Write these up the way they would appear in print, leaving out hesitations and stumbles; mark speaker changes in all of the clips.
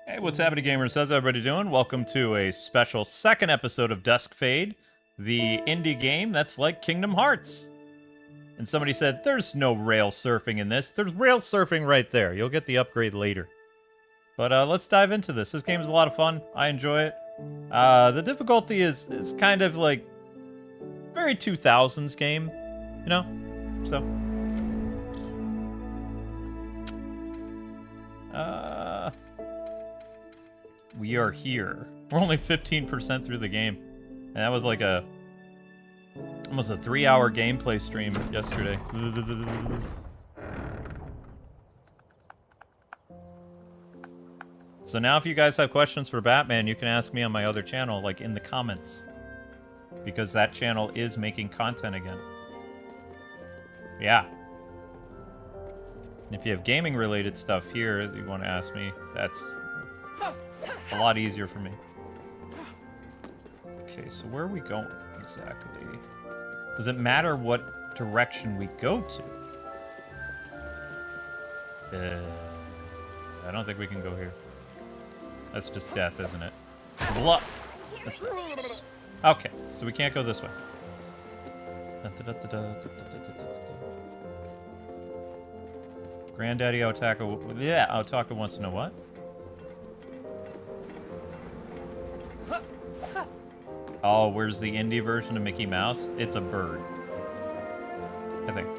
Speaker 1: Hey, what's happening, gamers? How's everybody doing? Welcome to a special second episode of Duskfade, the indie game that's like Kingdom Hearts. And somebody said, there's no rail surfing in this. There's rail surfing right there. You'll get the upgrade later. But let's dive into this. This game's a lot of fun. I enjoy it. The difficulty is kind of like very 2000s game, you know? So... we are here. We're only 15% through the game. And that was like almost a 3-hour gameplay stream yesterday. So now if you guys have questions for Batman, you can ask me on my other channel, like in the comments. Because that channel is making content again. Yeah. And if you have gaming related stuff here that you want to ask me, that's a lot easier for me. Okay, so where are we going exactly? Does it matter what direction we go to? I don't think we can go here. That's just death, isn't it? Okay, so we can't go this way. Granddaddy Otaka... Yeah, Otaka wants to know what? Oh, where's the indie version of Mickey Mouse? It's a bird. I think.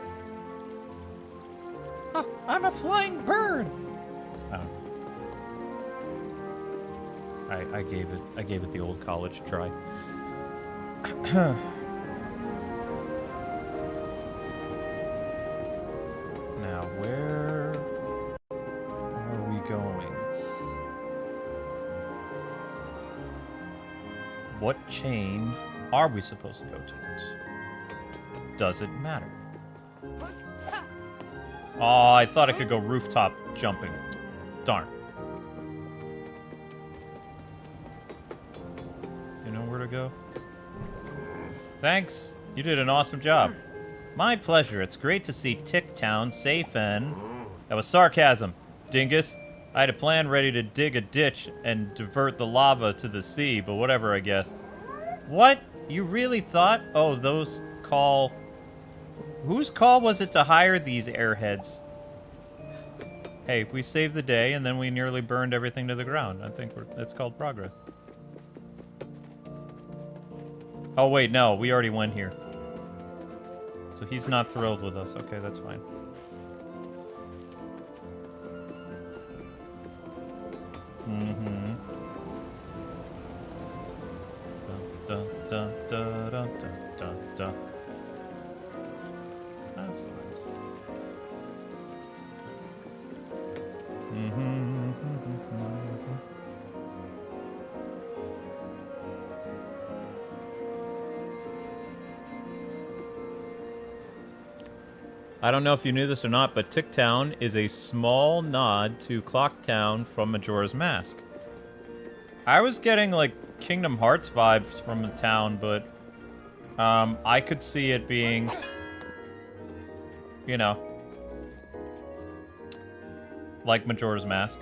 Speaker 1: Oh, I'm a flying bird! I don't know. I gave it the old college try. Now, where are we going? What chain are we supposed to go towards? Does it matter? Oh, I thought I could go rooftop jumping. Darn. Do you know where to go? Thanks. You did an awesome job. My pleasure. It's great to see Tick Town safe and... That was sarcasm, dingus. I had a plan ready to dig a ditch and divert the lava to the sea, but whatever, I guess. What? You really thought? Oh, those call... Whose call was it to hire these airheads? Hey, we saved the day, and then we nearly burned everything to the ground. I think that's called progress. Oh, wait, no. We already went here. So he's not thrilled with us. Okay, that's fine. Mm-hmm. Dun, dun, dun, dun, dun, dun, dun. That's nice. Mm-hmm. I don't know if you knew this or not, but Tick Town is a small nod to Clock Town from Majora's Mask. I was getting, like, Kingdom Hearts vibes from the town, but I could see it being, you know, like Majora's Mask.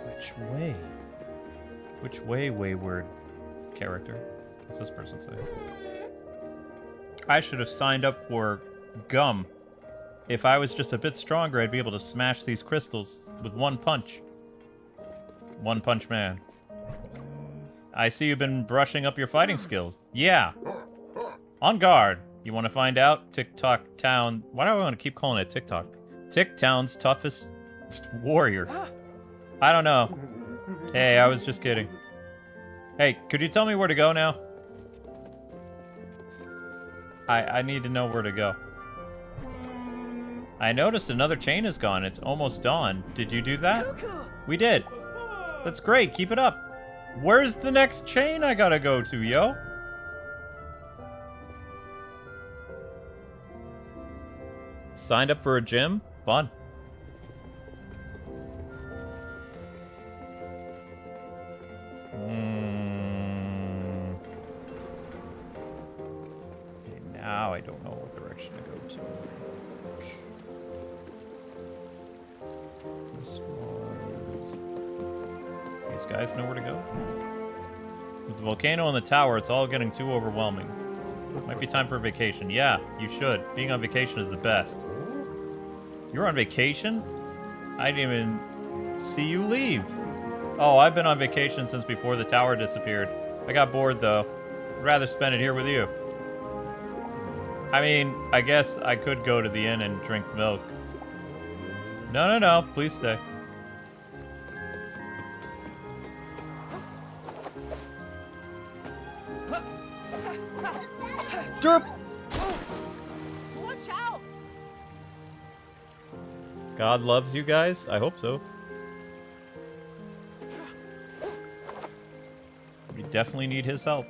Speaker 1: Which way? Which way, wayward character? What's this person say? I should have signed up for gum. If I was just a bit stronger, I'd be able to smash these crystals with one punch. One Punch Man. I see you've been brushing up your fighting skills. Yeah. On guard. You want to find out? TikTok Town... Why do I want to keep calling it TikTok? Tick Town's toughest warrior. I don't know. Hey, I was just kidding. Hey, could you tell me where to go now? I need to know where to go. I noticed another chain is gone. It's almost dawn. Did you do that? We did. That's great. Keep it up. Where's the next chain I gotta go to, yo? Signed up for a gym? Fun. Okay, now I don't know what direction to go to. This was... These guys know where to go? With the volcano and the tower, it's all getting too overwhelming. Might be time for a vacation. Yeah, you should. Being on vacation is the best. You're on vacation? I didn't even see you leave. Oh, I've been on vacation since before the tower disappeared. I got bored, though. I'd rather spend it here with you. I mean, I guess I could go to the inn and drink milk. No. Please stay. Derp!
Speaker 2: Watch out!
Speaker 1: God loves you guys? I hope so. We definitely need his help.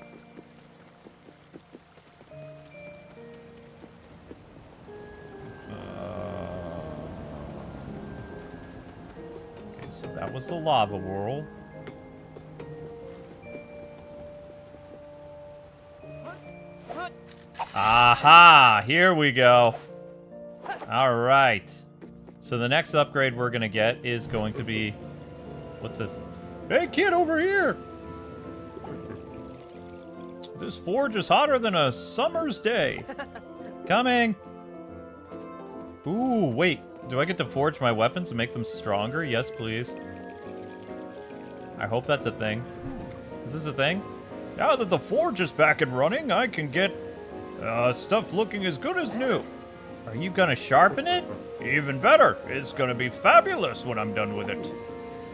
Speaker 1: Okay, so that was the lava world. Aha! Here we go. All right. So the next upgrade we're gonna get is going to be... What's this? Hey, kid, over here! This forge is hotter than a summer's day. Coming! Ooh, wait. Do I get to forge my weapons and make them stronger? Yes, please. I hope that's a thing. Is this a thing? Now that the forge is back and running, I can get stuff looking as good as new. Are you gonna sharpen it? Even better. It's gonna be fabulous when I'm done with it.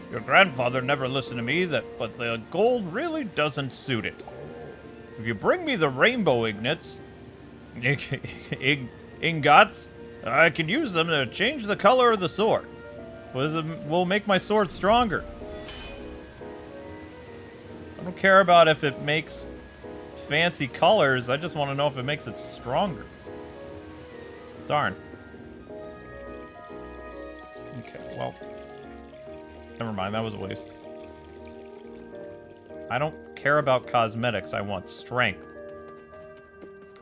Speaker 1: Your grandfather never listened to me, but the gold really doesn't suit it. If you bring me the rainbow ingots, I can use them to change the color of the sword. Will make my sword stronger. I don't care about if it makes fancy colors. I just want to know if it makes it stronger. Darn. Okay, well. Never mind, that was a waste. I don't care about cosmetics. I want strength.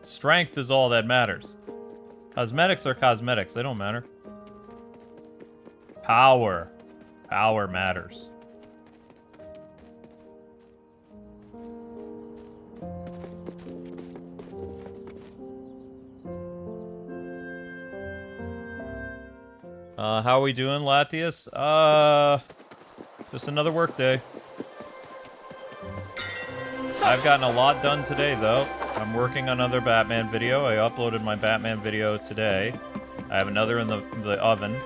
Speaker 1: Strength is all that matters. Cosmetics are cosmetics. They don't matter. Power. Power matters. How are we doing, Latius? Just another work day. I've gotten a lot done today, though. I'm working on another Batman video. I uploaded my Batman video today. I have another in the oven.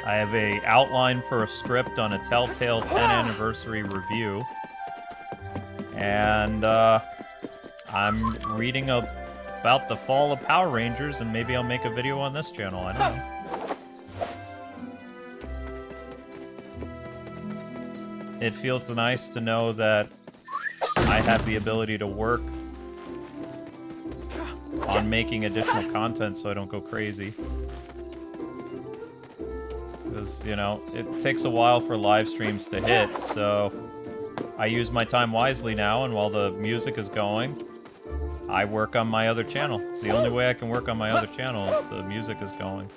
Speaker 1: I have a outline for a script on a Telltale 10 anniversary review. And, I'm reading about the fall of Power Rangers, and maybe I'll make a video on this channel. I don't know. It feels nice to know that I have the ability to work on making additional content so I don't go crazy. Because, you know, it takes a while for live streams to hit, so I use my time wisely now, and while the music is going, I work on my other channel. It's the only way I can work on my other channel is the music is going.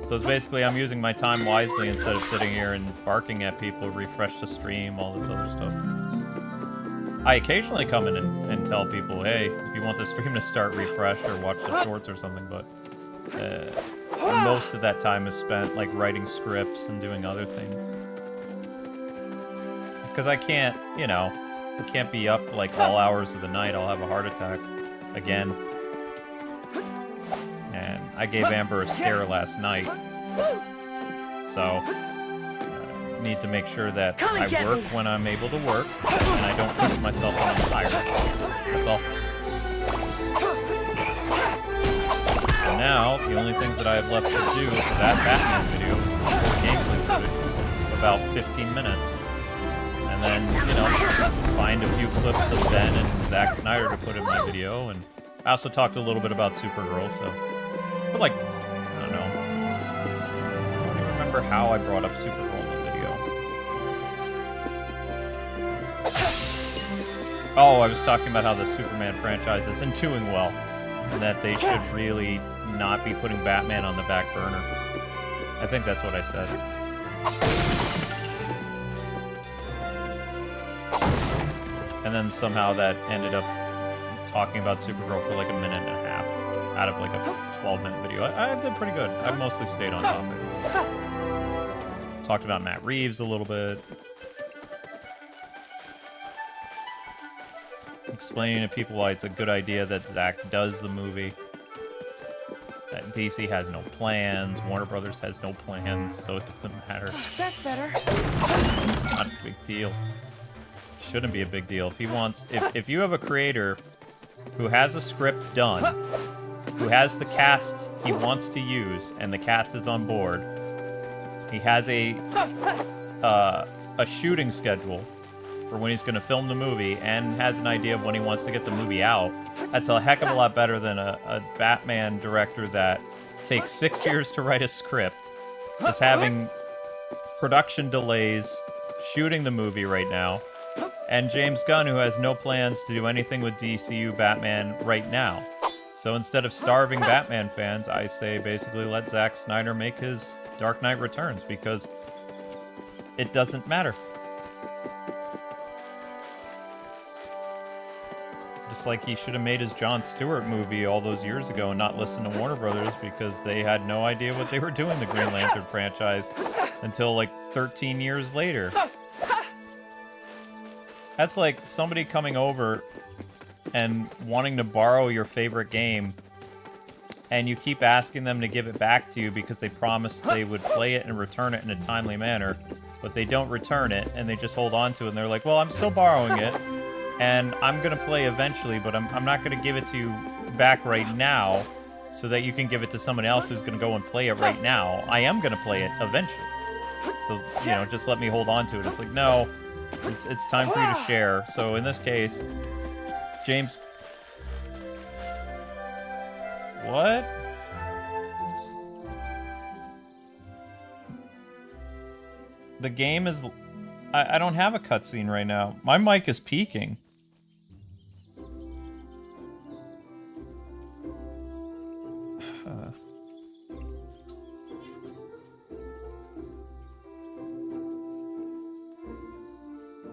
Speaker 1: So it's basically I'm using my time wisely instead of sitting here and barking at people, refresh the stream, all this other stuff. I occasionally come in and tell people, hey, if you want the stream to start, refresh or watch the shorts or something, but most of that time is spent like writing scripts and doing other things. Because I can't, you know, I can't be up like all hours of the night. I'll have a heart attack again. And I gave Amber a scare last night. So, need to make sure that I work when I'm able to work, and I don't push myself when I'm tired. That's all. So now, the only things that I have left to do for that Batman video is record gameplay footage, about 15 minutes. And then, you know, find a few clips of Ben and Zack Snyder to put in my video, and I also talked a little bit about Supergirl, so... But, like, I don't know. I don't even remember how I brought up Supergirl in the video. Oh, I was talking about how the Superman franchise isn't doing well, and that they should really not be putting Batman on the back burner. I think that's what I said. And then somehow that ended up talking about Supergirl for like a minute and a half out of like a 12-minute video. I did pretty good. I mostly stayed on topic. Talked about Matt Reeves a little bit. Explaining to people why it's a good idea that Zack does the movie. That DC has no plans, Warner Brothers has no plans, so it doesn't matter.
Speaker 2: That's better.
Speaker 1: It's not a big deal. Shouldn't be a big deal. If he wants, if you have a creator who has a script done, who has the cast he wants to use, and the cast is on board, he has a shooting schedule for when he's going to film the movie, and has an idea of when he wants to get the movie out, that's a heck of a lot better than a Batman director that takes 6 years to write a script, is having production delays, shooting the movie right now, and James Gunn, who has no plans to do anything with DCU Batman right now. So instead of starving Batman fans, I say basically let Zack Snyder make his Dark Knight Returns, because it doesn't matter. Just like he should have made his Jon Stewart movie all those years ago and not listened to Warner Brothers, because they had no idea what they were doing the Green Lantern franchise until like 13 years later. That's like somebody coming over and wanting to borrow your favorite game, and you keep asking them to give it back to you because they promised they would play it and return it in a timely manner, but they don't return it, and they just hold on to it, and they're like, well, I'm still borrowing it, and I'm going to play eventually, but I'm not going to give it to you back right now so that you can give it to someone else who's going to go and play it right now. I am going to play it eventually. So, you know, just let me hold on to it. It's like, no, it's time for you to share. So in this case, James... What? The game is... I don't have a cutscene right now. My mic is peaking.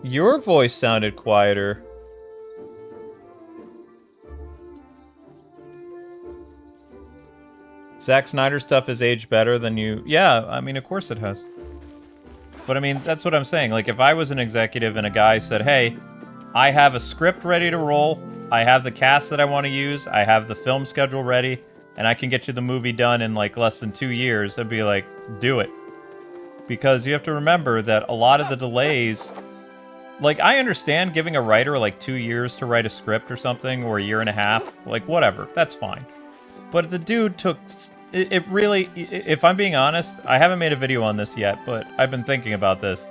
Speaker 1: Your voice sounded quieter. Zack Snyder stuff has aged better than you... Yeah, I mean, of course it has. But I mean, that's what I'm saying. Like, if I was an executive and a guy said, hey, I have a script ready to roll, I have the cast that I want to use, I have the film schedule ready, and I can get you the movie done in like less than 2 years, I'd be like, do it. Because you have to remember that a lot of the delays... Like, I understand giving a writer like 2 years to write a script or something, or a year and a half, like whatever, that's fine. But the dude took... It really... If I'm being honest, I haven't made a video on this yet, but I've been thinking about this.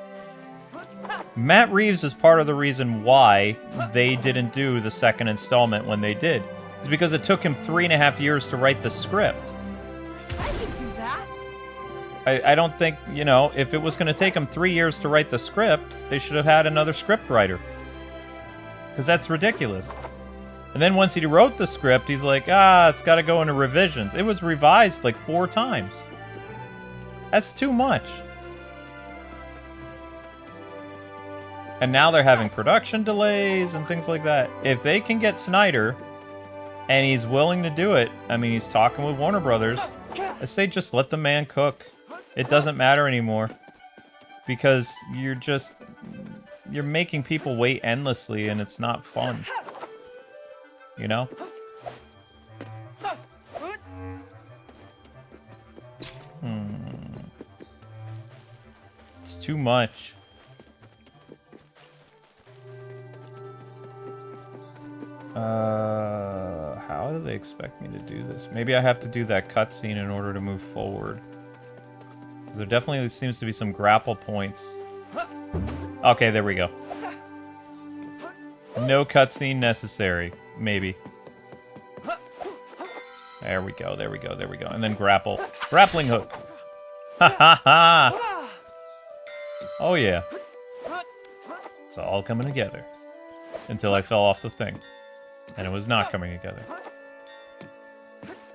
Speaker 1: Matt Reeves is part of the reason why they didn't do the second installment when they did. It's because it took him 3.5 years to write the script.
Speaker 2: I can do that.
Speaker 1: I don't think, you know, if it was going to take him 3 years to write the script, they should have had another script writer. Because that's ridiculous. And then once he wrote the script, he's like, it's got to go into revisions. It was revised like 4 times. That's too much. And now they're having production delays and things like that. If they can get Snyder, and he's willing to do it, I mean, he's talking with Warner Brothers, I say just let the man cook. It doesn't matter anymore. Because you're making people wait endlessly, and it's not fun. You know? It's too much. How do they expect me to do this? Maybe I have to do that cutscene in order to move forward. There definitely seems to be some grapple points. Okay, there we go. No cutscene necessary. Maybe. There we go, there we go, there we go. And then grapple. Grappling hook. Ha ha ha! Oh yeah. It's all coming together. Until I fell off the thing. And it was not coming together.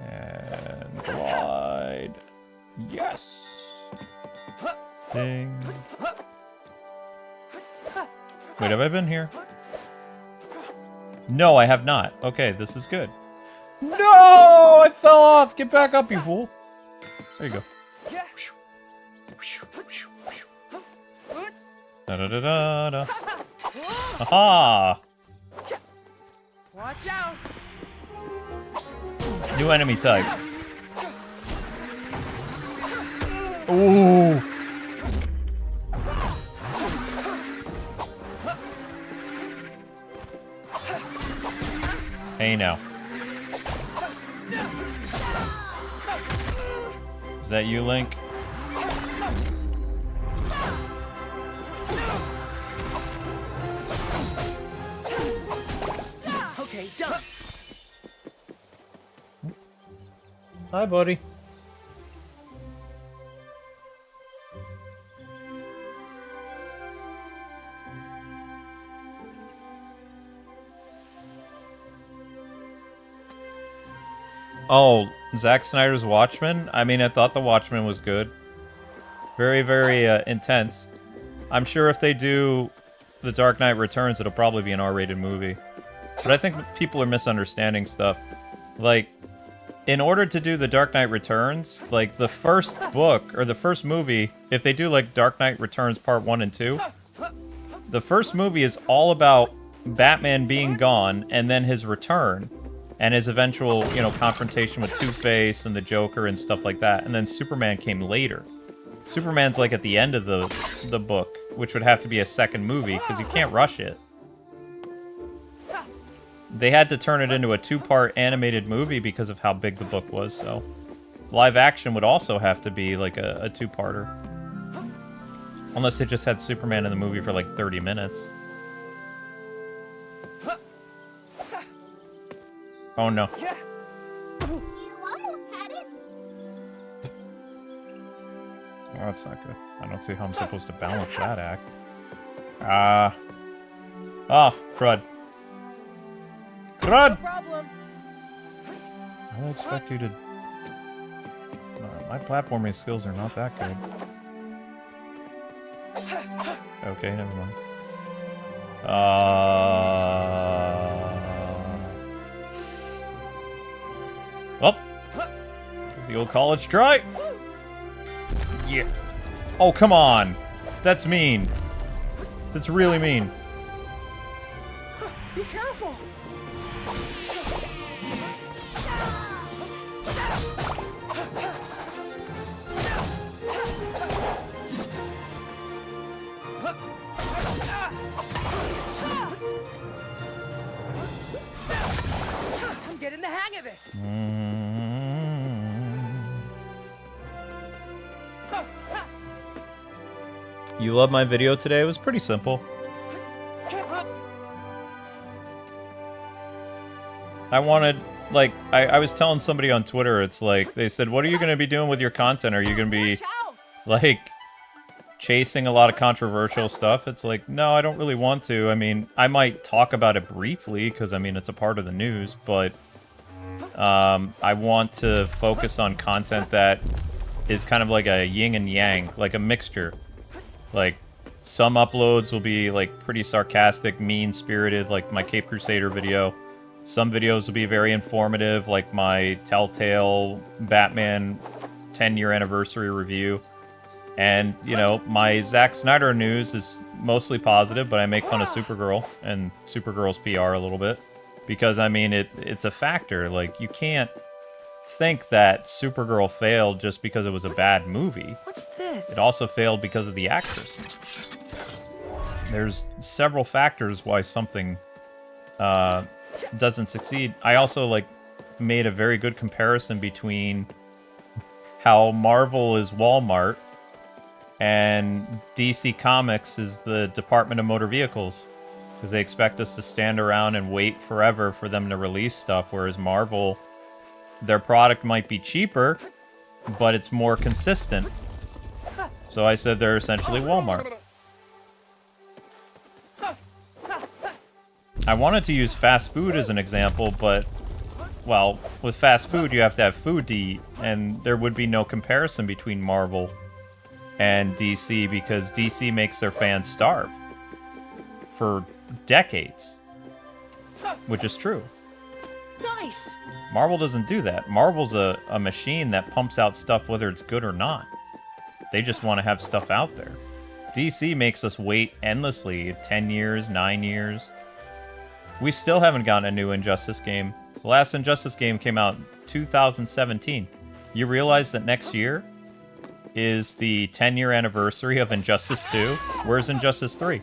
Speaker 1: And glide. Yes! Ding. Wait, have I been here? No, I have not. Okay, this is good. No! I fell off! Get back up, you fool! There you go. Da-da-da-da-da. Aha!
Speaker 2: Watch out.
Speaker 1: New enemy type. Ooh! Hey now. Is that you, Link?
Speaker 2: Okay, done.
Speaker 1: Hi, buddy. Oh, Zack Snyder's Watchmen? I mean, I thought The Watchmen was good. Very, very intense. I'm sure if they do The Dark Knight Returns, it'll probably be an R-rated movie. But I think people are misunderstanding stuff. Like, in order to do The Dark Knight Returns, like, the first book, or the first movie, if they do, like, Dark Knight Returns Part 1 and 2, the first movie is all about Batman being gone, and then his return. And his eventual, you know, confrontation with Two-Face and the Joker and stuff like that. And then Superman came later. Superman's like at the end of the book, which would have to be a second movie because you can't rush it. They had to turn it into a 2-part animated movie because of how big the book was, so live action would also have to be like a 2-parter. Unless they just had Superman in the movie for like 30 minutes. Oh no.
Speaker 3: You almost had it.
Speaker 1: Oh, that's not good. I don't see how I'm supposed to balance that act. Crud. Crud!
Speaker 2: No problem.
Speaker 1: I don't expect you to... my platforming skills are not that good. Okay, never mind. Well, give the old college try. Yeah. Oh, come on. That's mean. That's really mean.
Speaker 2: Be careful. I'm getting the hang of it.
Speaker 1: You love my video today? It was pretty simple. I wanted, like, I was telling somebody on Twitter, it's like, they said, what are you going to be doing with your content? Are you going to be, like, chasing a lot of controversial stuff? It's like, no, I don't really want to. I mean, I might talk about it briefly, because, I mean, it's a part of the news, but I want to focus on content that is kind of like a yin and yang, like a mixture. Like, some uploads will be, like, pretty sarcastic, mean-spirited, like my Cape Crusader video. Some videos will be very informative, like my Telltale Batman 10-year anniversary review. And, you know, my Zack Snyder news is mostly positive, but I make fun of Supergirl and Supergirl's PR a little bit. Because, I mean, it's a factor. Like, you can't think that Supergirl failed just because it was a bad movie.
Speaker 2: What's this?
Speaker 1: It also failed because of the actress. There's several factors why something doesn't succeed. I also, like, made a very good comparison between how Marvel is Walmart and DC Comics is the Department of Motor Vehicles. Because they expect us to stand around and wait forever for them to release stuff, whereas Marvel, their product might be cheaper, but it's more consistent. So I said they're essentially Walmart. I wanted to use fast food as an example, but, well, with fast food you have to have food to eat, and there would be no comparison between Marvel and DC because DC makes their fans starve for decades, which is true.
Speaker 2: Nice.
Speaker 1: Marvel doesn't do that. Marvel's a machine that pumps out stuff whether it's good or not. They just want to have stuff out there. DC makes us wait endlessly, 10 years, 9 years. We still haven't gotten a new Injustice game. The last Injustice game came out in 2017. You realize that next year is the 10-year anniversary of Injustice 2? Where's Injustice 3?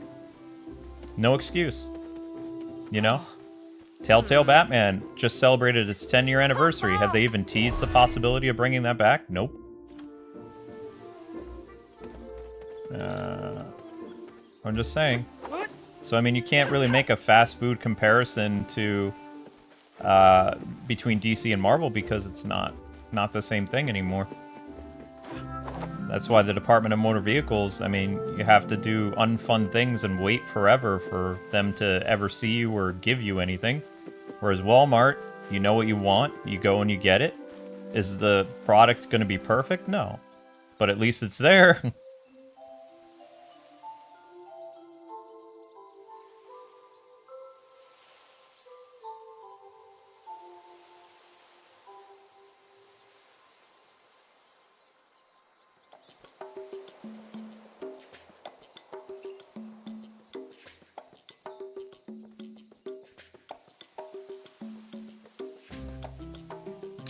Speaker 1: No excuse. You know? Telltale Batman just celebrated its 10-year anniversary. Have they even teased the possibility of bringing that back? Nope. I'm just saying. So, I mean, you can't really make a fast food comparison to between DC and Marvel because it's not the same thing anymore. That's why the Department of Motor Vehicles, I mean, you have to do unfun things and wait forever for them to ever see you or give you anything. Whereas Walmart, you know what you want, you go and you get it. Is the product going to be perfect? No. But at least it's there.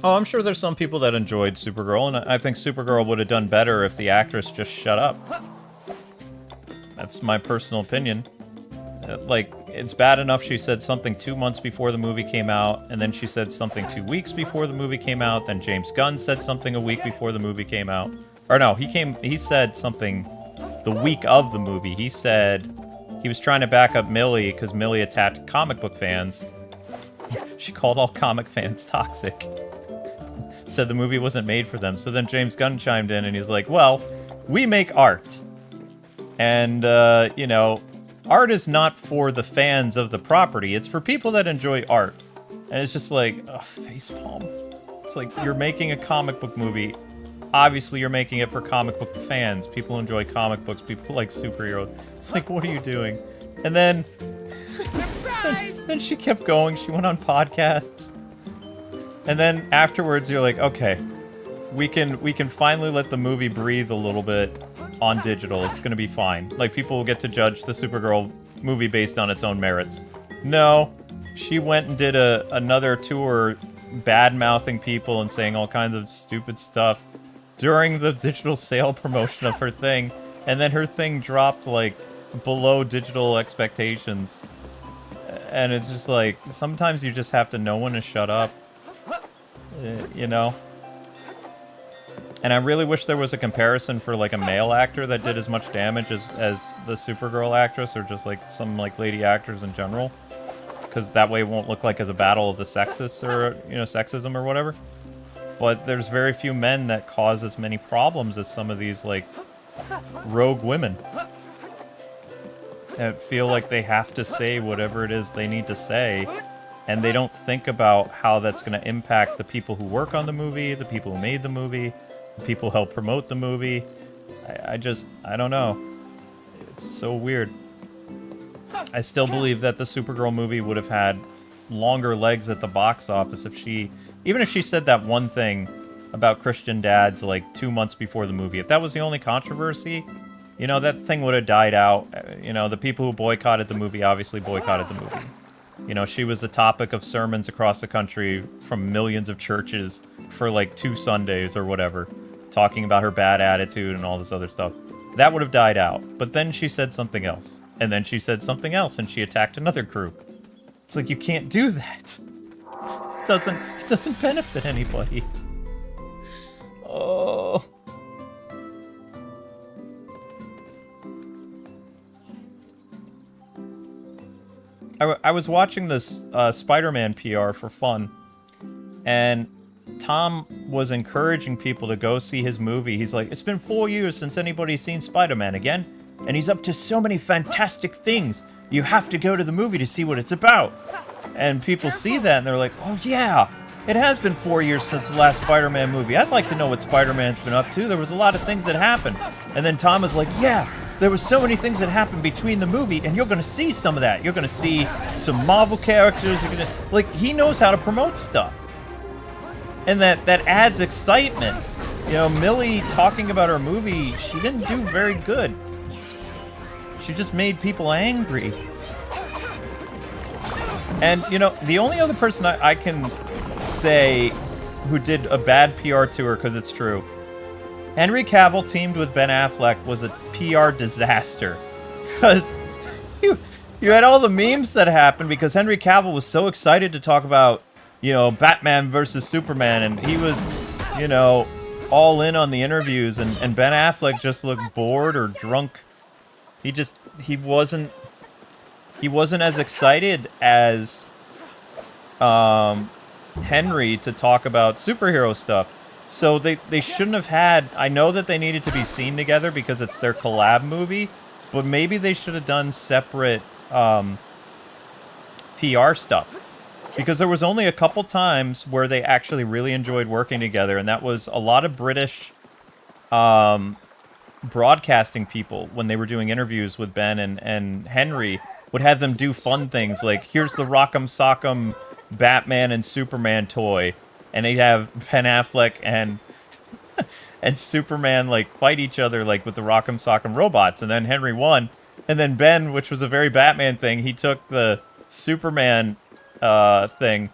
Speaker 1: Oh, I'm sure there's some people that enjoyed Supergirl, and I think Supergirl would have done better if the actress just shut up. That's my personal opinion. Like, it's bad enough she said something 2 months before the movie came out, and then she said something 2 weeks before the movie came out, then James Gunn said something a week before the movie came out. Or no, he said something the week of the movie. He said he was trying to back up Millie because Millie attacked comic book fans. She called all comic fans toxic. Said the movie wasn't made for them. So then James Gunn chimed in and he's like, well, we make art. And, you know, art is not for the fans of the property. It's for people that enjoy art. And it's just like, oh, facepalm. It's like, you're making a comic book movie. Obviously, you're making it for comic book fans. People enjoy comic books. People like superheroes. It's like, what are you doing? And then... then she kept going. She went on podcasts. And then afterwards, you're like, okay, we can finally let the movie breathe a little bit on digital. It's gonna be fine. Like, people will get to judge the Supergirl movie based on its own merits. No, she went and did another tour, bad-mouthing people and saying all kinds of stupid stuff during the digital sale promotion of her thing, and then her thing dropped like below digital expectations. And it's just like, sometimes you just have to know when to shut up. You know? And I really wish there was a comparison for like a male actor that did as much damage as the Supergirl actress, or just like some like lady actors in general. Because that way it won't look like as a battle of the sexist or, you know, sexism or whatever. But there's very few men that cause as many problems as some of these like rogue women. And feel like they have to say whatever it is they need to say. And they don't think about how that's going to impact the people who work on the movie, the people who made the movie, the people who help promote the movie. I don't know. It's so weird. I still believe that the Supergirl movie would have had longer legs at the box office if she... Even if she said that one thing about Christian dads like 2 months before the movie. If that was the only controversy, you know, that thing would have died out. You know, the people who boycotted the movie obviously boycotted the movie. You know, she was the topic of sermons across the country from millions of churches for like 2 Sundays or whatever, talking about her bad attitude and all this other stuff. That would have died out. But then she said something else. And then she said something else and she attacked another group. It's like, you can't do that. It doesn't benefit anybody. Oh. I was watching this Spider-Man PR for fun, and Tom was encouraging people to go see his movie. He's like, it's been 4 years since anybody's seen Spider-Man again, and he's up to so many fantastic things. You have to go to the movie to see what it's about. And people see that, and they're like, oh yeah, It has been 4 years since the last Spider-Man movie. I'd like to know what Spider-Man's been up to. There was a lot of things that happened. And then Tom was like, yeah, there was so many things that happened between the movie, and you're going to see some of that. You're going to see some Marvel characters. You're gonna, like, he knows how to promote stuff. And that adds excitement. You know, Millie talking about her movie, she didn't do very good. She just made people angry. And, you know, the only other person I can say who did a bad PR tour, because it's true, Henry Cavill teamed with Ben Affleck was a PR disaster. Because you had all the memes that happened because Henry Cavill was so excited to talk about, you know, Batman versus Superman, and he was, you know, all in on the interviews, and Ben Affleck just looked bored or drunk. He wasn't as excited as Henry to talk about superhero stuff. So they shouldn't have had... I know that they needed to be seen together because it's their collab movie, but maybe they should have done separate PR stuff. Because there was only a couple times where they actually really enjoyed working together, and that was a lot of British broadcasting people, when they were doing interviews with Ben and Henry, would have them do fun things, like, here's the Rock'em Sock'em Batman and Superman toy, and they'd have Ben Affleck and Superman, like, fight each other, like, with the Rock'em Sock'em robots, and then Henry won, and then Ben, which was a very Batman thing, he took the Superman thing,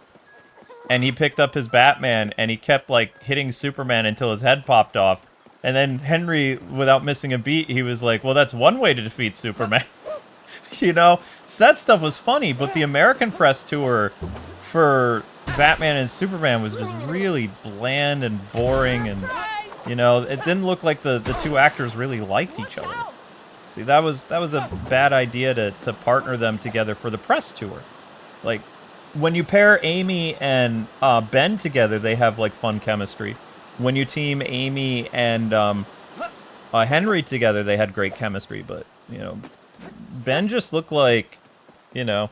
Speaker 1: and he picked up his Batman, and he kept, like, hitting Superman until his head popped off. And then Henry, without missing a beat, he was like, well, that's one way to defeat Superman. You know? So that stuff was funny, but the American press tour for Batman and Superman was just really bland and boring, and, you know, it didn't look like the two actors really liked each other. See, that was a bad idea to partner them together for the press tour. Like, when you pair Amy and Ben together, they have, like, fun chemistry. When you team Amy and Henry together, they had great chemistry. But, you know, Ben just looked like, you know,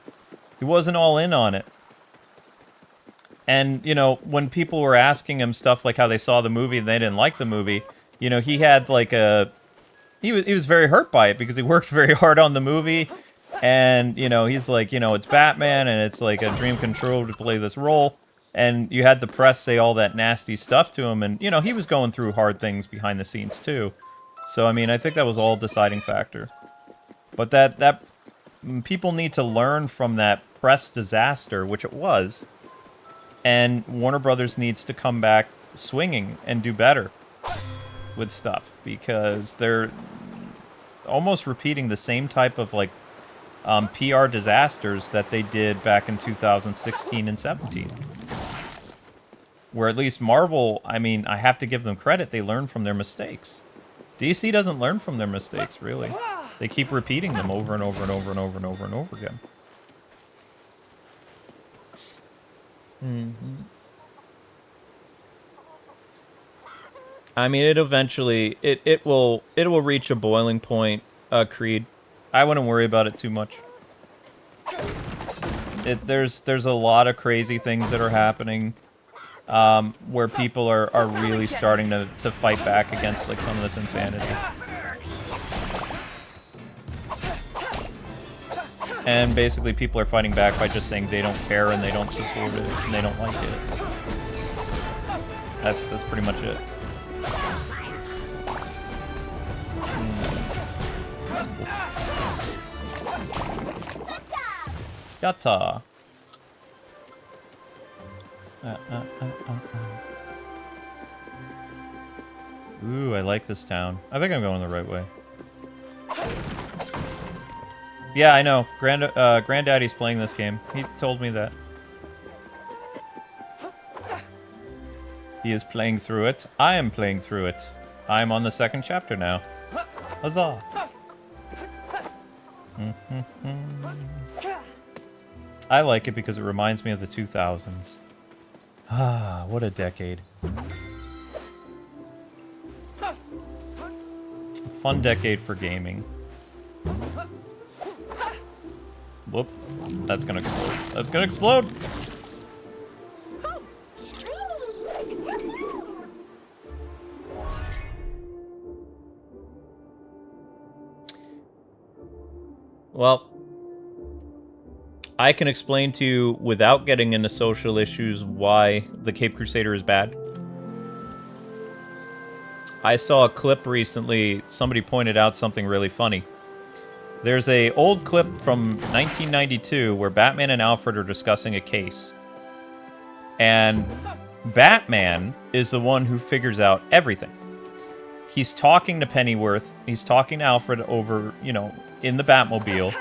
Speaker 1: he wasn't all in on it. And, you know, when people were asking him stuff like how they saw the movie and they didn't like the movie, you know, he had, like, he was very hurt by it because he worked very hard on the movie. And, you know, he's like, you know, it's Batman and it's like a dream come true to play this role. And you had the press say all that nasty stuff to him. And, you know, he was going through hard things behind the scenes, too. So, I mean, I think that was all a deciding factor. But that people need to learn from that press disaster, which it was. And Warner Brothers needs to come back swinging and do better with stuff. Because they're almost repeating the same type of, like, PR disasters that they did back in 2016 and 17. Where at least Marvel, I mean, I have to give them credit, they learn from their mistakes. DC doesn't learn from their mistakes, really. They keep repeating them over and over and over and over and over and over again. I mean, it eventually, it will reach a boiling point, Creed. I wouldn't worry about it too much. There's a lot of crazy things that are happening. Where people are really starting to fight back against, like, some of this insanity. And basically people are fighting back by just saying they don't care and they don't support it and they don't like it. That's pretty much it. Yatta. Ooh, I like this town. I think I'm going the right way. Yeah, I know. Granddaddy's playing this game. He told me that. He is playing through it. I am playing through it. I am on the second chapter now. Huzzah! I like it because it reminds me of the 2000s. Ah, what a decade. Fun decade for gaming. Whoop. That's gonna explode. That's gonna explode! Well, I can explain to you, without getting into social issues, why the Cape Crusader is bad. I saw a clip recently, somebody pointed out something really funny. There's a old clip from 1992 where Batman and Alfred are discussing a case. And Batman is the one who figures out everything. He's talking to Pennyworth, he's talking to Alfred over, you know, in the Batmobile.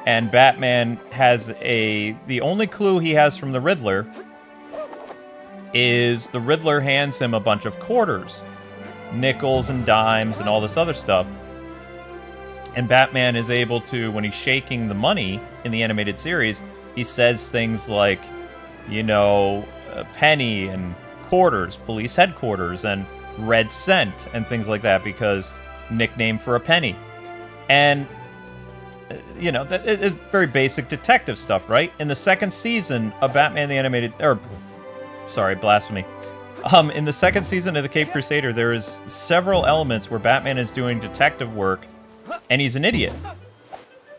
Speaker 1: And Batman has the only clue he has from the Riddler is the Riddler hands him a bunch of quarters. Nickels and dimes and all this other stuff. And Batman is able to, when he's shaking the money in the animated series, he says things like, you know, a penny and quarters, police headquarters, and red cent, and things like that, because nickname for a penny. And, you know, it's very basic detective stuff, right? In the second season of Batman the Animated, sorry, blasphemy. In the second season of the Cape Crusader, there is several elements where Batman is doing detective work, and he's an idiot.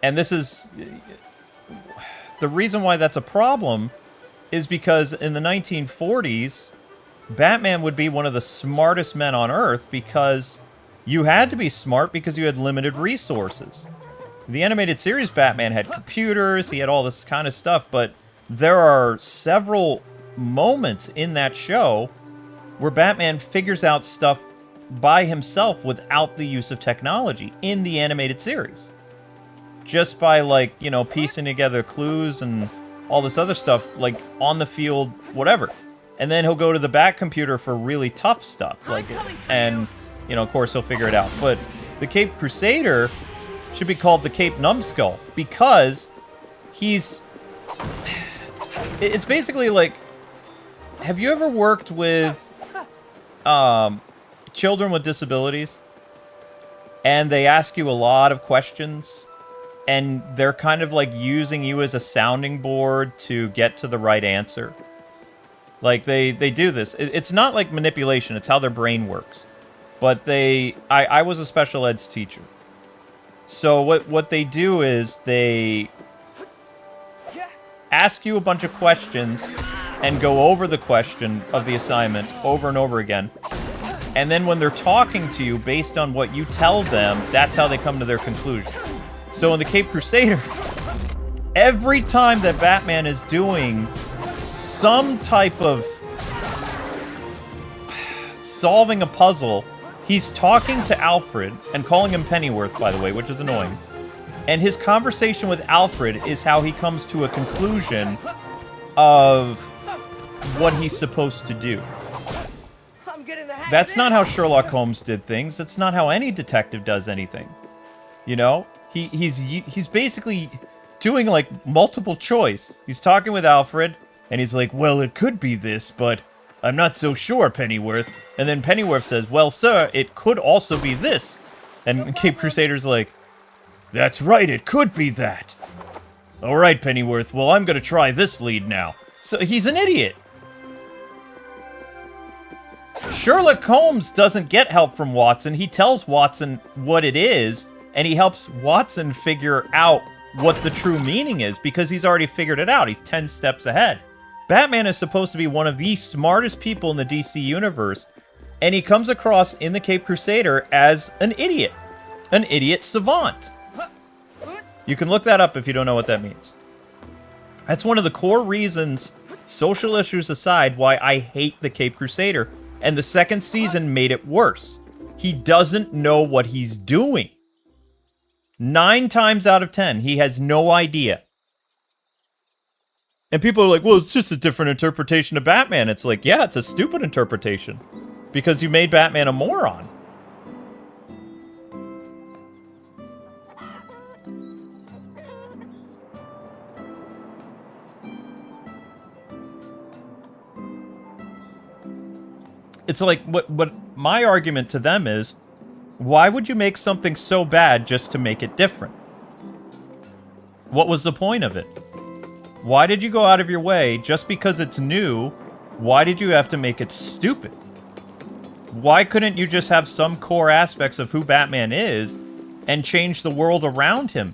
Speaker 1: And this is... the reason why that's a problem is because in the 1940s, Batman would be one of the smartest men on Earth because you had to be smart because you had limited resources. The animated series Batman had computers, he had all this kind of stuff, but there are several moments in that show where Batman figures out stuff by himself without the use of technology in the animated series. Just by, like, you know, piecing together clues and all this other stuff, like, on the field, whatever. And then he'll go to the Bat computer for really tough stuff, like, and, you know, of course he'll figure it out. But the Cape Crusader should be called the Cape Numbskull, because he's... it's basically like... have you ever worked with children with disabilities? And they ask you a lot of questions, and they're kind of like using you as a sounding board to get to the right answer. Like, they do this. It's not like manipulation, it's how their brain works. But I was a special eds teacher. So what they do is they ask you a bunch of questions and go over the question of the assignment over and over again. And then when they're talking to you based on what you tell them, that's how they come to their conclusion. So in the Cape Crusader, every time that Batman is doing some type of solving a puzzle, he's talking to Alfred and calling him Pennyworth, by the way, which is annoying. And his conversation with Alfred is how he comes to a conclusion of what he's supposed to do. That's not how Sherlock Holmes did things. That's not how any detective does anything. You know? He's basically doing, like, multiple choice. He's talking with Alfred, and he's like, well, it could be this, but I'm not so sure, Pennyworth. And then Pennyworth says, well, sir, it could also be this. And Cape Crusader's like, that's right, it could be that. All right, Pennyworth, well, I'm going to try this lead now. So he's an idiot. Sherlock Holmes doesn't get help from Watson. He tells Watson what it is, and he helps Watson figure out what the true meaning is, because he's already figured it out. He's 10 steps ahead. Batman is supposed to be one of the smartest people in the DC universe, and he comes across in the Cape Crusader as an idiot savant. You can look that up if you don't know what that means. That's one of the core reasons, social issues aside, why I hate the Cape Crusader. And the second season made it worse. He doesn't know what he's doing. 9 times out of 10, he has no idea. And people are like, well, it's just a different interpretation of Batman. It's like, yeah, it's a stupid interpretation. Because you made Batman a moron. It's like, what my argument to them is, why would you make something so bad just to make it different? What was the point of it? Why did you go out of your way, just because it's new, why did you have to make it stupid? Why couldn't you just have some core aspects of who Batman is, and change the world around him?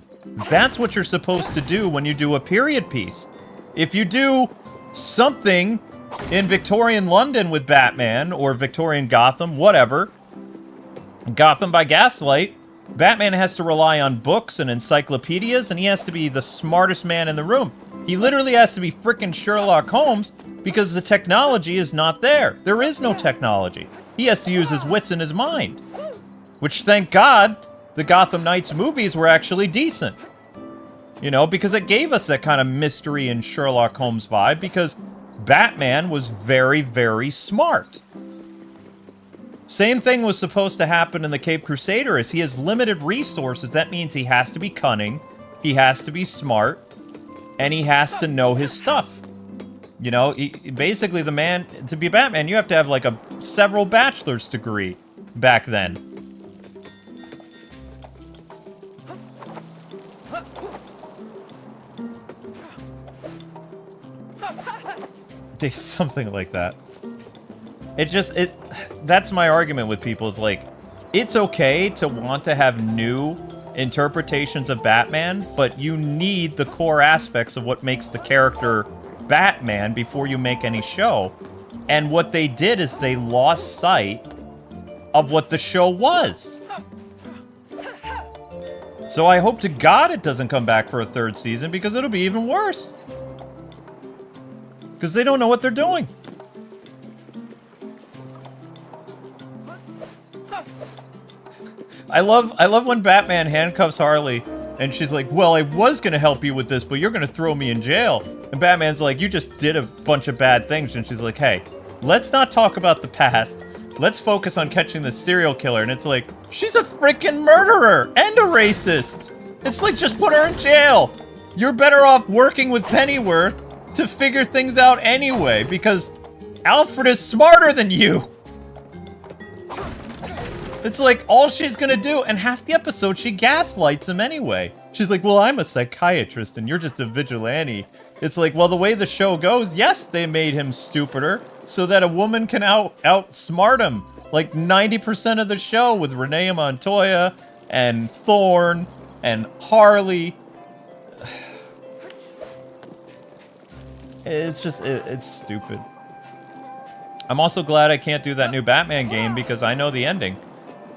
Speaker 1: That's what you're supposed to do when you do a period piece. If you do something in Victorian London with Batman, or Victorian Gotham, whatever, Gotham by Gaslight, Batman has to rely on books and encyclopedias, and he has to be the smartest man in the room. He literally has to be frickin' Sherlock Holmes because the technology is not there. There is no technology. He has to use his wits and his mind. Which, thank God, the Gotham Knights movies were actually decent. You know, because it gave us that kind of mystery and Sherlock Holmes vibe, because Batman was very, very smart. Same thing was supposed to happen in the Cape Crusader. As he has limited resources, that means he has to be cunning, he has to be smart, and he has to know his stuff. You know, basically the man, to be Batman, you have to have like a several bachelor's degree back then. Something like that. That's my argument with people. It's like, it's okay to want to have new interpretations of Batman, but you need the core aspects of what makes the character Batman before you make any show. And what they did is they lost sight of what the show was. So I hope to God it doesn't come back for a third season, because it'll be even worse. Because they don't know what they're doing. I love when Batman handcuffs Harley and she's like, well, I was going to help you with this, but you're going to throw me in jail. And Batman's like, you just did a bunch of bad things. And she's like, hey, let's not talk about the past. Let's focus on catching the serial killer. And it's like, she's a freaking murderer and a racist. It's like, just put her in jail. You're better off working with Pennyworth to figure things out anyway, because Alfred is smarter than you. It's like, all she's gonna do, and half the episode she gaslights him anyway. She's like, well, I'm a psychiatrist and you're just a vigilante. It's like, well, the way the show goes, yes, they made him stupider so that a woman can outsmart him. Like 90% of the show with Renee Montoya and Thorne and Harley. It's just, it's stupid. I'm also glad I can't do that new Batman game because I know the ending.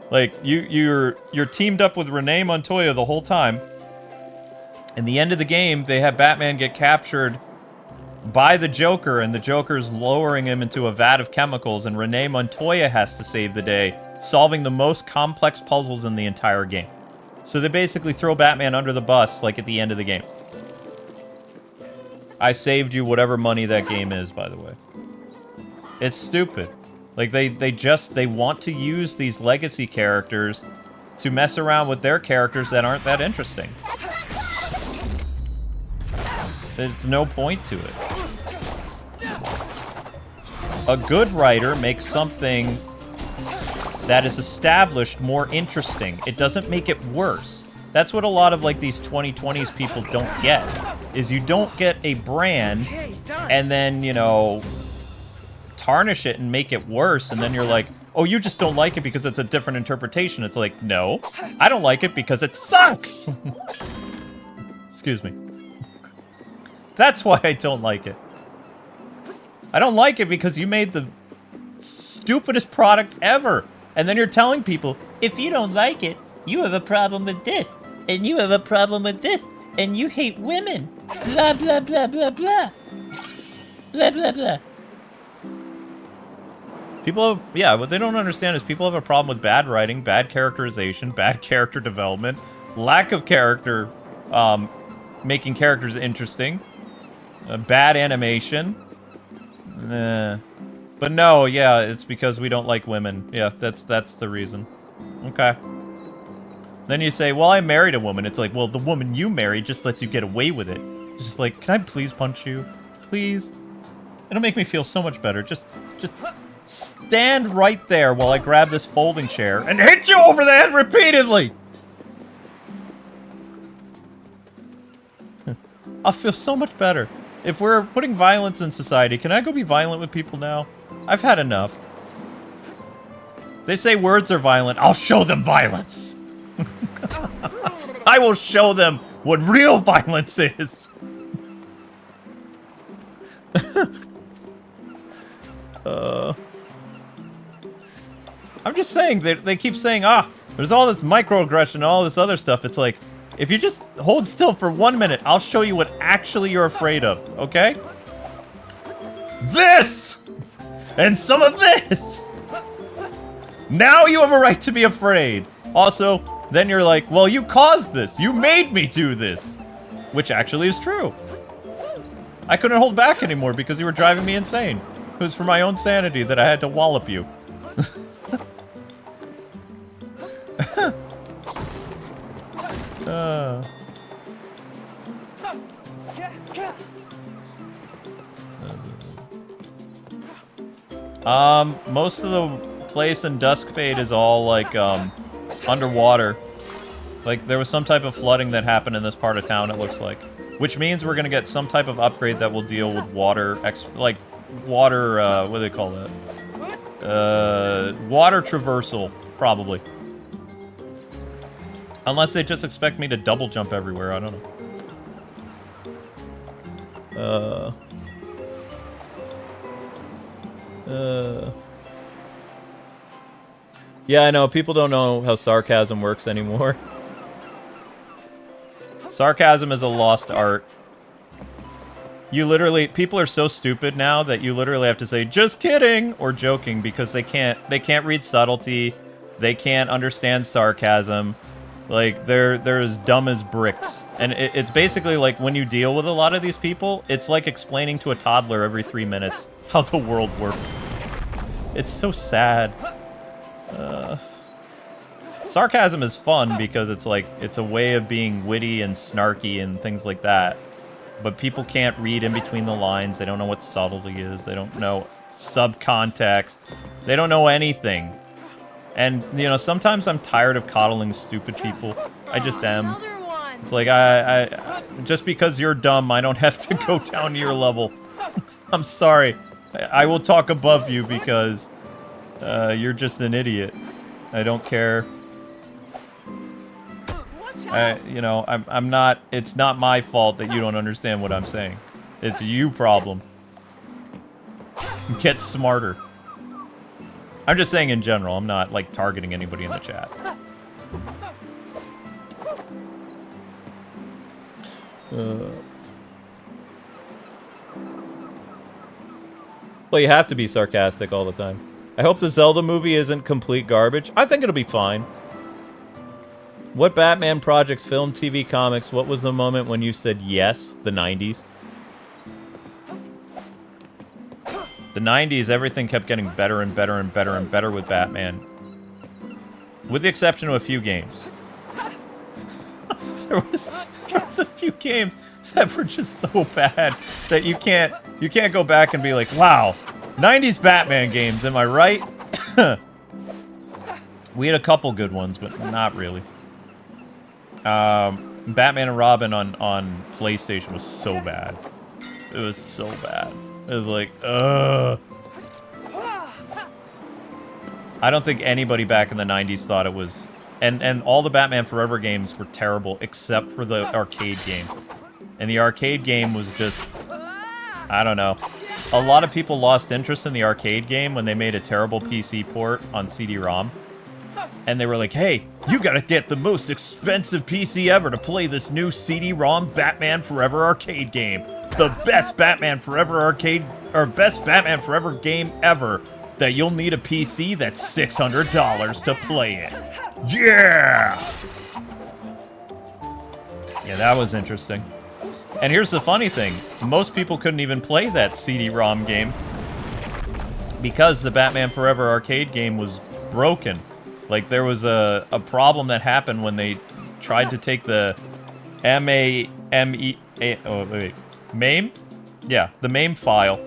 Speaker 1: Like, you're teamed up with Renee Montoya the whole time. In the end of the game, they have Batman get captured by the Joker, and the Joker's lowering him into a vat of chemicals, and Renee Montoya has to save the day, solving the most complex puzzles in the entire game. So they basically throw Batman under the bus, like, at the end of the game. I saved you whatever money that game is, by the way. It's stupid. Like, they want to use these legacy characters to mess around with their characters that aren't that interesting. There's no point to it. A good writer makes something that is established more interesting. It doesn't make it worse. That's what a lot of, like, these 2020s people don't get, is you don't get a brand and then, you know, tarnish it and make it worse, and then you're like, oh, you just don't like it because it's a different interpretation. It's like, no, I don't like it because it sucks! Excuse me. That's why I don't like it. I don't like it because you made the stupidest product ever, and then you're telling people, if you don't like it, you have a problem with this, and you have a problem with this, and you hate women. Blah, blah, blah, blah, blah. Blah, blah, blah. People have, yeah, what they don't understand is people have a problem with bad writing, bad characterization, bad character development, lack of character, making characters interesting, bad animation. But no, yeah, it's because we don't like women. Yeah, that's the reason. Okay. Then you say, well, I married a woman. It's like, well, the woman you married just lets you get away with it. It's just like, can I please punch you? Please? It'll make me feel so much better. Just stand right there while I grab this folding chair and hit you over the head repeatedly! I'll feel so much better. If we're putting violence in society, can I go be violent with people now? I've had enough. They say words are violent. I'll show them violence! I will show them what real violence is. I'm just saying, they keep saying, there's all this microaggression and all this other stuff. It's like, if you just hold still for 1 minute, I'll show you what actually you're afraid of, okay? This! And some of this! Now you have a right to be afraid. Also, then you're like, well, you caused this. You made me do this. Which actually is true. I couldn't hold back anymore because you were driving me insane. It was for my own sanity that I had to wallop you. Most of the place in Duskfade is all like underwater. Like there was some type of flooding that happened in this part of town, it looks like. Which means we're gonna get some type of upgrade that will deal with water, water, what do they call that? Water traversal, probably. Unless they just expect me to double jump everywhere, I don't know. Yeah, I know, people don't know how sarcasm works anymore. Sarcasm is a lost art. You literally, people are so stupid now that you literally have to say, just kidding, or joking, because they can't read subtlety, they can't understand sarcasm. Like, they're as dumb as bricks. And it's basically like, when you deal with a lot of these people, it's like explaining to a toddler every 3 minutes how the world works. It's so sad. Sarcasm is fun because it's like, it's a way of being witty and snarky and things like that. But people can't read in between the lines. They don't know what subtlety is. They don't know subcontext. They don't know anything. And, you know, sometimes I'm tired of coddling stupid people. I just am. It's like, I just because you're dumb, I don't have to go down to your level. I'm sorry. I will talk above you because you're just an idiot. I don't care. You know, I'm not, it's not my fault that you don't understand what I'm saying. It's you problem. Get smarter. I'm just saying in general, I'm not, like, targeting anybody in the chat. Well, you have to be sarcastic all the time. I hope the Zelda movie isn't complete garbage. I think it'll be fine. What Batman projects, film, TV, comics, what was the moment when you said yes? The 90s. The 90s, everything kept getting better and better and better and better with Batman. With the exception of a few games. there was a few games that were just so bad that you can't go back and be like, wow, 90s Batman games, am I right? We had a couple good ones, but not really. Batman and Robin on PlayStation was so bad. It was so bad. It was like, ugh. I don't think anybody back in the 90s thought it was... And all the Batman Forever games were terrible, except for the arcade game. And the arcade game was just... I don't know. A lot of people lost interest in the arcade game when they made a terrible PC port on CD-ROM. And they were like, hey, you gotta get the most expensive PC ever to play this new CD-ROM Batman Forever arcade game. The best Batman Forever arcade, or best Batman Forever game ever, that you'll need a PC that's $600 to play it. Yeah! Yeah, that was interesting. And here's the funny thing. Most people couldn't even play that CD-ROM game because the Batman Forever arcade game was broken. Like, there was a problem that happened when they tried to take the MAME? Yeah, the MAME file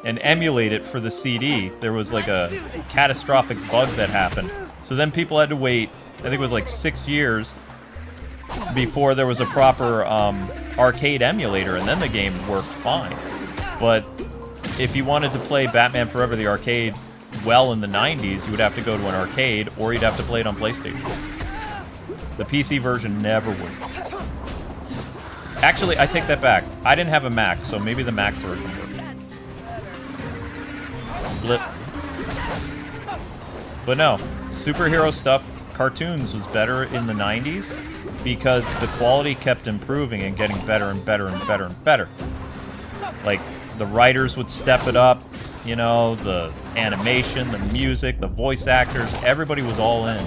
Speaker 1: and emulate it for the CD. There was like a catastrophic bug that happened. So then people had to wait, I think it was like 6 years before there was a proper arcade emulator, and then the game worked fine. But if you wanted to play Batman Forever the arcade well in the 90s, you would have to go to an arcade, or you'd have to play it on PlayStation. The PC version never worked. Actually, I take that back. I didn't have a Mac, so maybe the Mac version worked. Blip. But no, superhero stuff, cartoons was better in the 90s because the quality kept improving and getting better and better and better and better. Like, the writers would step it up, you know, the animation, the music, the voice actors, everybody was all in.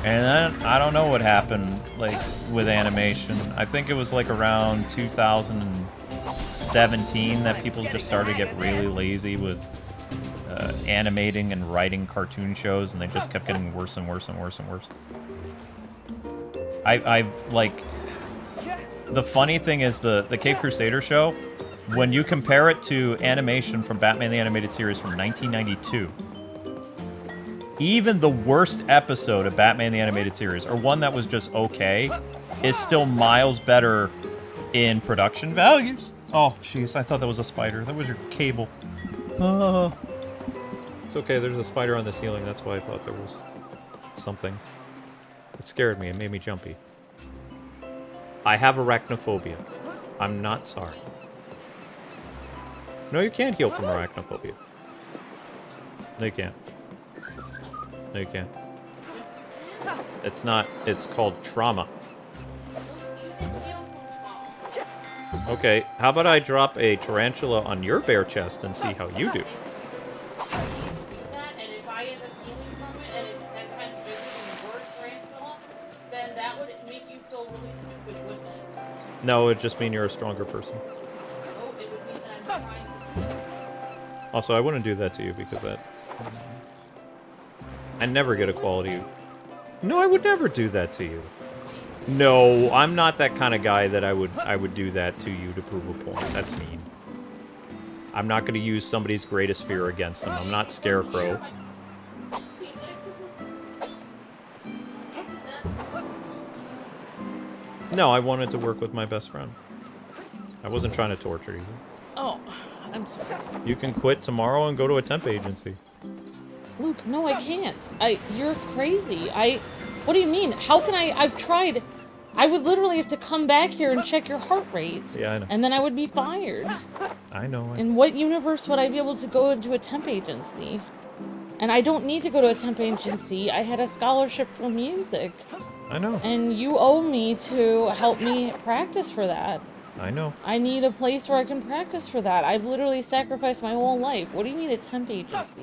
Speaker 1: And then, I don't know what happened, like, with animation. I think it was, like, around 2017 that people just started to get really lazy with animating and writing cartoon shows, and they just kept getting worse and worse and worse and worse. I like... The funny thing is the Cape Crusader show, when you compare it to animation from Batman the Animated Series from 1992... Even the worst episode of Batman the Animated Series, or one that was just okay, is still miles better in production values. Oh, jeez, I thought that was a spider. That was your cable. Oh. It's okay, there's a spider on the ceiling. That's why I thought there was something. It scared me. It made me jumpy. I have arachnophobia. I'm not sorry. No, you can't heal from arachnophobia. No, you can't. No, you can't. It's not. It's called trauma. Okay, how about I drop a tarantula on your bare chest and see how you do? No, it would just mean you're a stronger person. Also, I wouldn't do that to you because that... I never get equality. No, I would never do that to you. No, I'm not that kind of guy that I would do that to you to prove a point. That's mean. I'm not going to use somebody's greatest fear against them. I'm not Scarecrow. No, I wanted to work with my best friend. I wasn't trying to torture you.
Speaker 4: Oh, I'm sorry.
Speaker 1: You can quit tomorrow and go to a temp agency.
Speaker 4: Luke, no, I can't. You're crazy. What do you mean? How can I've tried. I would literally have to come back here and check your heart rate.
Speaker 1: Yeah, I know.
Speaker 4: And then I would be fired.
Speaker 1: I know.
Speaker 4: In what universe would I be able to go into a temp agency? And I don't need to go to a temp agency. I had a scholarship for music.
Speaker 1: I know.
Speaker 4: And you owe me to help me practice for that.
Speaker 1: I know.
Speaker 4: I need a place where I can practice for that. I've literally sacrificed my whole life. What do you mean a temp agency?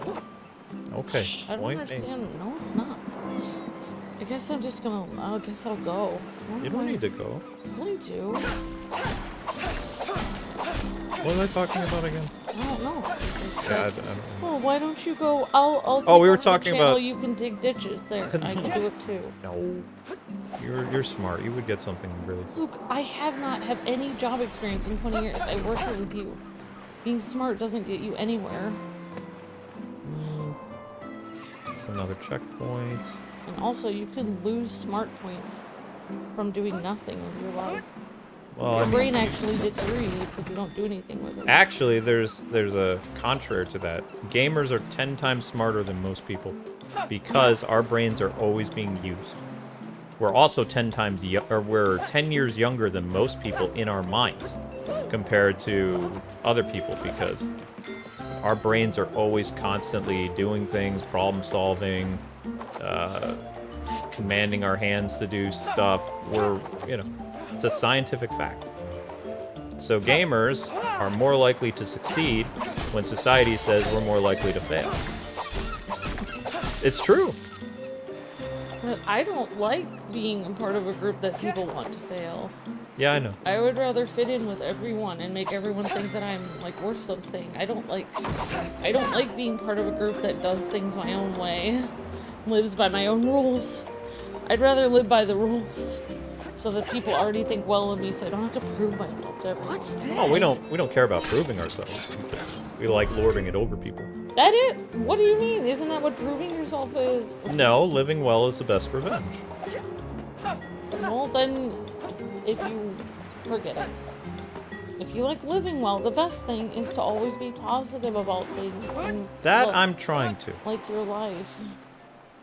Speaker 1: Okay.
Speaker 4: I don't understand. No, it's not. I guess I'm just gonna... I guess I'll go.
Speaker 1: You don't need to go.
Speaker 4: Yes, I do.
Speaker 1: What was I talking about again?
Speaker 4: I don't know.
Speaker 1: Yeah, I don't know.
Speaker 4: Well, why don't you go? I'll
Speaker 1: Oh, we were
Speaker 4: take over the
Speaker 1: talking
Speaker 4: channel,
Speaker 1: about...
Speaker 4: You can dig ditches there. I can do it too.
Speaker 1: No. You're smart. You would get something really...
Speaker 4: Luke, I have not had any job experience in 20 years. I worked with you. Being smart doesn't get you anywhere.
Speaker 1: It's another checkpoint.
Speaker 4: And also, you can lose smart points from doing nothing with your life.
Speaker 1: Well,
Speaker 4: your brain actually deteriorates if you don't do anything with it.
Speaker 1: Actually, there's a contrary to that. Gamers are 10 times smarter than most people because our brains are always being used. We're also 10 years younger than most people in our minds compared to other people because our brains are always constantly doing things, problem solving, commanding our hands to do stuff. It's a scientific fact. So gamers are more likely to succeed when society says we're more likely to fail. It's true.
Speaker 4: But I don't like being a part of a group that people want to fail.
Speaker 1: Yeah, I know.
Speaker 4: I would rather fit in with everyone and make everyone think that I'm like worth something. I don't like being part of a group that does things my own way, lives by my own rules. I'd rather live by the rules, so that people already think well of me, so I don't have to prove myself to everyone.
Speaker 2: What's this?
Speaker 1: Oh, we don't care about proving ourselves. We like lording it over people.
Speaker 4: That it? What do you mean? Isn't that what proving yourself is?
Speaker 1: No, living well is the best revenge.
Speaker 4: Well, then, if you forget it. If you like living well, the best thing is to always be positive about things. And
Speaker 1: That
Speaker 4: look,
Speaker 1: I'm trying to.
Speaker 4: like your life.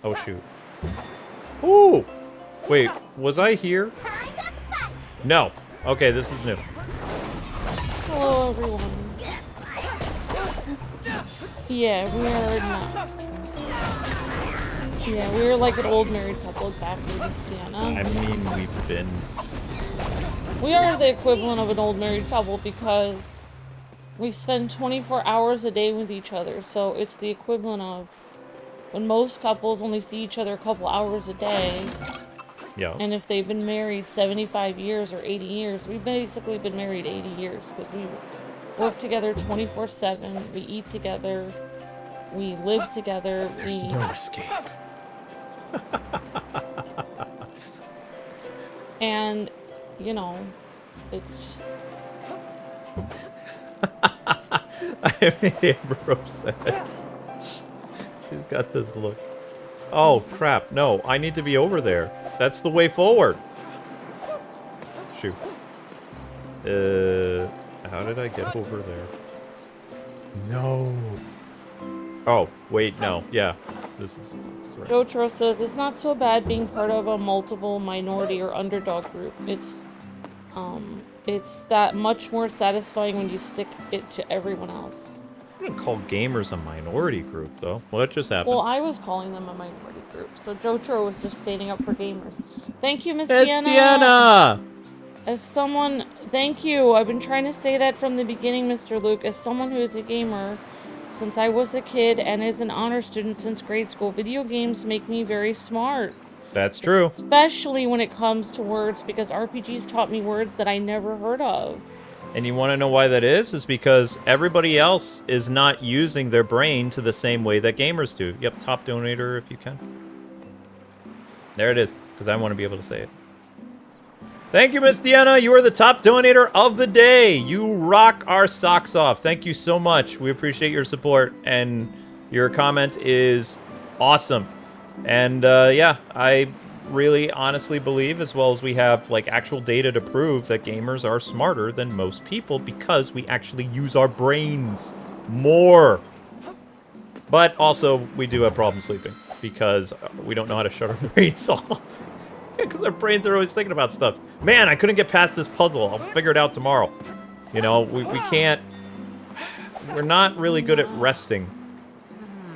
Speaker 1: Oh, shoot. Ooh! Wait, was I here? No. Okay, this is new.
Speaker 4: Hello, everyone. Yeah, we are not. Yeah, we're like an old married couple, exactly, Miss Deanna.
Speaker 1: I mean, we've been...
Speaker 4: We are the equivalent of an old married couple because we spend 24 hours a day with each other, so it's the equivalent of when most couples only see each other a couple hours a day.
Speaker 1: Yeah.
Speaker 4: And if they've been married 75 years or 80 years, we've basically been married 80 years because we work together 24/7, we eat together, we live together,
Speaker 1: There's no escape.
Speaker 4: And, you know, it's just...
Speaker 1: I made Amber upset. She's got this look. Oh, crap. No, I need to be over there. That's the way forward. Shoot. How did I get over there? No. Oh, wait, no. Yeah. This is right.
Speaker 4: Jotaro says, it's not so bad being part of a multiple minority or underdog group. It's that much more satisfying when you stick it to everyone else.
Speaker 1: I wouldn't call gamers a minority group, though. What just happened?
Speaker 4: Well, I was calling them a minority group, so Jotaro was just standing up for gamers. Thank you, Miss
Speaker 1: It's
Speaker 4: Deanna!
Speaker 1: Deanna!
Speaker 4: As someone... Thank you! I've been trying to say that from the beginning, Mr. Luke. As someone who is a gamer since I was a kid and is an honor student since grade school, video games make me very smart.
Speaker 1: That's true.
Speaker 4: Especially when it comes to words, because RPGs taught me words that I never heard of.
Speaker 1: And you want to know why that is? Is because everybody else is not using their brain to the same way that gamers do. Yep, top donator if you can. There it is, because I want to be able to say it. Thank you, Miss Deanna. You are the top donator of the day. You rock our socks off. Thank you so much. We appreciate your support, and your comment is awesome. And yeah, I really honestly believe, as well as we have like actual data to prove, that gamers are smarter than most people because we actually use our brains more. But also, we do have problems sleeping because we don't know how to shut our brains off. Because our brains are always thinking about stuff. Man, I couldn't get past this puzzle. I'll figure it out tomorrow. You know, we can't... We're not really good at resting.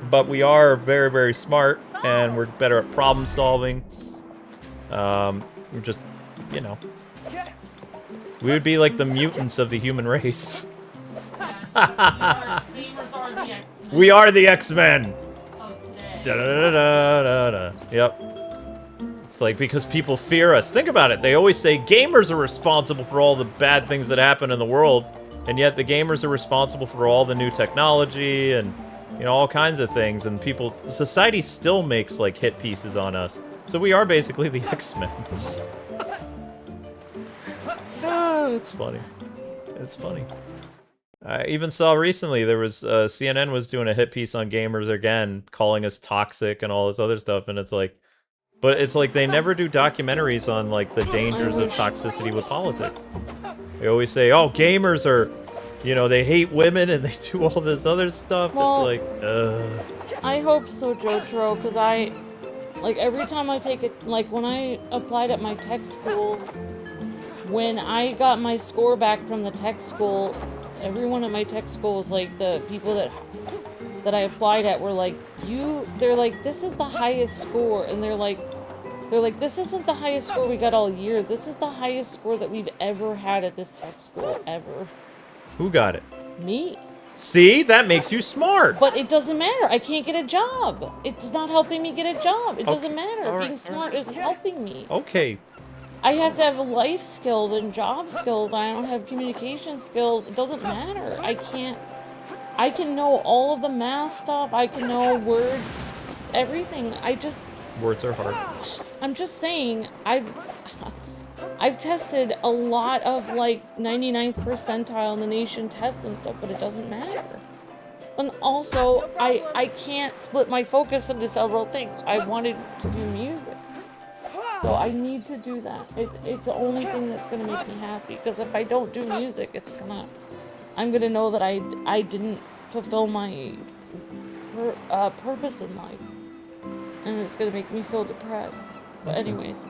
Speaker 1: But we are very, very smart, and we're better at problem solving. We're just, you know... We would be like the mutants of the human race. We are the X-Men! Da-da-da-da-da-da. Yep. It's like, because people fear us. Think about it. They always say gamers are responsible for all the bad things that happen in the world, and yet the gamers are responsible for all the new technology and, you know, all kinds of things. And society still makes, like, hit pieces on us. So we are basically the X-Men. Ah, it's funny. It's funny. I even saw recently there was, CNN was doing a hit piece on gamers again, calling us toxic and all this other stuff, and it's like, but it's like they never do documentaries on, like, the dangers of toxicity with politics. They always say, oh, gamers are, you know, they hate women and they do all this other stuff.
Speaker 4: Well,
Speaker 1: it's like, ugh.
Speaker 4: I hope so, Jotaro, because like, every time I take it, like, when I applied at my tech school, when I got my score back from the tech school, everyone at my tech school was like, the people that I applied at were like, they're like, this is the highest score, and they're like, this isn't the highest score we got all year. This is the highest score that we've ever had at this tech school, ever.
Speaker 1: Who got it?
Speaker 4: Me.
Speaker 1: See? That makes you smart.
Speaker 4: But it doesn't matter. I can't get a job. It's not helping me get a job. It doesn't matter.
Speaker 1: All right,
Speaker 4: Being smart isn't helping me.
Speaker 1: Okay.
Speaker 4: I have to have life skills and job skills. I don't have communication skills. It doesn't matter. I can know all of the math stuff. I can know words, everything.
Speaker 1: Words are hard.
Speaker 4: I'm just saying, I've tested a lot of, like, 99th percentile in the nation tests and stuff, but it doesn't matter. And also, I can't split my focus into several things. I wanted to do music. So I need to do that. It's the only thing that's gonna make me happy. Because if I don't do music, I'm gonna know that I didn't fulfill my purpose in life. And it's gonna make me feel depressed. But anyways.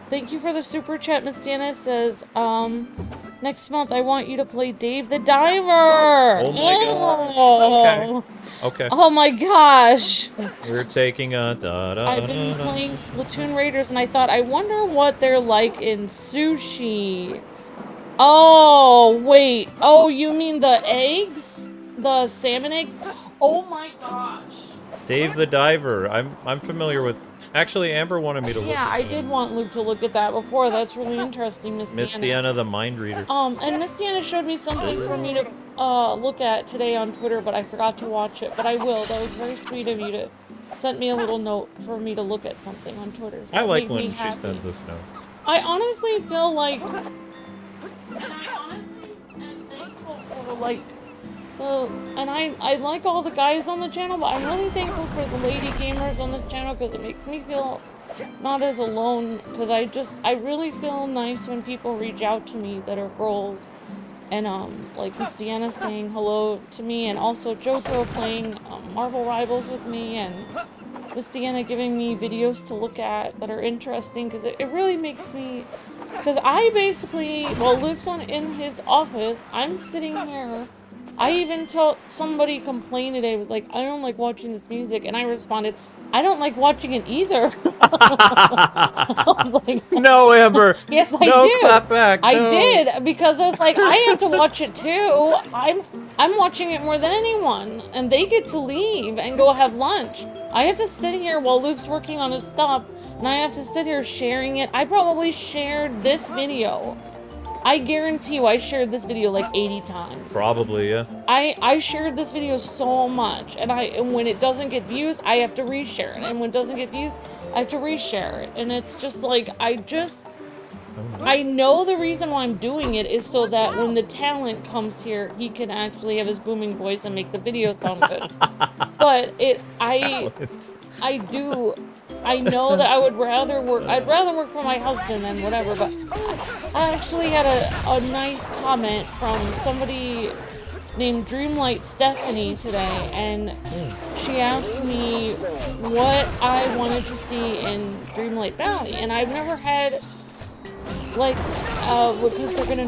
Speaker 4: Thank you for the super chat. Miss Dana says, next month I want you to play Dave the Diver.
Speaker 1: Oh my gosh.
Speaker 4: Oh.
Speaker 1: Okay.
Speaker 4: Oh my gosh.
Speaker 1: We're taking a
Speaker 4: I've been playing Splatoon Raiders and I thought, I wonder what they're like in sushi. Oh, wait. Oh, you mean the eggs? The salmon eggs? Oh my gosh.
Speaker 1: Dave the Diver. I'm familiar with. Actually, Amber wanted me to look.
Speaker 4: Yeah,
Speaker 1: at
Speaker 4: I
Speaker 1: that.
Speaker 4: did want Luke to look at that before. That's really interesting, Miss
Speaker 1: Miss
Speaker 4: Deanna.
Speaker 1: Deanna, the mind reader.
Speaker 4: And Miss Deanna showed me something for me to look at today on Twitter, but I forgot to watch it. But I will. That was very sweet of you to send me a little note for me to look at something on Twitter. So
Speaker 1: I
Speaker 4: that
Speaker 1: like
Speaker 4: made me
Speaker 1: when she
Speaker 4: happy.
Speaker 1: sends this note.
Speaker 4: I honestly feel like, and I honestly am thankful for like and I like all the guys on the channel, but I'm really thankful for the lady gamers on the channel because it makes me feel not as alone, because I really feel nice when people reach out to me that are girls, and like Miss Deanna saying hello to me, and also JoJo playing Marvel Rivals with me, and Miss Deanna giving me videos to look at that are interesting, because it really makes me, because I basically, while Luke's in his office, I'm sitting here. I even told somebody complained today, like, I don't like watching this music, and I responded, I don't like watching it either. Like,
Speaker 1: no, Amber.
Speaker 4: Yes, I
Speaker 1: no,
Speaker 4: did.
Speaker 1: Clap back.
Speaker 4: I
Speaker 1: no.
Speaker 4: did, because it's like I have to watch it too. I'm watching it more than anyone, and they get to leave and go have lunch. I have to sit here while Luke's working on his stuff, and I have to sit here sharing it. I probably shared this video. I guarantee you I shared this video like 80 times.
Speaker 1: Probably, yeah.
Speaker 4: I shared this video so much, and when it doesn't get views, I have to reshare it, and when it doesn't get views, I have to reshare it, and it's just like, I know the reason why I'm doing it is so that when the talent comes here, he can actually have his booming voice and make the video sound good. But I know that I'd rather work for my husband than whatever, but I actually had a nice comment from somebody named Dreamlight Stephanie today, and she asked me what I wanted to see in Dreamlight Valley, and I've never had, like, because they're gonna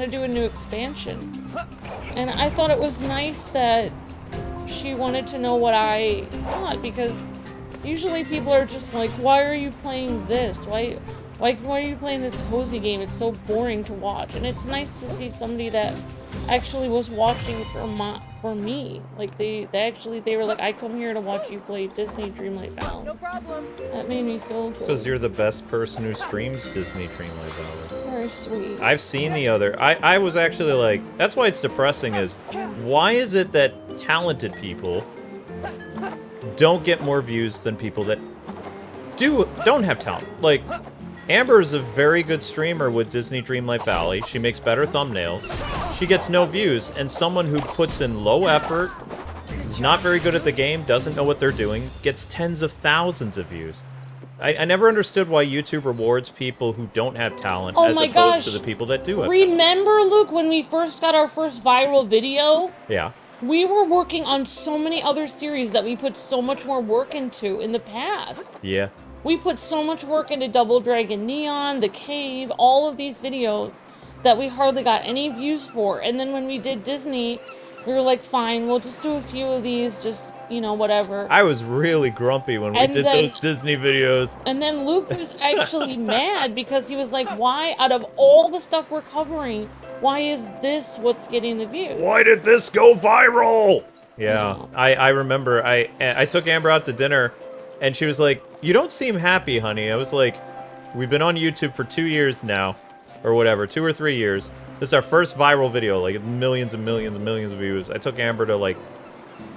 Speaker 4: do a new expansion, and I thought it was nice that she wanted to know what I thought, because usually people are just like, why are you playing this? Why are you playing this cozy game? It's so boring to watch. And it's nice to see somebody that actually was watching for me. Like, they were like, I come here to watch you play Disney Dreamlight Valley.
Speaker 2: No problem.
Speaker 4: That made me feel good.
Speaker 1: Because you're the best person who streams Disney Dreamlight Valley.
Speaker 4: Very sweet.
Speaker 1: I've seen the other. I was actually like, that's why it's depressing, is why is it that talented people don't get more views than people that don't have talent? Like, Amber is a very good streamer with Disney Dreamlight Valley. She makes better thumbnails. She gets no views, and someone who puts in low effort, is not very good at the game, doesn't know what they're doing, gets tens of thousands of views. I never understood why YouTube rewards people who don't have talent as opposed to the people that do have talent.
Speaker 4: Remember, Luke, when we first got our first viral video?
Speaker 1: Yeah.
Speaker 4: We were working on so many other series that we put so much more work into in the past.
Speaker 1: Yeah.
Speaker 4: We put so much work into Double Dragon Neon, The Cave, all of these videos that we hardly got any views for. And then when we did Disney, we were like, fine, we'll just do a few of these, just, you know, whatever.
Speaker 1: I was really grumpy when we did those Disney videos.
Speaker 4: And then Luke was actually mad because he was like, why, out of all the stuff we're covering, why is this what's getting the views?
Speaker 1: Why did this go viral? Yeah, I remember I took Amber out to dinner, and she was like, you don't seem happy, honey. I was like, we've been on YouTube for 2 years now, or whatever, 2 or 3 years. This is our first viral video, like millions and millions and millions of views. I took Amber to, like,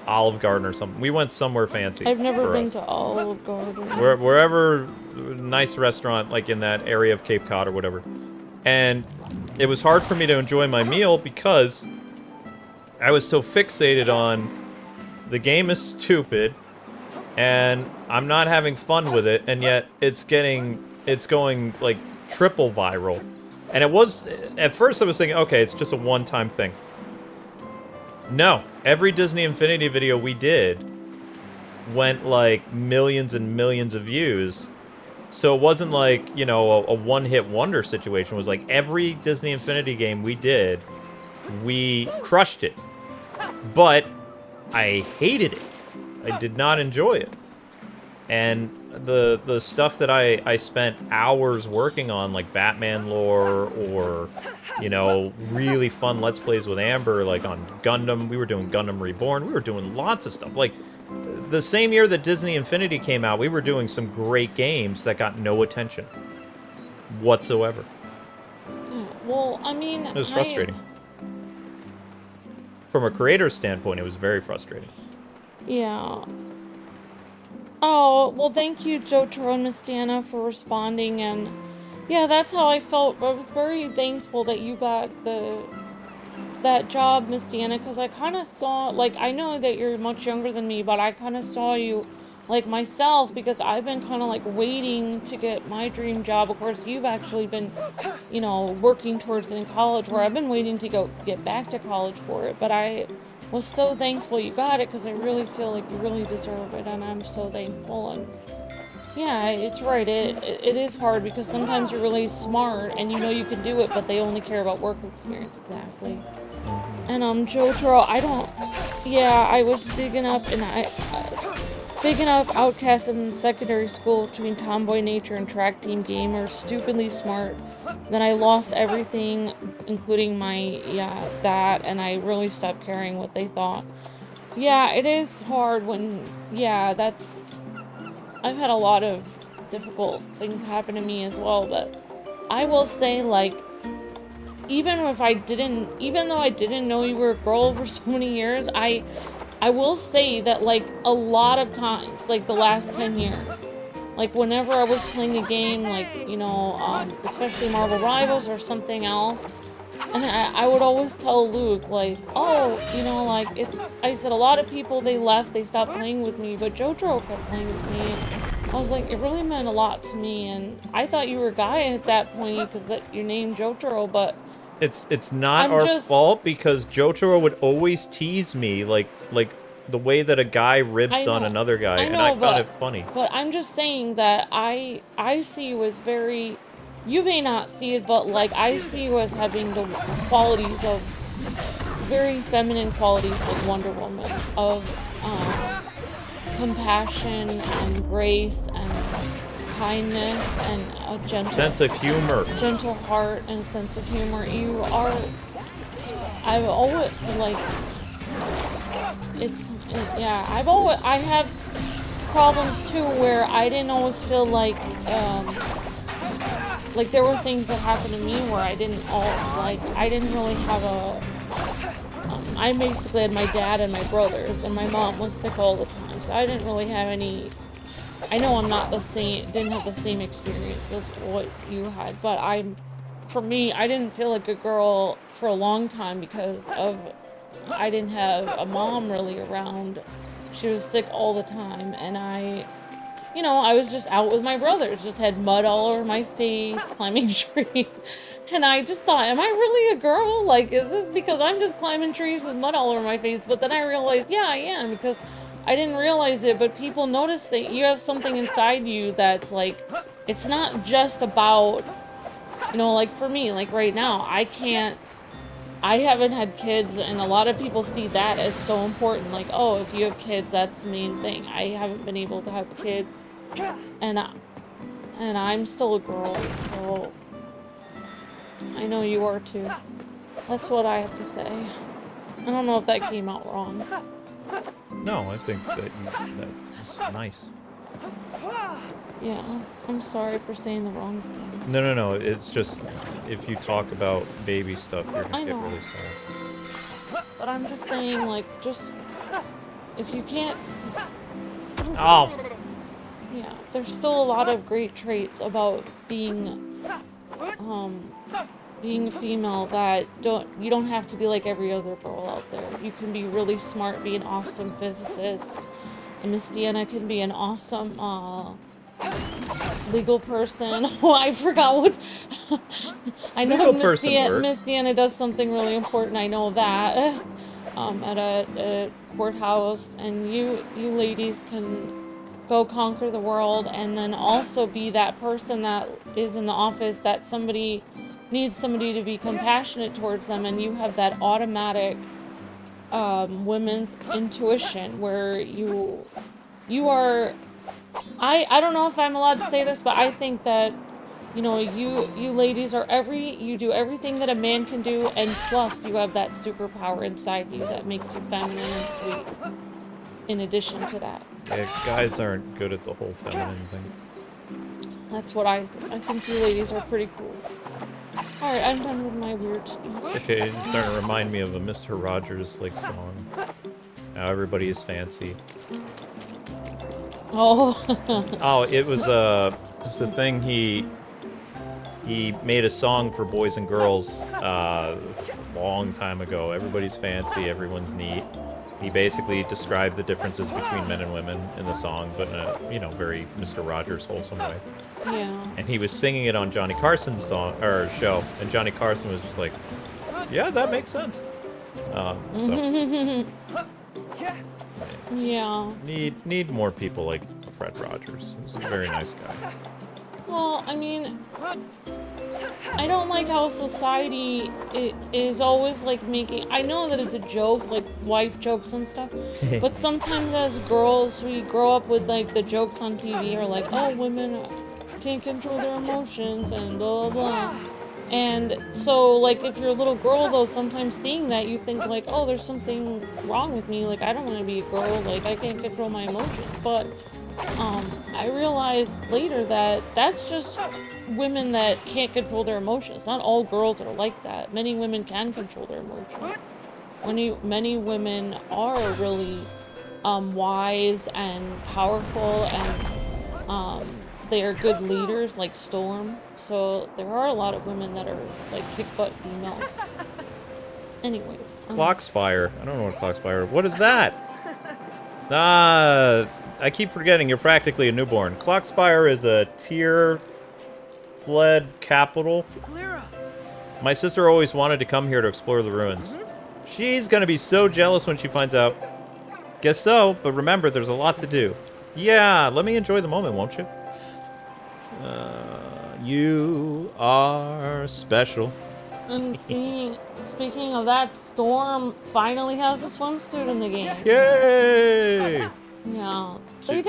Speaker 1: Olive Garden or something. We went somewhere fancy.
Speaker 4: I've never been to Olive Garden.
Speaker 1: Wherever nice restaurant, like in that area of Cape Cod or whatever. And it was hard for me to enjoy my meal because I was so fixated on the game is stupid and I'm not having fun with it, and yet it's going like triple viral. And it was, at first I was thinking, okay, it's just a one-time thing. No, every Disney Infinity video we did went like millions and millions of views. So it wasn't like, you know, a one-hit wonder situation. It was like every Disney Infinity game we did, we crushed it. But I hated it. I did not enjoy it. And the stuff that I spent hours working on, like Batman lore or, you know, really fun Let's Plays with Amber, like on Gundam. We were doing Gundam Reborn. We were doing lots of stuff. Like, the same year that Disney Infinity came out, we were doing some great games that got no attention whatsoever.
Speaker 4: Well, I mean...
Speaker 1: It was frustrating. From a creator's standpoint, it was very frustrating.
Speaker 4: Yeah. Oh, well, thank you, Jotaro and Miss Diana, for responding, and yeah, that's how I felt. I was very thankful that you got that job, Miss Diana, because I kind of saw, like, I know that you're much younger than me, but I kind of saw you, like, myself, because I've been kind of, like, waiting to get my dream job. Of course, you've actually been, you know, working towards it in college, where I've been waiting to get back to college for it, but I was so thankful you got it, because I really feel like you really deserve it, and I'm so thankful. And yeah, it's right, it is hard, because sometimes you're really smart and you know you can do it, but they only care about work experience. Exactly. And Jotaro, I was big enough outcast in secondary school between tomboy nature and track team gamer, stupidly smart. Then I lost everything, including that, and I really stopped caring what they thought. Yeah, it is hard when, I've had a lot of difficult things happen to me as well, but I will say, like, even though I didn't know you were a girl for so many years, I will say that, like, a lot of times, like, the last 10 years, like, whenever I was playing a game, like, you know, especially Marvel Rivals or something else, and I would always tell Luke, like, oh, you know, like, I said, a lot of people, they left, they stopped playing with me, but Jotaro kept playing with me, and I was like, it really meant a lot to me, and I thought you were a guy at that point, because your name Jotaro, but
Speaker 1: it's not our fault, because Jotaro would always tease me, like the way that a guy ribs on another guy, and I found it funny.
Speaker 4: But I'm just saying that I see you as very, you may not see it, but, like, I see you as having the qualities of, very feminine qualities, like Wonder Woman, of compassion and grace and kindness and a gentle
Speaker 1: sense of humor,
Speaker 4: gentle heart and sense of humor. You are, I've always, like, I have problems too where I didn't always feel like there were things that happened to me where I didn't really have I basically had my dad and my brothers, and my mom was sick all the time, so I didn't really have any, I know I'm not didn't have the same experience as what you had, but for me, I didn't feel like a girl for a long time because I didn't have a mom really around. She was sick all the time, and I was just out with my brothers, just had mud all over my face, climbing trees, and I just thought, am I really a girl? Like, is this because I'm just climbing trees with mud all over my face? But then I realized, yeah, I am, because I didn't realize it, but people notice that you have something inside you that's, like, it's not just about, like, for me, like, right now, I haven't had kids, and a lot of people see that as so important, like, oh, if you have kids, that's the main thing. I haven't been able to have kids, and I'm still a girl, so I know you are too. That's what I have to say. I don't know if that came out wrong.
Speaker 1: No, I think that was nice.
Speaker 4: Yeah, I'm sorry for saying the wrong thing.
Speaker 1: No, it's just, if you talk about baby stuff, you're gonna get really sad.
Speaker 4: But I'm just saying, like, if you can't...
Speaker 1: Oh!
Speaker 4: Yeah, there's still a lot of great traits about being a female that you don't have to be like every other girl out there. You can be really smart, be an awesome physicist, and Miss Deanna can be an awesome, legal person. Oh, I forgot what... I know Miss Deanna does something really important, I know that, at a courthouse, and you ladies can go conquer the world, and then also be that person that is in the office that somebody needs somebody to be compassionate towards them, and you have that automatic women's intuition where you are, I don't know if I'm allowed to say this, but I think that, you know, you ladies are you do everything that a man can do, and plus you have that superpower inside you that makes you feminine and sweet in addition to that.
Speaker 1: Yeah, guys aren't good at the whole feminine thing.
Speaker 4: That's what I think you ladies are pretty cool. Alright, I'm done with my weird speech.
Speaker 1: Okay, it's starting to remind me of a Mr. Rogers like song. Now everybody is fancy.
Speaker 4: Oh.
Speaker 1: Oh, it was a thing he made a song for boys and girls a long time ago. Everybody's fancy, everyone's neat. He basically described the differences between men and women in the song, but in a, you know, very Mr. Rogers wholesome way.
Speaker 4: Yeah.
Speaker 1: And he was singing it on Johnny Carson's song or show, and Johnny Carson was just like, "Yeah, that makes sense." So,
Speaker 4: yeah.
Speaker 1: need more people like Fred Rogers. He's a very nice guy.
Speaker 4: Well, I mean, I don't like how society is always like making. I know that it's a joke, like wife jokes and stuff, but sometimes as girls, we grow up with like the jokes on TV are like, oh, women can't control their emotions and blah blah blah. And so, like, if you're a little girl, though, sometimes seeing that, you think, like, oh, there's something wrong with me. Like, I don't want to be a girl. Like, I can't control my emotions. But I realized later that that's just women that can't control their emotions. Not all girls are like that. Many women can control their emotions. Many women are really wise and powerful, and they are good leaders, like Storm. So there are a lot of women that are like kick-butt females. Anyways.
Speaker 1: Clockspire. I don't know what Clockspire. What is that? I keep forgetting you're practically a newborn. Clockspire is a tear-fled capital. My sister always wanted to come here to explore the ruins. She's gonna be so jealous when she finds out. Guess so, but remember, there's a lot to do. Yeah, let me enjoy the moment, won't you? You are special.
Speaker 4: And speaking of that, Storm finally has a swimsuit in the game.
Speaker 1: Yay!
Speaker 4: Yeah. They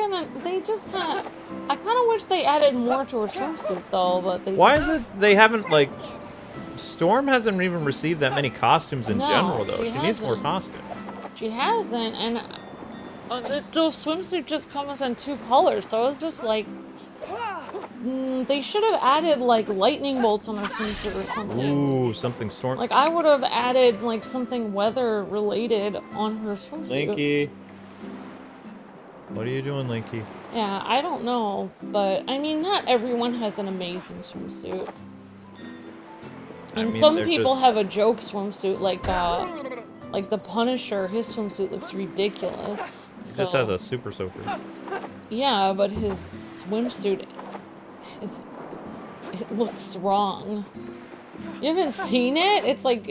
Speaker 4: just kind of, I kind of wish they added more to her swimsuit though, but they...
Speaker 1: Why is it they haven't, like, Storm hasn't even received that many costumes in general, though. She needs more costumes.
Speaker 4: She hasn't, and the swimsuit just comes in 2 colors, so it's just like, they should have added, like, lightning bolts on her swimsuit or something.
Speaker 1: Ooh, something Storm...
Speaker 4: Like, I would have added, like, something weather-related on her swimsuit.
Speaker 1: Linky. What are you doing, Linky?
Speaker 4: Yeah, I don't know, but, I mean, not everyone has an amazing swimsuit. And some people have a joke swimsuit, like the Punisher, his swimsuit looks ridiculous.
Speaker 1: He just has a super soaker.
Speaker 4: Yeah, but his swimsuit it looks wrong. You haven't seen it? It's like,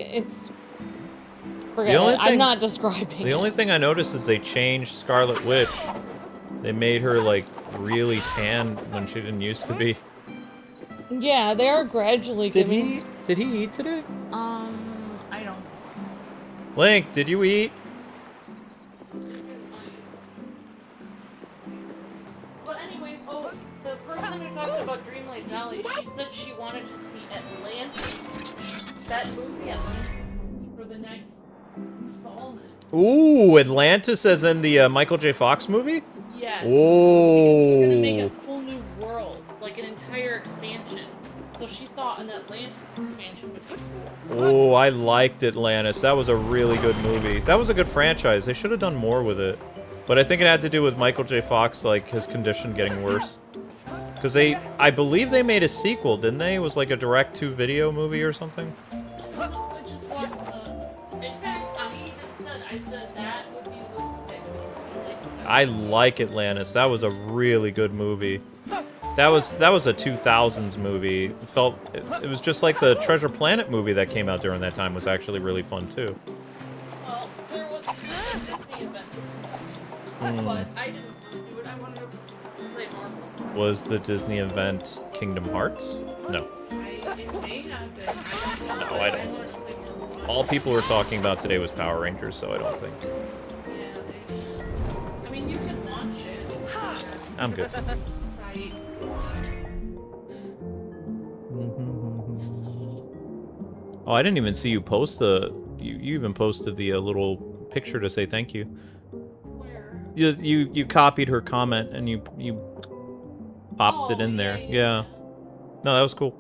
Speaker 4: forget it. I'm not describing it.
Speaker 1: The only thing I noticed is they changed Scarlet Witch. They made her, like, really tan when she didn't used to be.
Speaker 4: Yeah, they're gradually giving...
Speaker 1: Did he eat today?
Speaker 4: I don't...
Speaker 1: Link, did you eat?
Speaker 4: But anyways, the person who talked about Dreamlight Valley, she said she wanted to see Atlantis. That movie Atlantis for the next installment.
Speaker 1: Ooh, Atlantis as in the Michael J. Fox movie?
Speaker 4: Yes.
Speaker 1: Oh.
Speaker 4: They're gonna make a whole new world, like an entire expansion. So she thought an Atlantis expansion would be cool.
Speaker 1: Oh, I liked Atlantis. That was a really good movie. That was a good franchise. They should have done more with it. But I think it had to do with Michael J. Fox, like, his condition getting worse. Because I believe they made a sequel, didn't they? It was like a direct-to-video movie or something?
Speaker 4: Which is what, in fact, I said that would be Luke's pick because
Speaker 1: I like Atlantis. That was a really good movie. That was a 2000s movie. It was just like the Treasure Planet movie that came out during that time was actually really fun too.
Speaker 4: Well, there was a Disney event this movie, but I didn't want to do it. I wanted to
Speaker 1: Was the Disney event Kingdom Hearts? No.
Speaker 4: It may have been.
Speaker 1: No, I don't. All people were talking about today was Power Rangers, so I don't think.
Speaker 4: I mean, you can watch it.
Speaker 1: I'm good.
Speaker 4: Right.
Speaker 1: Oh, I didn't even see you post the... You even posted the little picture to say thank you.
Speaker 4: Where?
Speaker 1: You copied her comment and you popped it in there. Yeah. No, that was cool.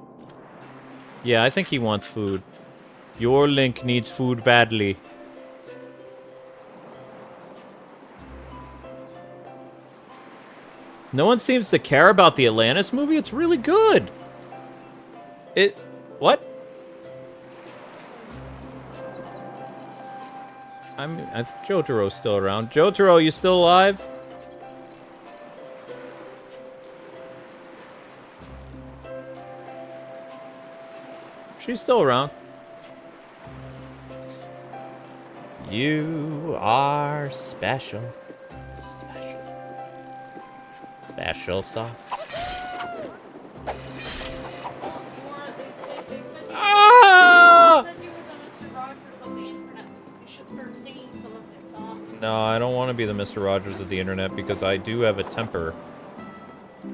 Speaker 1: Yeah, I think he wants food. Your Link needs food badly. No one seems to care about the Atlantis movie. It's really good. What? Jotaro's still around. Jotaro, you still alive? She's still around. You are special. Special sauce. No, I don't want to be the Mr. Rogers of the internet because I do have a temper.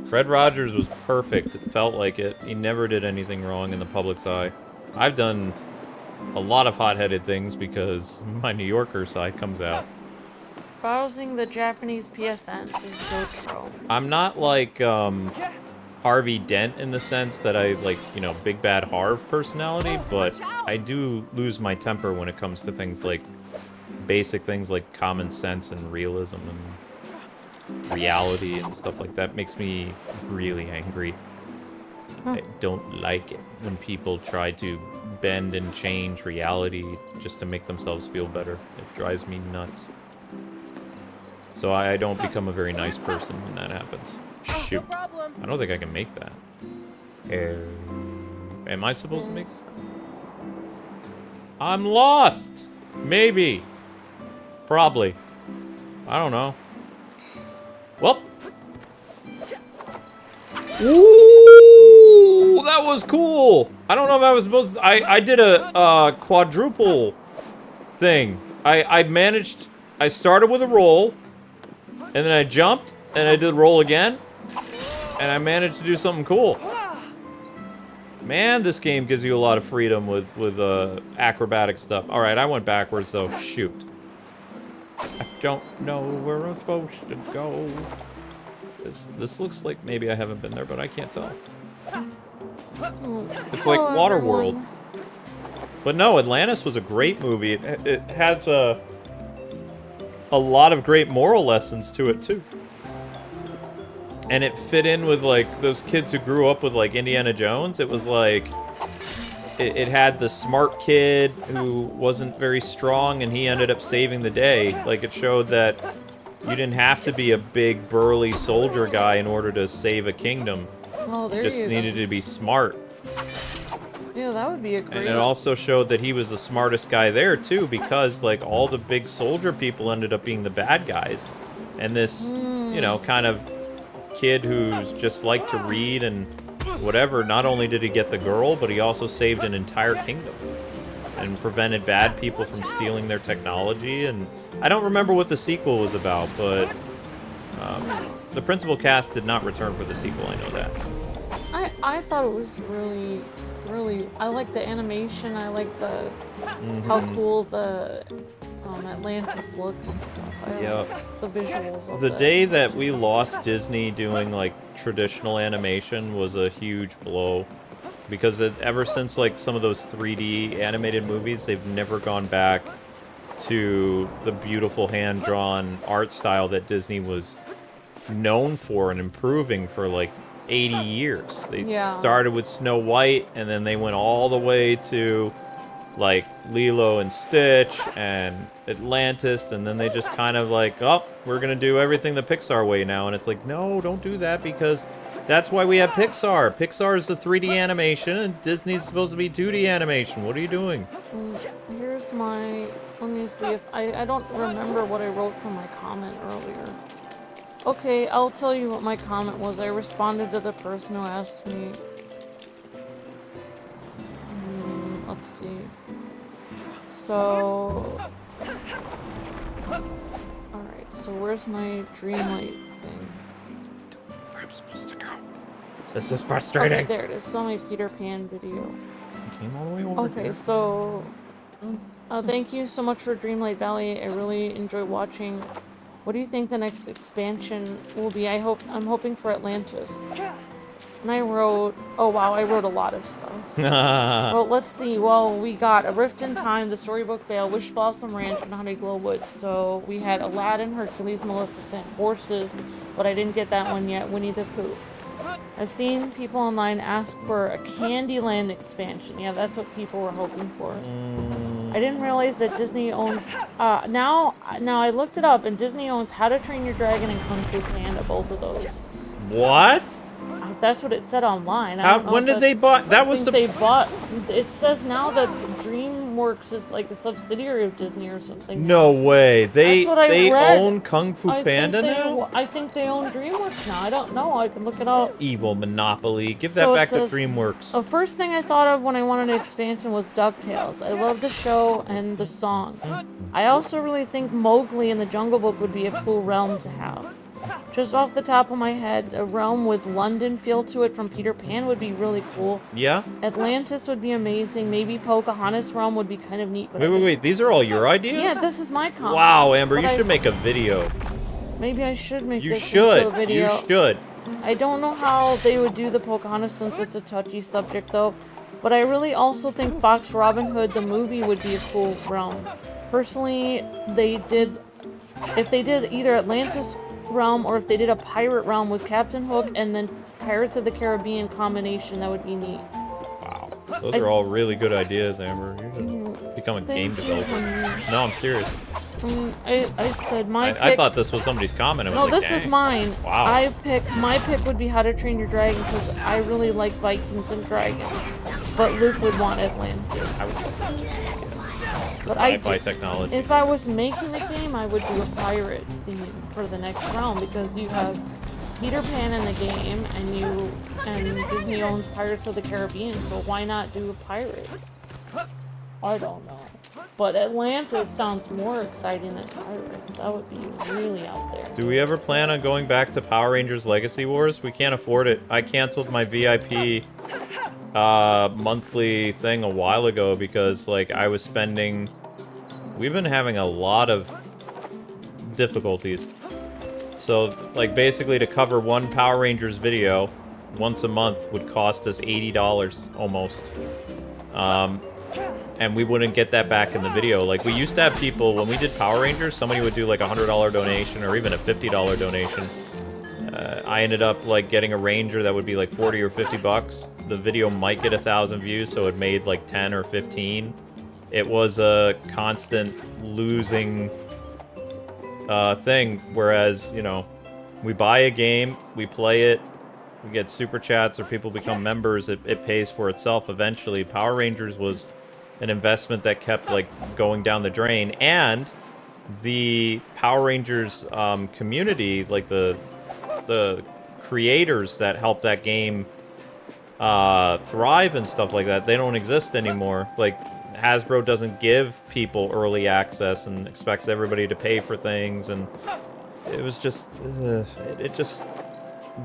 Speaker 1: Fred Rogers was perfect. It felt like it. He never did anything wrong in the public's eye. I've done a lot of hot-headed things because my New Yorker side comes out.
Speaker 4: Browsing the Japanese PSNs is Jotaro.
Speaker 1: I'm not like Harvey Dent in the sense that I like, you know, big bad Harv personality, but I do lose my temper when it comes to things like basic things like common sense and realism and reality and stuff like that. Makes me really angry. I don't like it when people try to bend and change reality just to make themselves feel better. It drives me nuts. So I don't become a very nice person when that happens. Shoot. I don't think I can make that. Am I supposed to make... I'm lost! Maybe. Probably. I don't know. Well. Ooh! That was cool! I don't know if I was supposed to... I did a quadruple thing. I managed... I started with a roll, and then I jumped, and I did roll again, and I managed to do something cool. Man, this game gives you a lot of freedom with acrobatic stuff. All right, I went backwards, though. Shoot. I don't know where I'm supposed to go. This looks like maybe I haven't been there, but I can't tell. It's like Waterworld. But no, Atlantis was a great movie. It has a lot of great moral lessons to it, too. And it fit in with, like, those kids who grew up with, like, Indiana Jones. It was like... It had the smart kid who wasn't very strong, and he ended up saving the day. Like, it showed that you didn't have to be a big, burly soldier guy in order to save a kingdom.
Speaker 4: Oh, there
Speaker 1: you just needed to be smart.
Speaker 4: Yeah, that would be a great...
Speaker 1: And it also showed that he was the smartest guy there, too, because, like, all the big soldier people ended up being the bad guys. And this, you know, kind of kid who's just liked to read and whatever, not only did he get the girl, but he also saved an entire kingdom. And prevented bad people from stealing their technology. And I don't remember what the sequel was about, but the principal cast did not return for the sequel, I know that.
Speaker 4: I thought it was really, I like the animation, I like the, how cool the Atlantis looked and stuff. I like the visuals of
Speaker 1: The day that we lost Disney doing, like, traditional animation was a huge blow. Because ever since, like, some of those 3D animated movies, they've never gone back to the beautiful hand-drawn art style that Disney was known for and improving for, like, 80 years. They started with Snow White, and then they went all the way to, like, Lilo and Stitch and Atlantis, and then they just kind of like, oh, we're gonna do everything the Pixar way now. And it's like, no, don't do that, because that's why we have Pixar. Pixar is the 3D animation, and Disney's supposed to be 2D animation. What are you doing?
Speaker 4: Here's my... Let me see if... I don't remember what I wrote from my comment earlier. Okay, I'll tell you what my comment was. I responded to the person who asked me. Let's see. So... Alright, so where's my Dreamlight thing?
Speaker 1: Where I'm supposed to go. This is frustrating.
Speaker 4: Okay, there it is. It's on my Peter Pan video.
Speaker 1: You came all the way over
Speaker 4: Okay,
Speaker 1: here.
Speaker 4: so... thank you so much for Dreamlight Valley. I really enjoy watching. What do you think the next expansion will be? I'm hoping for Atlantis. And I wrote, oh wow, I wrote a lot of stuff. Well, let's see. Well, we got A Rift in Time, The Storybook Vale, Wish Blossom Ranch, and Honeyglow Woods. So we had Aladdin, Hercules, Maleficent, Horses, but I didn't get that one yet. Winnie the Pooh. I've seen people online ask for a Candyland expansion. Yeah, that's what people were hoping for. I didn't realize that Disney owns... now I looked it up, and Disney owns How to Train Your Dragon and Kung Fu Panda, both of those.
Speaker 1: What?
Speaker 4: That's what it said online.
Speaker 1: When did they buy? That was the...
Speaker 4: They bought... It says now that DreamWorks is like a subsidiary of Disney or something.
Speaker 1: No way. They
Speaker 4: read.
Speaker 1: own Kung Fu Panda now?
Speaker 4: I think they own DreamWorks now. I don't know. I can look it up.
Speaker 1: Evil monopoly. Give that back to DreamWorks.
Speaker 4: The first thing I thought of when I wanted an expansion was DuckTales. I love the show and the song. I also really think Mowgli and the Jungle Book would be a cool realm to have. Just off the top of my head, a realm with London feel to it from Peter Pan would be really cool.
Speaker 1: Yeah?
Speaker 4: Atlantis would be amazing. Maybe Pocahontas realm would be kind of neat. But
Speaker 1: Wait. These are all your ideas?
Speaker 4: Yeah, this is my comment.
Speaker 1: Wow, Amber, you should make a video.
Speaker 4: Maybe I should make this
Speaker 1: into
Speaker 4: a video.
Speaker 1: You should.
Speaker 4: I don't know how they would do the Pocahontas since it's a touchy subject, though. But I really also think Fox Robin Hood, the movie, would be a cool realm. Personally, if they did either Atlantis realm or if they did a pirate realm with Captain Hook and then Pirates of the Caribbean combination, that would be neat.
Speaker 1: Wow. Those are all really good ideas, Amber. You should become a game developer. No, I'm serious.
Speaker 4: I said my pick...
Speaker 1: I thought this was somebody's comment.
Speaker 4: No, this is mine.
Speaker 1: Wow.
Speaker 4: My pick would be How to Train Your Dragon because I really like Vikings and dragons. But Luke would want Atlantis.
Speaker 1: I would love that. Yes.
Speaker 4: But
Speaker 1: Sci-fi technology.
Speaker 4: If I was making the game, I would do a pirate theme for the next realm because you have Peter Pan in the game and Disney owns Pirates of the Caribbean, so why not do pirates? I don't know. But Atlantis sounds more exciting than pirates. That would be really out there.
Speaker 1: Do we ever plan on going back to Power Rangers Legacy Wars? We can't afford it. I canceled my VIP monthly thing a while ago because like I was spending... We've been having a lot of difficulties. So like basically to cover one Power Rangers video once a month would cost us $80 almost. And we wouldn't get that back in the video. Like we used to have people, when we did Power Rangers, somebody would do like a $100 donation or even a $50 donation. I ended up like getting a Ranger that would be like 40 or 50 bucks. The video might get 1,000 views, so it made like 10 or 15. It was a constant losing thing, whereas, you know, we buy a game, we play it, we get super chats or people become members, it pays for itself eventually. Power Rangers was an investment that kept like going down the drain, and the Power Rangers community, like the creators that helped that game thrive and stuff like that, they don't exist anymore. Like Hasbro doesn't give people early access and expects everybody to pay for things, and it was just it just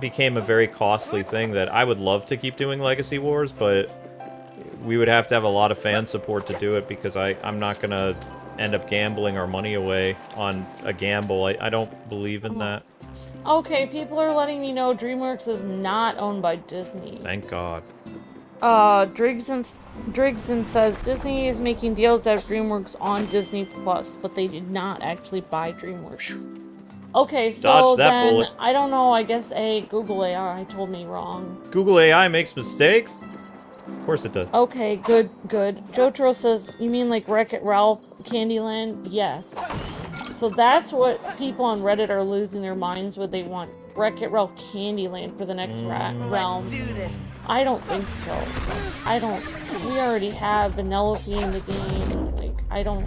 Speaker 1: became a very costly thing that I would love to keep doing Legacy Wars, but we would have to have a lot of fan support to do it because I'm not gonna end up gambling our money away on a gamble. I don't believe in that.
Speaker 4: Okay, people are letting me know DreamWorks is not owned by Disney.
Speaker 1: Thank God.
Speaker 4: Drigson says Disney is making deals to have DreamWorks on Disney Plus, but they did not actually buy DreamWorks. Okay, so then bullet. I don't know. I guess Google AI told me wrong.
Speaker 1: Google AI makes mistakes? Of course it does.
Speaker 4: Okay, good. Jotaro says, you mean like Wreck-It Ralph, Candyland? Yes. So that's what people on Reddit are losing their minds with. They want Wreck-It Ralph Candyland for the next realm.
Speaker 2: Let's do this.
Speaker 4: I don't think so. We already have Vanellope in the game. Like, I don't...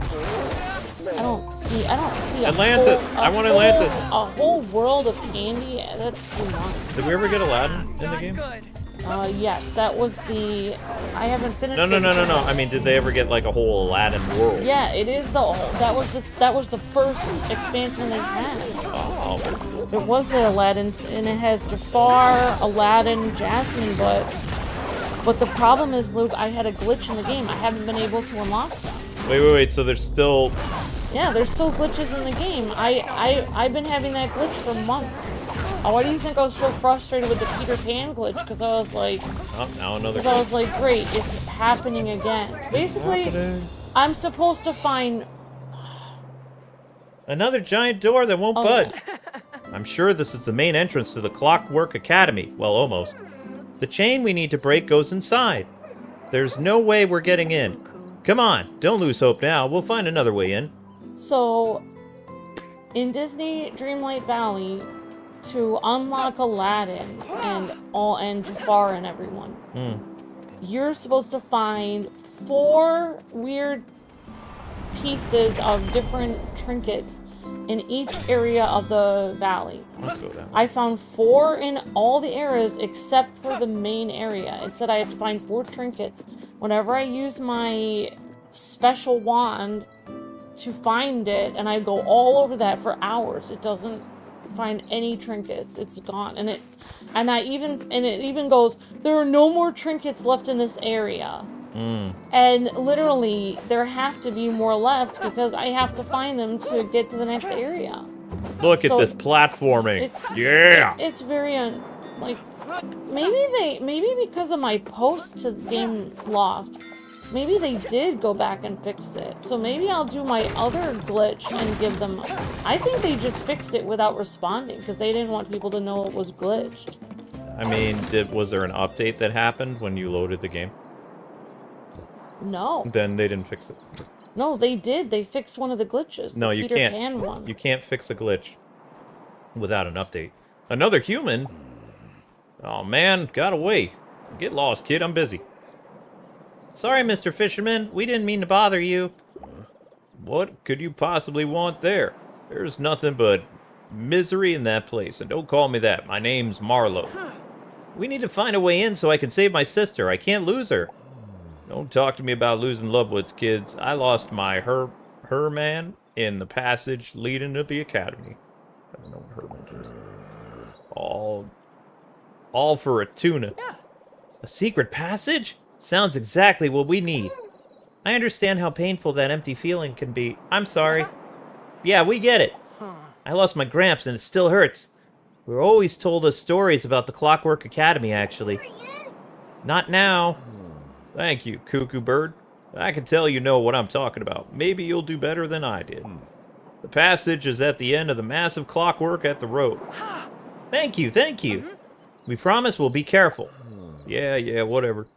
Speaker 4: I don't see
Speaker 1: Atlantis! I want Atlantis!
Speaker 4: A whole world of candy? That's too much.
Speaker 1: Did we ever get Aladdin in the game?
Speaker 4: Yes, that was the... I haven't finished
Speaker 1: No.
Speaker 4: it.
Speaker 1: I mean, did they ever get like a whole Aladdin world?
Speaker 4: Yeah, it is the... That was the first expansion they had.
Speaker 1: Oh, very cool.
Speaker 4: It was the Aladdin's, and it has Jafar, Aladdin, Jasmine, but the problem is, Luke, I had a glitch in the game. I haven't been able to unlock them.
Speaker 1: Wait, so there's still...
Speaker 4: Yeah, there's still glitches in the game. I've been having that glitch for months. Why do you think I was so frustrated with the Peter Pan glitch? Because I was like...
Speaker 1: Oh, now another
Speaker 4: Because I was like, great, it's happening again. Basically, I'm supposed to find...
Speaker 1: Another giant door that won't budge.
Speaker 4: Yeah.
Speaker 1: I'm sure this is the main entrance to the Clockwork Academy. Well, almost. The chain we need to break goes inside. There's no way we're getting in. Come on, don't lose hope now. We'll find another way in.
Speaker 4: So, in Disney Dreamlight Valley, to unlock Aladdin and Jafar and everyone, you're supposed to find 4 weird pieces of different trinkets in each area of the valley.
Speaker 1: Let's go down.
Speaker 4: I found 4 in all the areas except for the main area. It said I have to find 4 trinkets. Whenever I use my special wand to find it, and I go all over that for hours, it doesn't find any trinkets. It's gone. And it even goes, there are no more trinkets left in this area. And literally, there have to be more left because I have to find them to get to the next area.
Speaker 1: Look at this platforming.
Speaker 4: It's very maybe because of my post to Game Loft, maybe they did go back and fix it. So maybe I'll do my other glitch and give them... I think they just fixed it without responding because they didn't want people to know it was glitched.
Speaker 1: I mean, was there an update that happened when you loaded the game?
Speaker 4: No.
Speaker 1: Then they didn't fix it.
Speaker 4: No, they did. They fixed one of the glitches.
Speaker 1: No, you
Speaker 4: Peter
Speaker 1: can't.
Speaker 4: Pan one.
Speaker 1: You can't fix a glitch without an update. Another human? Oh man, got away. Get lost, kid. I'm busy. Sorry, Mr. Fisherman. We didn't mean to bother you. What could you possibly want there? There's nothing but misery in that place, and don't call me that. My name's Marlowe. We need to find a way in so I can save my sister. I can't lose her. Don't talk to me about losing loved ones, kids. I lost my her man in the passage leading to the academy. I don't know what her man is. All for a tuna.
Speaker 2: Yeah.
Speaker 1: A secret passage? Sounds exactly what we need. I understand how painful that empty feeling can be. I'm sorry. Yeah, we get it. I lost my gramps and it still hurts. We were always told us stories about the Clockwork Academy, actually. Not now. Thank you, Cuckoo Bird. I can tell you know what I'm talking about. Maybe you'll do better than I did. The passage is at the end of the massive clockwork at the road. Thank you, thank you. We promise we'll be careful. Yeah, whatever.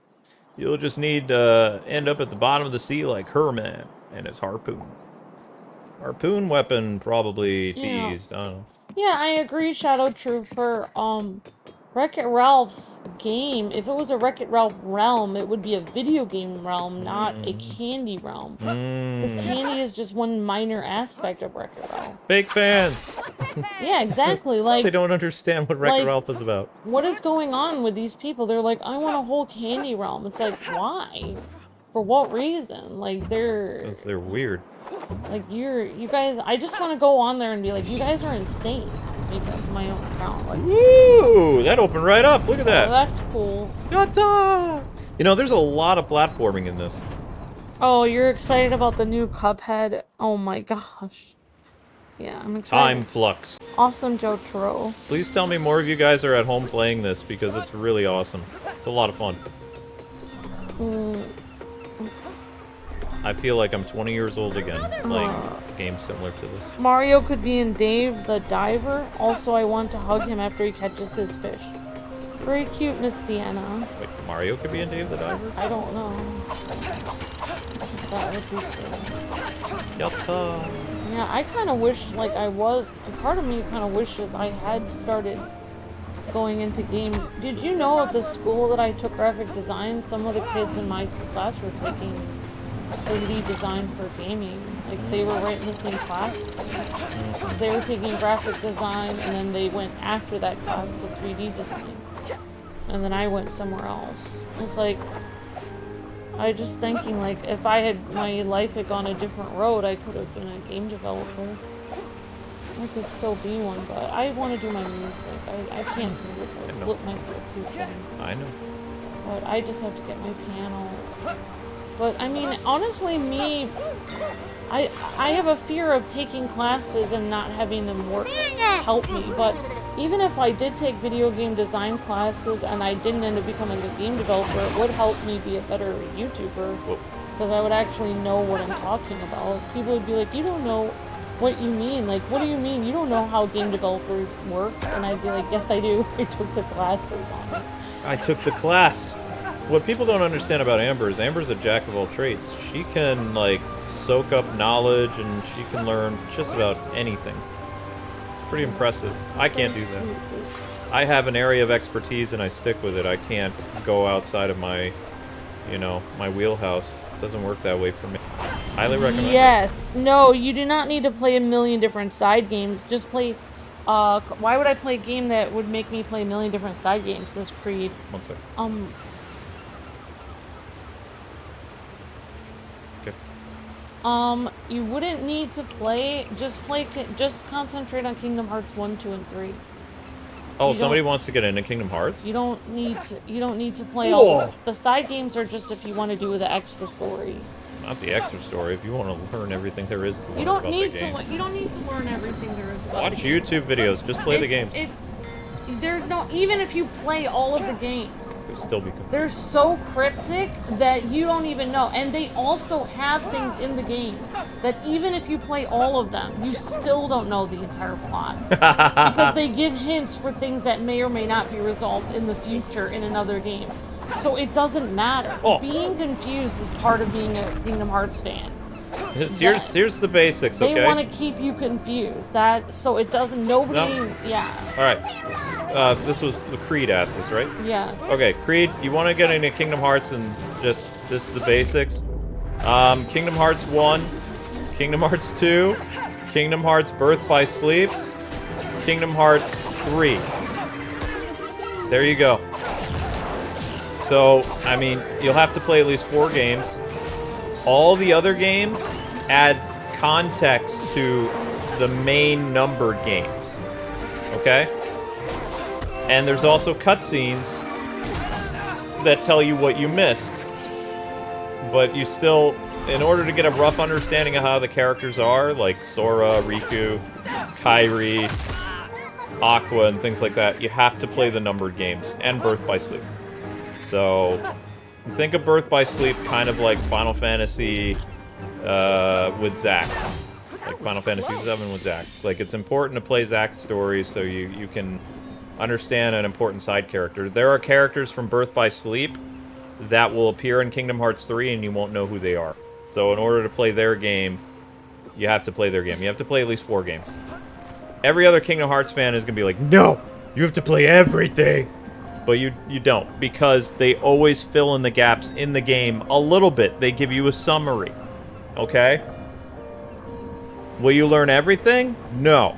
Speaker 1: You'll just need to end up at the bottom of the sea like Herman and his harpoon. Harpoon weapon probably teased, I don't know.
Speaker 4: Yeah, I agree, Shadow Trooper. Wreck-It Ralph's game, if it was a Wreck-It Ralph realm, it would be a video game realm, not a candy realm. Because candy is just one minor aspect of Wreck-It Ralph.
Speaker 1: Fake fans!
Speaker 4: Yeah, exactly. Like,
Speaker 1: they don't understand what Wreck-It Ralph is about.
Speaker 4: What is going on with these people? They're like, I want a whole candy realm. It's like, why? For what reason? Like, they're
Speaker 1: weird.
Speaker 4: Like, you guys, I just want to go on there and be like, you guys are insane. Make up my own account. Like,
Speaker 1: woo! That opened right up. Look at that.
Speaker 4: Oh, that's cool.
Speaker 1: Yata! You know, there's a lot of platforming in this.
Speaker 4: Oh, you're excited about the new Cuphead? Oh my gosh. Yeah, I'm excited.
Speaker 1: Time Flux.
Speaker 4: Awesome, Joe Turo.
Speaker 1: Please tell me more of you guys are at home playing this because it's really awesome. It's a lot of fun. I feel like I'm 20 years old again, playing games similar to this.
Speaker 4: Mario could be in Dave the Diver. Also, I want to hug him after he catches his fish. Very cute, Miss Deanna.
Speaker 1: Wait, Mario could be in Dave the Diver?
Speaker 4: I don't know. That would be cool.
Speaker 1: Yatta.
Speaker 4: Yeah, I kind of wish, like, I was... Part of me kind of wishes I had started going into games. Did you know at the school that I took graphic design, some of the kids in my class were taking 3D design for gaming. Like, they were right in the same class. They were taking graphic design, and then they went after that class to 3D design. And then I went somewhere else. It's like, I just thinking, like, if my life had gone a different road, I could have been a game developer. I could still be one, but I want to do my music. I can't do it, like, flip myself too thin.
Speaker 1: I know.
Speaker 4: But I just have to get my piano. But, I mean, honestly, I have a fear of taking classes and not having them help me. But even if I did take video game design classes and I didn't end up becoming a game developer, it would help me be a better YouTuber. Because I would actually know what I'm talking about. People would be like, you don't know what you mean. Like, what do you mean? You don't know how game developer works? And I'd be like, yes, I do. I took the classes on it.
Speaker 1: I took the class. What people don't understand about Amber is Amber's a jack of all trades. She can, like, soak up knowledge and she can learn just about anything. It's pretty impressive. I can't do that. I have an area of expertise and I stick with it. I can't go outside of my, you know, my wheelhouse. It doesn't work that way for me. Highly recommend it.
Speaker 4: Yes. No, you do not need to play a million different side games. Just play... why would I play a game that would make me play a million different side games? This Creed.
Speaker 1: One sec. Okay.
Speaker 4: You wouldn't need to play. Just concentrate on Kingdom Hearts 1, 2, and 3.
Speaker 1: Oh, somebody wants to get into Kingdom Hearts?
Speaker 4: You don't need to play all the side games are just if you want to do the extra story.
Speaker 1: Not the extra story. If you want to learn everything there is to learn
Speaker 4: You don't
Speaker 1: about
Speaker 4: need
Speaker 1: the game.
Speaker 4: to. You don't need to learn everything there is about
Speaker 1: Watch
Speaker 4: the game.
Speaker 1: YouTube videos. Just play the games.
Speaker 4: There's no, even if you play all of the games,
Speaker 1: You'll still be confused.
Speaker 4: they're so cryptic that you don't even know. And they also have things in the games that even if you play all of them, you still don't know the entire plot. Because they give hints for things that may or may not be resolved in the future in another game. So it doesn't matter.
Speaker 1: Oh.
Speaker 4: Being confused is part of being a Kingdom Hearts fan.
Speaker 1: Here's the basics, okay?
Speaker 4: They want to keep you confused. So it doesn't. Yeah.
Speaker 1: All right. This was Creed asked this, right?
Speaker 4: Yes.
Speaker 1: Okay, Creed, you want to get into Kingdom Hearts and just this is the basics. Kingdom Hearts 1, Kingdom Hearts 2, Kingdom Hearts Birth by Sleep, Kingdom Hearts 3. There you go. So, I mean, you'll have to play at least 4 games. All the other games add context to the main numbered games. Okay? And there's also cutscenes that tell you what you missed. But you still, in order to get a rough understanding of how the characters are, like Sora, Riku, Kairi, Aqua, and things like that, you have to play the numbered games and Birth by Sleep. So, think of Birth by Sleep kind of like Final Fantasy with Zack. Like Final Fantasy VII with Zack. Like, it's important to play Zack's story so you can understand an important side character. There are characters from Birth by Sleep that will appear in Kingdom Hearts 3 and you won't know who they are. So in order to play their game, you have to play their game. You have to play at least 4 games. Every other Kingdom Hearts fan is going to be like, no! You have to play everything! But you don't, because they always fill in the gaps in the game a little bit. They give you a summary. Okay? Will you learn everything? No.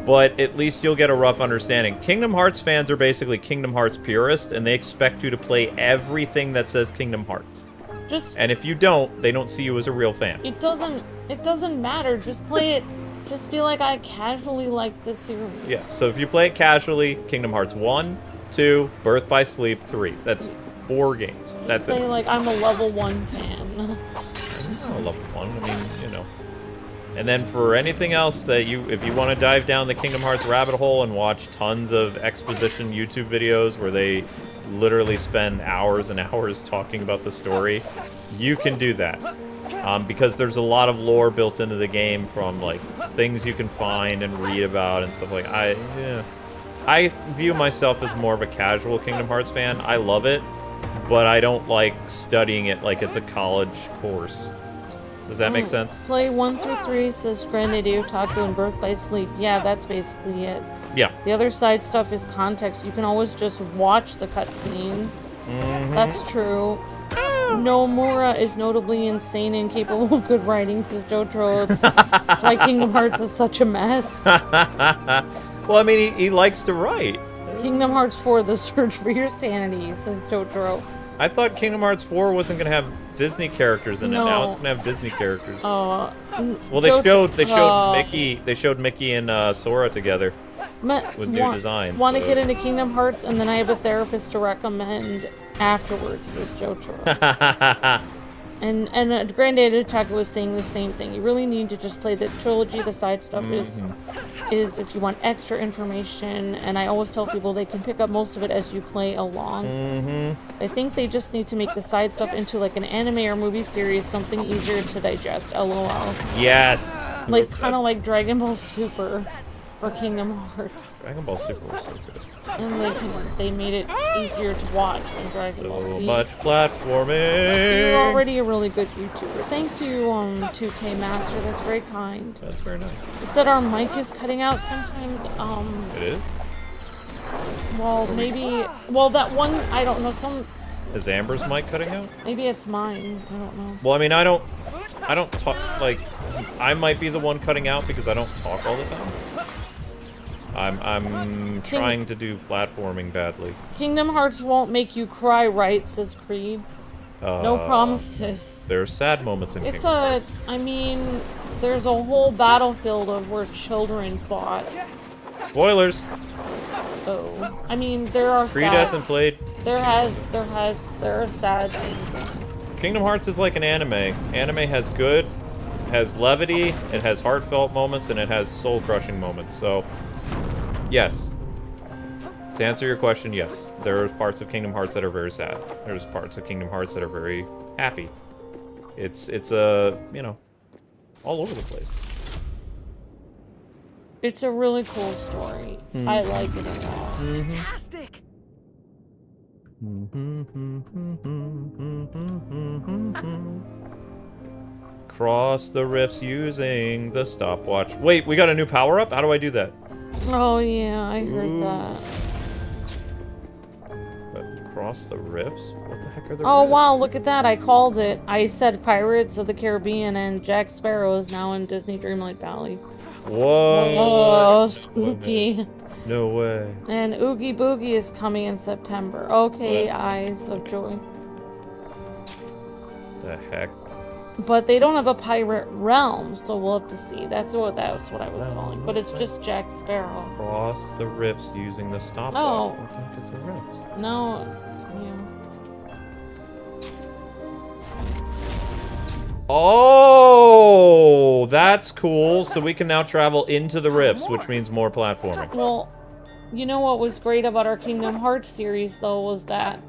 Speaker 1: But at least you'll get a rough understanding. Kingdom Hearts fans are basically Kingdom Hearts purists, and they expect you to play everything that says Kingdom Hearts. And if you don't, they don't see you as a real fan.
Speaker 4: It doesn't matter. Just play it. Just be like, I casually like this series.
Speaker 1: Yeah, so if you play it casually, Kingdom Hearts 1, 2, Birth by Sleep, 3. That's 4 games. That's
Speaker 4: play like I'm a level 1 fan.
Speaker 1: I'm not a level 1. I mean, you know. And then for anything else that if you want to dive down the Kingdom Hearts rabbit hole and watch tons of exposition YouTube videos where they literally spend hours and hours talking about the story, you can do that. Because there's a lot of lore built into the game from like things you can find and read about and stuff like I view myself as more of a casual Kingdom Hearts fan. I love it, but I don't like studying it like it's a college course. Does that make sense?
Speaker 4: Play 1 through 3, says Granted Otaku and Birth by Sleep. Yeah, that's basically it.
Speaker 1: Yeah.
Speaker 4: The other side stuff is context. You can always just watch the cutscenes. That's true. Nomura is notably insane and incapable of good writing, says Jotaro. That's why Kingdom Hearts was such a mess.
Speaker 1: Well, I mean, he likes to write.
Speaker 4: Kingdom Hearts 4, The Search for Your Sanity, says Jotaro.
Speaker 1: I thought Kingdom Hearts 4 wasn't gonna have Disney characters in it.
Speaker 4: No.
Speaker 1: Now it's gonna have Disney characters.
Speaker 4: Well,
Speaker 1: They showed Mickey and Sora together with new design.
Speaker 4: Want to get into Kingdom Hearts, and then I have a therapist to recommend afterwards, says Jotaro. And Granddaddy Taco was saying the same thing. You really need to just play the trilogy. The side stuff is if you want extra information. And I always tell people they can pick up most of it as you play along. I think they just need to make the side stuff into like an anime or movie series, something easier to digest. LOL.
Speaker 1: Yes.
Speaker 4: Like kind of like Dragon Ball Super for Kingdom Hearts.
Speaker 1: Dragon Ball Super was so good.
Speaker 4: And like they made it easier to watch than Dragon Ball
Speaker 1: So
Speaker 4: Z.
Speaker 1: much platforming.
Speaker 4: You're already a really good YouTuber. Thank you, 2K Master. That's very kind.
Speaker 1: That's very nice.
Speaker 4: You said our mic is cutting out sometimes.
Speaker 1: It is?
Speaker 4: Well, maybe. Well, that one. I don't know.
Speaker 1: Is Amber's mic cutting out?
Speaker 4: Maybe it's mine. I don't know.
Speaker 1: Well, I mean, I don't talk, like, I might be the one cutting out because I don't talk all the time. I'm trying to do platforming badly.
Speaker 4: Kingdom Hearts won't make you cry, right? Says Creed. No promises.
Speaker 1: There are sad moments in Kingdom Hearts.
Speaker 4: I mean, there's a whole battlefield of where children fought.
Speaker 1: Spoilers.
Speaker 4: Oh, I mean, there are
Speaker 1: Creed
Speaker 4: sad.
Speaker 1: hasn't played.
Speaker 4: There are sad things.
Speaker 1: Kingdom Hearts is like an anime. Anime has good, has levity, it has heartfelt moments, and it has soul-crushing moments. So, yes. To answer your question, yes. There are parts of Kingdom Hearts that are very sad. There's parts of Kingdom Hearts that are very happy. It's you know, all over the place.
Speaker 4: It's a really cool story. I like it a lot.
Speaker 2: Fantastic!
Speaker 1: Cross the rifts using the stopwatch. Wait, we got a new power-up? How do I do that?
Speaker 4: Oh yeah, I heard that.
Speaker 1: Cross the rifts? What the heck are the
Speaker 4: Oh
Speaker 1: rifts?
Speaker 4: wow, look at that. I called it. I said Pirates of the Caribbean and Jack Sparrow is now in Disney Dreamlight Valley.
Speaker 1: Whoa!
Speaker 4: Oh, spooky.
Speaker 1: No way.
Speaker 4: And Oogie Boogie is coming in September. Okay,
Speaker 1: What?
Speaker 4: Eyes of Joy.
Speaker 1: The heck?
Speaker 4: But they don't have a pirate realm, so we'll have to see. That's what I was calling. But it's just Jack Sparrow.
Speaker 1: Cross the rifts using the stopwatch.
Speaker 4: Oh.
Speaker 1: What the heck is the rifts?
Speaker 4: No,
Speaker 1: Oh, that's cool. So we can now travel into the rifts, which means more platforming.
Speaker 4: well, you know what was great about our Kingdom Hearts series, though, was that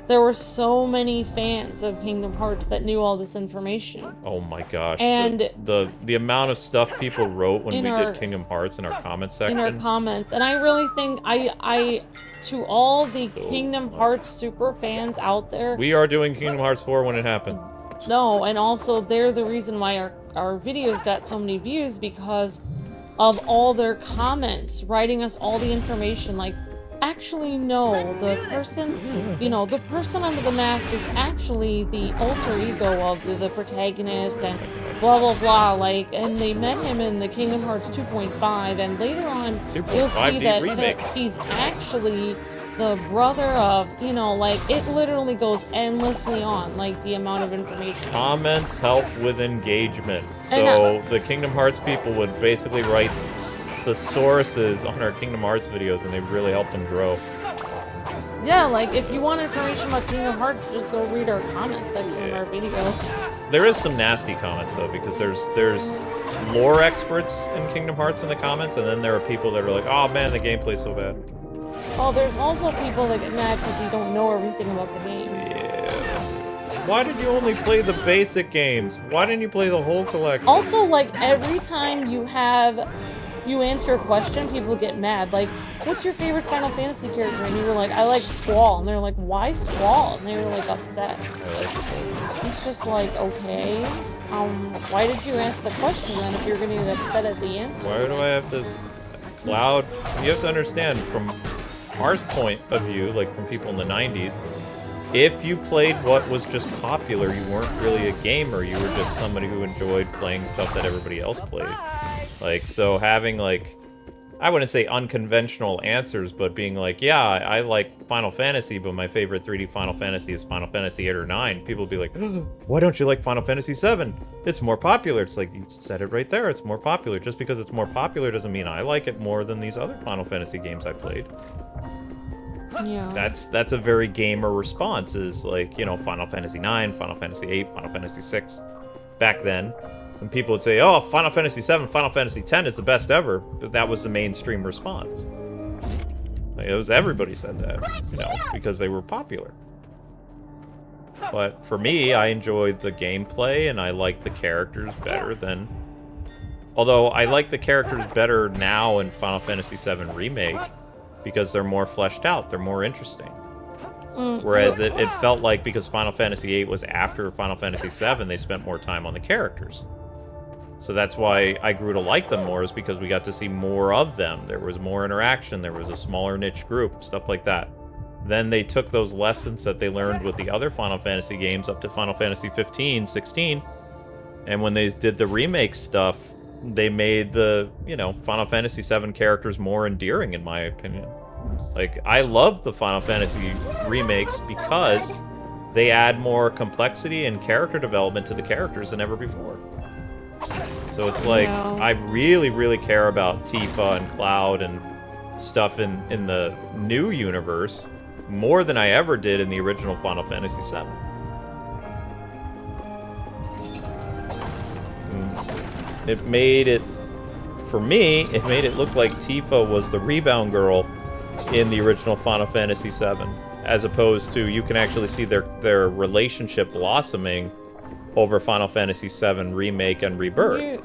Speaker 4: there were so many fans of Kingdom Hearts that knew all this information.
Speaker 1: Oh my gosh.
Speaker 4: And
Speaker 1: the amount of stuff people wrote when we
Speaker 4: our-
Speaker 1: did Kingdom Hearts in our comments section.
Speaker 4: In our comments, and I really think to all the Kingdom Hearts super fans out there,
Speaker 1: We are doing Kingdom Hearts 4 when it happens.
Speaker 4: no, and also they're the reason why our videos got so many views, because of all their comments, writing us all the information, like, actually no, the person, you know, the person under the mask is actually the alter ego of the protagonist, and blah blah blah, like, and they met him in the Kingdom Hearts 2.5, and later on you'll see
Speaker 1: 2.5D
Speaker 4: that
Speaker 1: remake.
Speaker 4: he's actually the brother of, you know, like, it literally goes endlessly on, like, the amount of information.
Speaker 1: Comments help with engagement. So the Kingdom Hearts people would basically write the sources on our Kingdom Hearts videos, and they've really helped them grow.
Speaker 4: Yeah, like, if you want information about Kingdom Hearts, just go read our comments section of our videos.
Speaker 1: There is some nasty comments though, because there's lore experts in Kingdom Hearts in the comments, and then there are people that are like, oh man, the gameplay's so bad.
Speaker 4: Oh, there's also people that get mad because you don't know everything about the game.
Speaker 1: Yeah. Why did you only play the basic games? Why didn't you play the whole collection?
Speaker 4: Also, like, every time you answer a question, people get mad. Like, what's your favorite Final Fantasy character? And you were like, I like Squall. And they're like, why Squall? And they were like upset. It's just like, okay. Why did you ask the question then if you're gonna get upset at the answer?
Speaker 1: Why do I have to... Cloud, you have to understand, from our point of view, like from people in the 90s, if you played what was just popular, you weren't really a gamer. You were just somebody who enjoyed playing stuff that everybody else played. Like, so having, like, I wouldn't say unconventional answers, but being like, yeah, I like Final Fantasy, but my favorite 3D Final Fantasy is Final Fantasy 8 or 9. People would be like, why don't you like Final Fantasy 7? It's more popular. It's like, you said it right there. It's more popular. Just because it's more popular doesn't mean I like it more than these other Final Fantasy games I played.
Speaker 4: Yeah.
Speaker 1: That's a very gamer response, is like, you know, Final Fantasy 9, Final Fantasy 8, Final Fantasy 6 back then. And people would say, oh, Final Fantasy 7, Final Fantasy 10 is the best ever. But that was the mainstream response. Like, it was, everybody said that, you know, because they were popular. But for me, I enjoyed the gameplay, and I like the characters better than... Although, I like the characters better now in Final Fantasy 7 Remake, because they're more fleshed out, they're more interesting. Whereas it felt like, because Final Fantasy 8 was after Final Fantasy 7, they spent more time on the characters. So that's why I grew to like them more, is because we got to see more of them. There was more interaction, there was a smaller niche group, stuff like that. Then they took those lessons that they learned with the other Final Fantasy games up to Final Fantasy 15, 16, and when they did the remake stuff, they made the, you know, Final Fantasy 7 characters more endearing, in my opinion. Like, I love the Final Fantasy remakes because they add more complexity and character development to the characters than ever before. So it's like, I really, really care about Tifa and Cloud and stuff in the new universe more than I ever did in the original Final Fantasy VII. It made it, for me, it made it look like Tifa was the rebound girl in the original Final Fantasy VII, as opposed to, you can actually see their relationship blossoming over Final Fantasy VII Remake and Rebirth.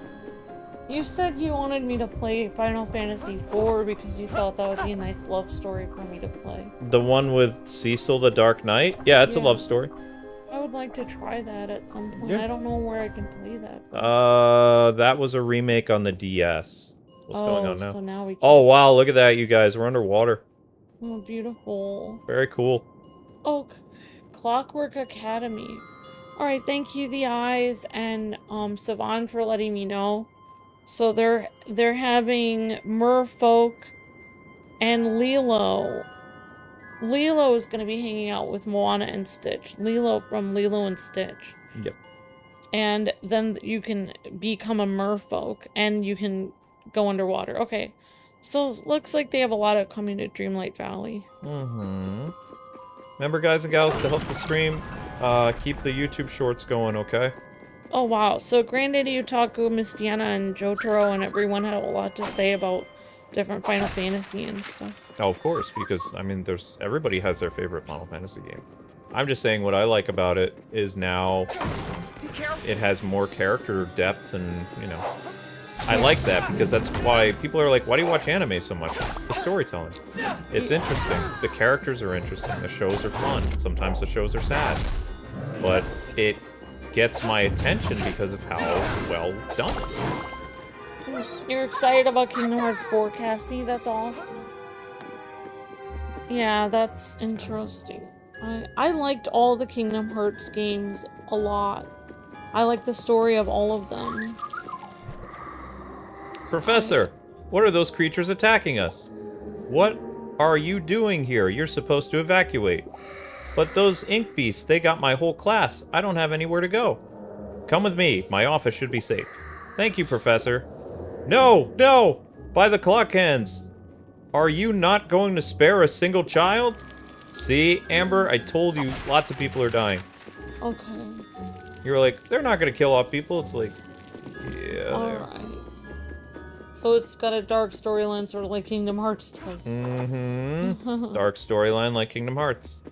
Speaker 4: You said you wanted me to play Final Fantasy IV because you thought that would be a nice love story for me to play.
Speaker 1: The one with Cecil the Dark Knight? Yeah, it's a love story.
Speaker 4: I would like to try that at some point.
Speaker 1: Yeah.
Speaker 4: I don't know where I can play that.
Speaker 1: That was a remake on the DS. What's going on now?
Speaker 4: So now we can...
Speaker 1: Oh, wow, look at that, you guys. We're underwater.
Speaker 4: Oh, beautiful.
Speaker 1: Very cool.
Speaker 4: Oh, Clockwork Academy. Alright, thank you, The Eyes, and Savan for letting me know. So they're having Merfolk and Lilo. Lilo is going to be hanging out with Moana and Stitch. Lilo from Lilo and Stitch.
Speaker 1: Yep.
Speaker 4: And then you can become a merfolk, and you can go underwater. Okay. So it looks like they have a lot of coming to Dreamlight Valley.
Speaker 1: Mm-hmm. Remember, guys and gals, to help the stream, keep the YouTube shorts going, okay?
Speaker 4: Oh, wow. So Granddaddy Otaku, Miss Deanna, and Jotaro, and everyone had a lot to say about different Final Fantasy and stuff.
Speaker 1: Oh, of course, because, I mean, everybody has their favorite Final Fantasy game. I'm just saying what I like about it is now it has more character depth, and, you know, I like that because that's why people are like, why do you watch anime so much? The storytelling. It's interesting. The characters are interesting. The shows are fun. Sometimes the shows are sad. But it gets my attention because of how well done it is.
Speaker 4: You're excited about Kingdom Hearts 4, Cassie? That's awesome. Yeah, that's interesting. I liked all the Kingdom Hearts games a lot. I like the story of all of them.
Speaker 1: Professor, what are those creatures attacking us? What are you doing here? You're supposed to evacuate. But those ink beasts, they got my whole class. I don't have anywhere to go. Come with me. My office should be safe. Thank you, Professor. No, no! By the clock hands! Are you not going to spare a single child? See, Amber, I told you lots of people are dying.
Speaker 4: Okay.
Speaker 1: You were like, they're not going to kill off people. It's like, yeah.
Speaker 4: Alright. So it's got a dark storyline, sort of like Kingdom Hearts does.
Speaker 1: Mm-hmm. Dark storyline like Kingdom Hearts.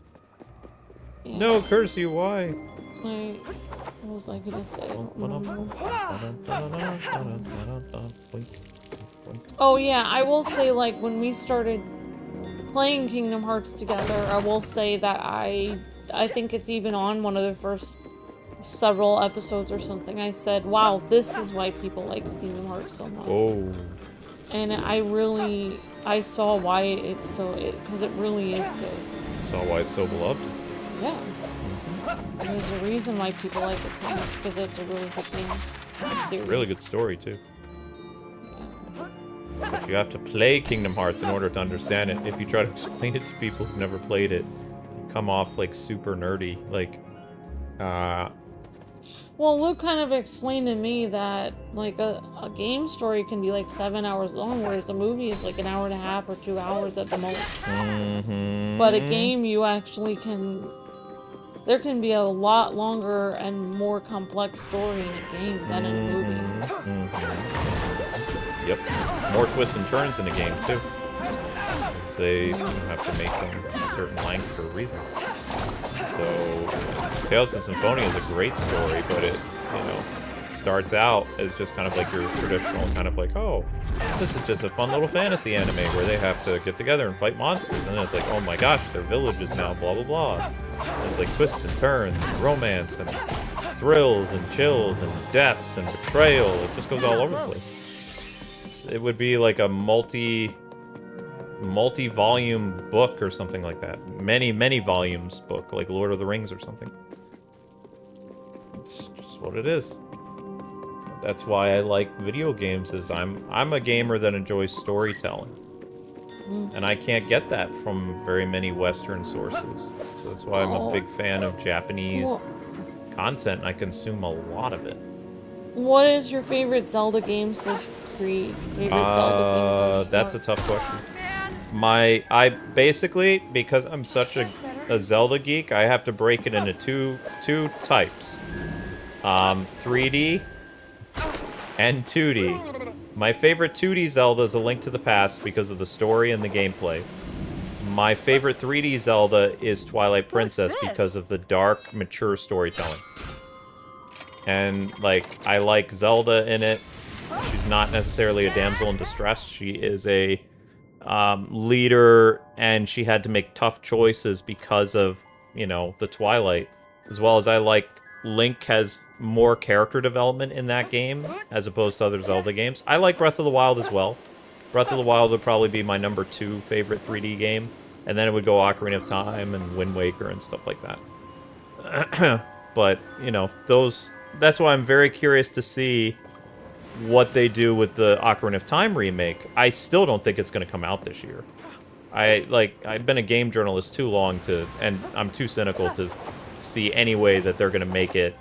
Speaker 4: Yeah.
Speaker 1: No, Cursey, why?
Speaker 4: Wait, what was I gonna say? I don't remember. Oh yeah, I will say, like, when we started playing Kingdom Hearts together, I will say that I think it's even on one of the first several episodes or something, I said, wow, this is why people like Kingdom Hearts so much.
Speaker 1: Oh.
Speaker 4: And I saw why it's so, because it really is good.
Speaker 1: Saw why it's so beloved.
Speaker 4: Yeah. There's a reason why people like it so much, because it's a really good game. Series.
Speaker 1: Really good story, too. But you have to play Kingdom Hearts in order to understand it. If you try to explain it to people who've never played it, you come off like super nerdy. Like,
Speaker 4: Well, Luke kind of explained to me that, like, a game story can be, like, 7 hours long, whereas a movie is, like, an hour and a half or 2 hours at the most. But a game, you actually can... There can be a lot longer and more complex story in a game than in a movie.
Speaker 1: Yep. More twists and turns in the game, too. Because they have to make them a certain length for a reason. So, Tales of Symphonia is a great story, but it, you know, starts out as just kind of like your traditional kind of like, oh, this is just a fun little fantasy anime where they have to get together and fight monsters. And then it's like, oh my gosh, their village is now blah, blah, blah. And there's like twists and turns, and romance, and thrills, and chills, and deaths, and betrayal. It just goes all over the place. It would be like a multi-volume book or something like that. Many volumes book, like Lord of the Rings or something. It's just what it is. That's why I like video games, is I'm a gamer that enjoys storytelling. And I can't get that from very many Western sources. So that's why I'm a big fan of Japanese content, and I consume a lot of it.
Speaker 4: What is your favorite Zelda game, says Creed?
Speaker 1: That's a tough question. I basically, because I'm such a Zelda geek, I have to break it into two types. 3D and 2D. My favorite 2D Zelda is A Link to the Past because of the story and the gameplay. My favorite 3D Zelda is Twilight Princess because of the dark, mature storytelling. And, like, I like Zelda in it. She's not necessarily a damsel in distress. She is a leader, and she had to make tough choices because of, you know, the Twilight. As well as I like Link has more character development in that game as opposed to other Zelda games. I like Breath of the Wild as well. Breath of the Wild would probably be my number 2 favorite 3D game. And then it would go Ocarina of Time and Wind Waker and stuff like that. But, you know, that's why I'm very curious to see what they do with the Ocarina of Time remake. I still don't think it's going to come out this year. I've been a game journalist too long and I'm too cynical to see any way that they're going to make it,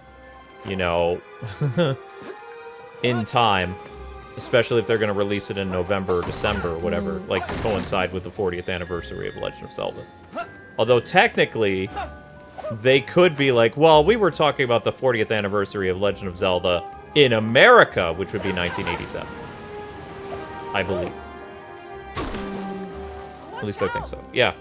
Speaker 1: you know, in time. Especially if they're going to release it in November or December or whatever, like to coincide with the 40th anniversary of Legend of Zelda. Although technically, they could be like, well, we were talking about the 40th anniversary of Legend of Zelda in America, which would be 1987. I believe. At least I think so. Yeah.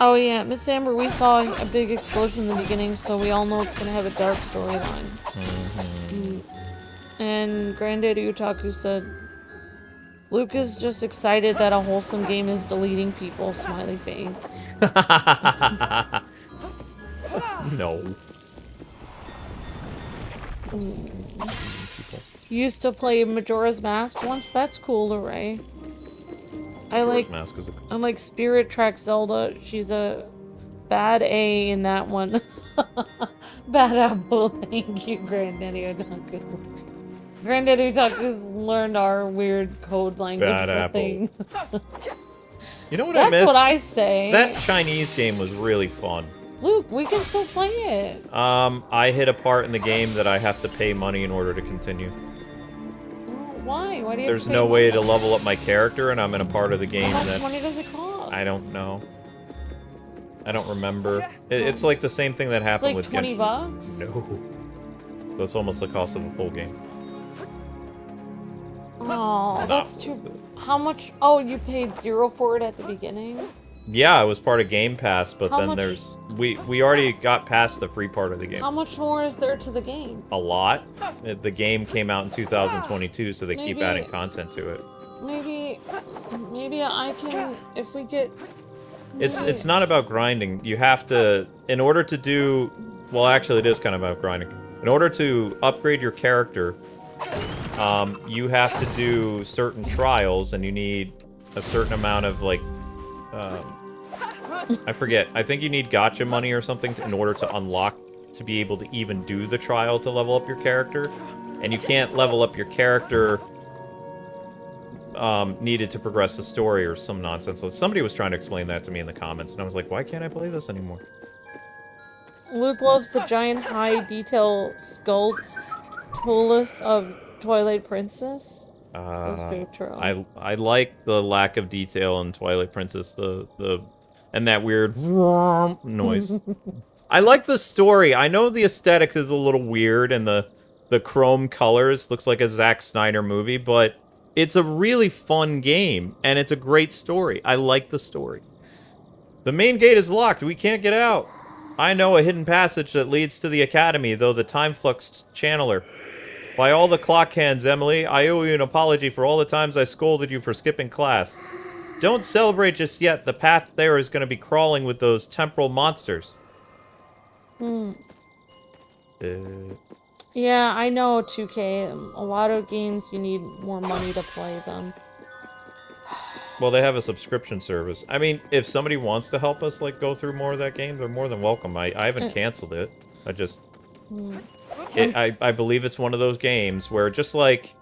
Speaker 4: Oh yeah, Miss Amber, we saw a big explosion in the beginning, so we all know it's gonna have a dark storyline. And Granddaddy Utaku said, Luke is just excited that a wholesome game is deleting people, smiley face.
Speaker 1: No.
Speaker 4: You used to play Majora's Mask once? That's cool, Ray. I like Spirit Track Zelda. She's a bad A in that one. Bad apple. Thank you, Granddaddy Otaku. Granddaddy Otaku learned our weird code language things.
Speaker 1: You know what I miss?
Speaker 4: That's what I say.
Speaker 1: That Chinese game was really fun.
Speaker 4: Luke, we can still play it.
Speaker 1: I hit a part in the game that I have to pay money in order to continue.
Speaker 4: Why? Why do you
Speaker 1: There's
Speaker 4: have to
Speaker 1: no
Speaker 4: pay
Speaker 1: way
Speaker 4: money?
Speaker 1: to level up my character, and I'm in a part of the game
Speaker 4: How much
Speaker 1: that...
Speaker 4: money does it cost?
Speaker 1: I don't know. I don't remember. It's like the same thing that happened
Speaker 4: like
Speaker 1: with
Speaker 4: 20
Speaker 1: Genshin.
Speaker 4: bucks?
Speaker 1: No. So it's almost the cost of a full game.
Speaker 4: Oh, that's too... How much? Oh, you paid $0 for it at the beginning?
Speaker 1: Yeah, it was part of Game Pass, but
Speaker 4: How
Speaker 1: then
Speaker 4: much-
Speaker 1: there's... We already got past the free part of the game.
Speaker 4: How much more is there to the game?
Speaker 1: A lot. The game came out in 2022, so they keep
Speaker 4: Maybe-
Speaker 1: adding content to it.
Speaker 4: Maybe I can, if we get...
Speaker 1: It's not about grinding. You have to... In order to do... Well, actually, it is kind of about grinding. In order to upgrade your character, you have to do certain trials, and you need a certain amount of, like, I forget. I think you need gacha money or something in order to unlock, to be able to even do the trial to level up your character. And you can't level up your character needed to progress the story or some nonsense. Somebody was trying to explain that to me in the comments, and I was like, why can't I play this anymore?
Speaker 4: Luke loves the giant high detail sculpt Tolus of Twilight Princess. Says Petro.
Speaker 1: I like the lack of detail in Twilight Princess, and that weird noise. I like the story. I know the aesthetics is a little weird, and the chrome colors looks like a Zack Snyder movie, but it's a really fun game, and it's a great story. I like the story. The main gate is locked. We can't get out. I know a hidden passage that leads to the academy, though the time flux channeler. By all the clock hands, Emily, I owe you an apology for all the times I scolded you for skipping class. Don't celebrate just yet. The path there is going to be crawling with those temporal monsters.
Speaker 4: Yeah, I know, 2K. A lot of games you need more money to play them.
Speaker 1: Well, they have a subscription service. I mean, if somebody wants to help us, like, go through more of that game, they're more than welcome. I haven't canceled it. I just... I believe it's one of those games where, just like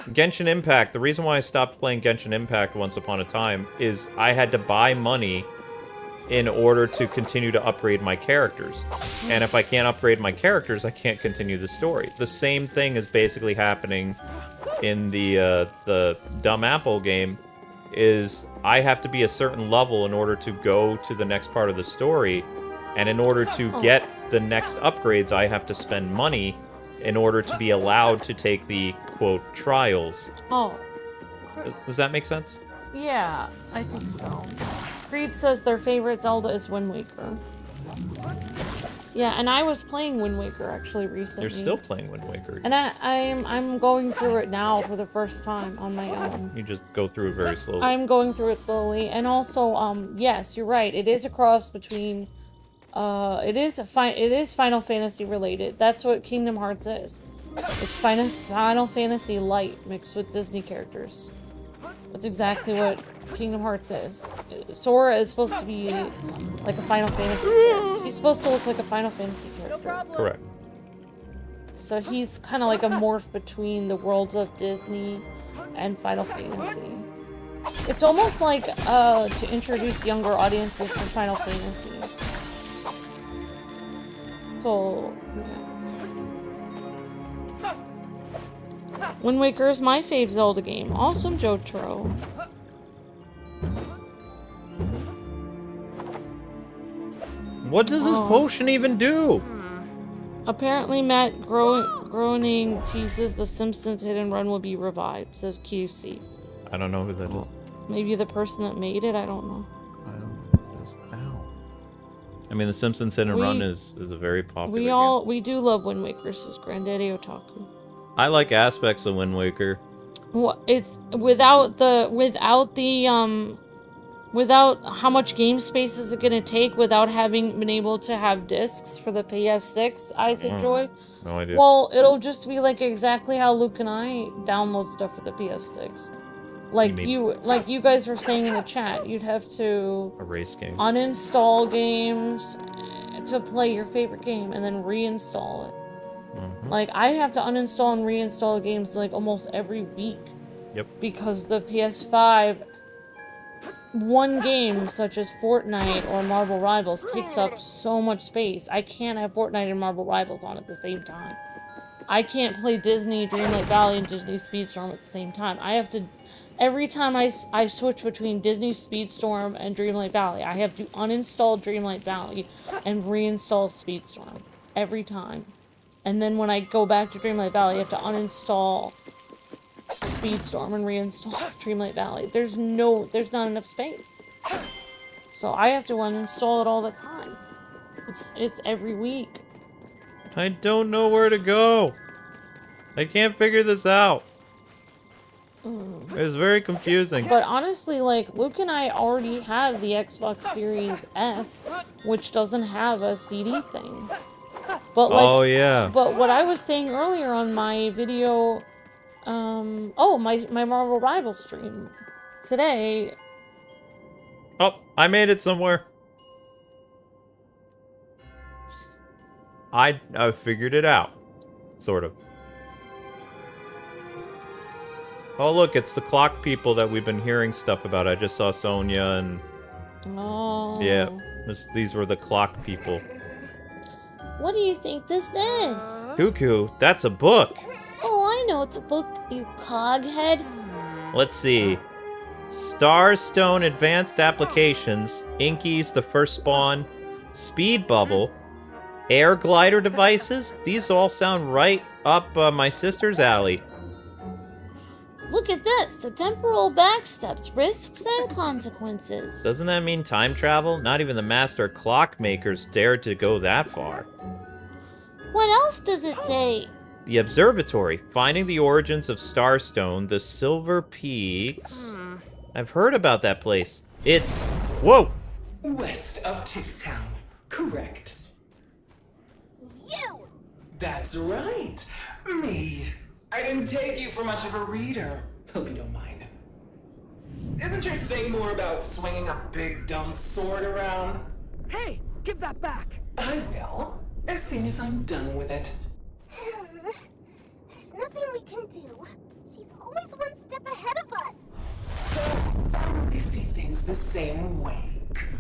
Speaker 1: Genshin Impact, the reason why I stopped playing Genshin Impact once upon a time is I had to buy money in order to continue to upgrade my characters. And if I can't upgrade my characters, I can't continue the story. The same thing is basically happening in the Dumb Apple game, is I have to be a certain level in order to go to the next part of the story, and in order to get the next upgrades, I have to spend money in order to be allowed to take the, quote, trials.
Speaker 4: Oh.
Speaker 1: Does that make sense?
Speaker 4: Yeah, I think so. Creed says their favorite Zelda is Wind Waker. Yeah, and I was playing Wind Waker actually recently.
Speaker 1: You're still playing Wind Waker.
Speaker 4: And I'm going through it now for the first time on my own.
Speaker 1: You just go through it very slowly.
Speaker 4: I'm going through it slowly, and also, yes, you're right. It is a cross between, it is Final Fantasy related. That's what Kingdom Hearts is. It's Final Fantasy Light mixed with Disney characters. That's exactly what Kingdom Hearts is. Sora is supposed to be like a Final Fantasy character. He's supposed to look like a Final Fantasy character.
Speaker 1: Correct.
Speaker 4: So he's kind of like a morph between the worlds of Disney and Final Fantasy. It's almost like to introduce younger audiences to Final Fantasy. So, yeah. Wind Waker is my fave Zelda game. Awesome, Jotaro.
Speaker 1: What does this potion even do?
Speaker 4: Apparently, Matt Groening teases the Simpsons Hit and Run will be revived, says QC.
Speaker 1: I don't know who that is.
Speaker 4: Maybe the person that made it, I don't know.
Speaker 1: I don't know who this is. Ow. I mean, the Simpsons Hit and Run is a very popular game.
Speaker 4: We do love Wind Waker, says Granddaddy Otaku.
Speaker 1: I like aspects of Wind Waker.
Speaker 4: Well, it's without how much game space is it gonna take without having been able to have discs for the PS6, Eyes of Joy?
Speaker 1: No idea.
Speaker 4: Well, it'll just be like exactly how Luke and I download stuff for the PS6. Like you guys were saying in the chat, you'd have to
Speaker 1: erase games,
Speaker 4: uninstall games to play your favorite game, and then reinstall it. Like, I have to uninstall and reinstall games like almost every week.
Speaker 1: Yep. Because
Speaker 4: the PS5, one game such as Fortnite or Marvel Rivals takes up so much space. I can't have Fortnite and Marvel Rivals on at the same time. I can't play Disney Dreamlight Valley and Disney Speedstorm at the same time. I have to, every time I switch between Disney Speedstorm and Dreamlight Valley, I have to uninstall Dreamlight Valley and reinstall Speedstorm. Every time. And then when I go back to Dreamlight Valley, I have to uninstall Speedstorm and reinstall Dreamlight Valley. There's not enough space. So I have to uninstall it all the time. It's every week.
Speaker 1: I don't know where to go. I can't figure this out. It's very confusing.
Speaker 4: But honestly, like, Luke and I already have the Xbox Series S, which doesn't have a CD thing. But like,
Speaker 1: oh yeah.
Speaker 4: But what I was saying earlier on my video, my Marvel Rival stream today,
Speaker 1: Oh, I made it somewhere. I figured it out. Sort of. Oh, look, it's the clock people that we've been hearing stuff about. I just saw Sonia and...
Speaker 4: Oh.
Speaker 1: Yeah, these were the clock people.
Speaker 5: What do you think this is?
Speaker 1: Cuckoo, that's a book.
Speaker 5: Oh, I know it's a book, you coghead.
Speaker 1: Let's see. Starstone Advanced Applications, Inky's The First Spawn, Speed Bubble, Air Glider Devices. These all sound right up my sister's alley.
Speaker 5: Look at this. The temporal backsteps, risks and consequences.
Speaker 1: Doesn't that mean time travel? Not even the master clockmakers dared to go that far.
Speaker 5: What else does it say?
Speaker 1: The Observatory, finding the origins of Starstone, the Silver Peaks. I've heard about that place. It's... Whoa!
Speaker 2: West of Tickstown. Correct.
Speaker 3: You!
Speaker 2: That's right. Me. I didn't take you for much of a reader. Hope you don't mind. Isn't your thing more about swinging a big dumb sword around?
Speaker 6: Hey, give that back.
Speaker 2: I will, as soon as I'm done with it.
Speaker 3: There's nothing we can do. She's always one step ahead of us.
Speaker 2: So, I really see things the same way, Cuckoo.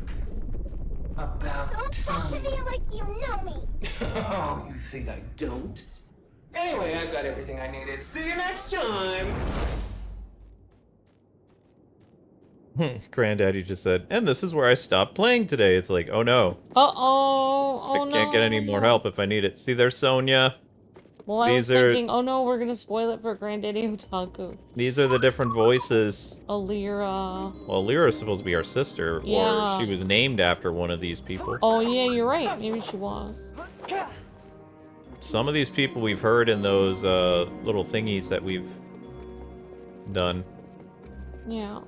Speaker 2: About
Speaker 3: Don't talk to
Speaker 2: time.
Speaker 3: me like you know me.
Speaker 2: Oh, you think I don't? Anyway, I've got everything I needed. See you next time!
Speaker 1: Granddaddy just said, and this is where I stopped playing today. It's like, oh no.
Speaker 4: Uh-oh. Oh,
Speaker 1: I can't get any more help if I need it. See, there's Sonia.
Speaker 4: Well, I was
Speaker 1: These are-
Speaker 4: thinking, oh no, we're gonna spoil it for Granddaddy Otaku.
Speaker 1: These are the different voices.
Speaker 4: Alira.
Speaker 1: Well, Lyra's supposed to be our sister,
Speaker 4: Yeah.
Speaker 1: or she was named after one of these people.
Speaker 4: Oh yeah, you're right. Maybe she was.
Speaker 1: Some of these people we've heard in those little thingies that we've done.
Speaker 4: Yeah.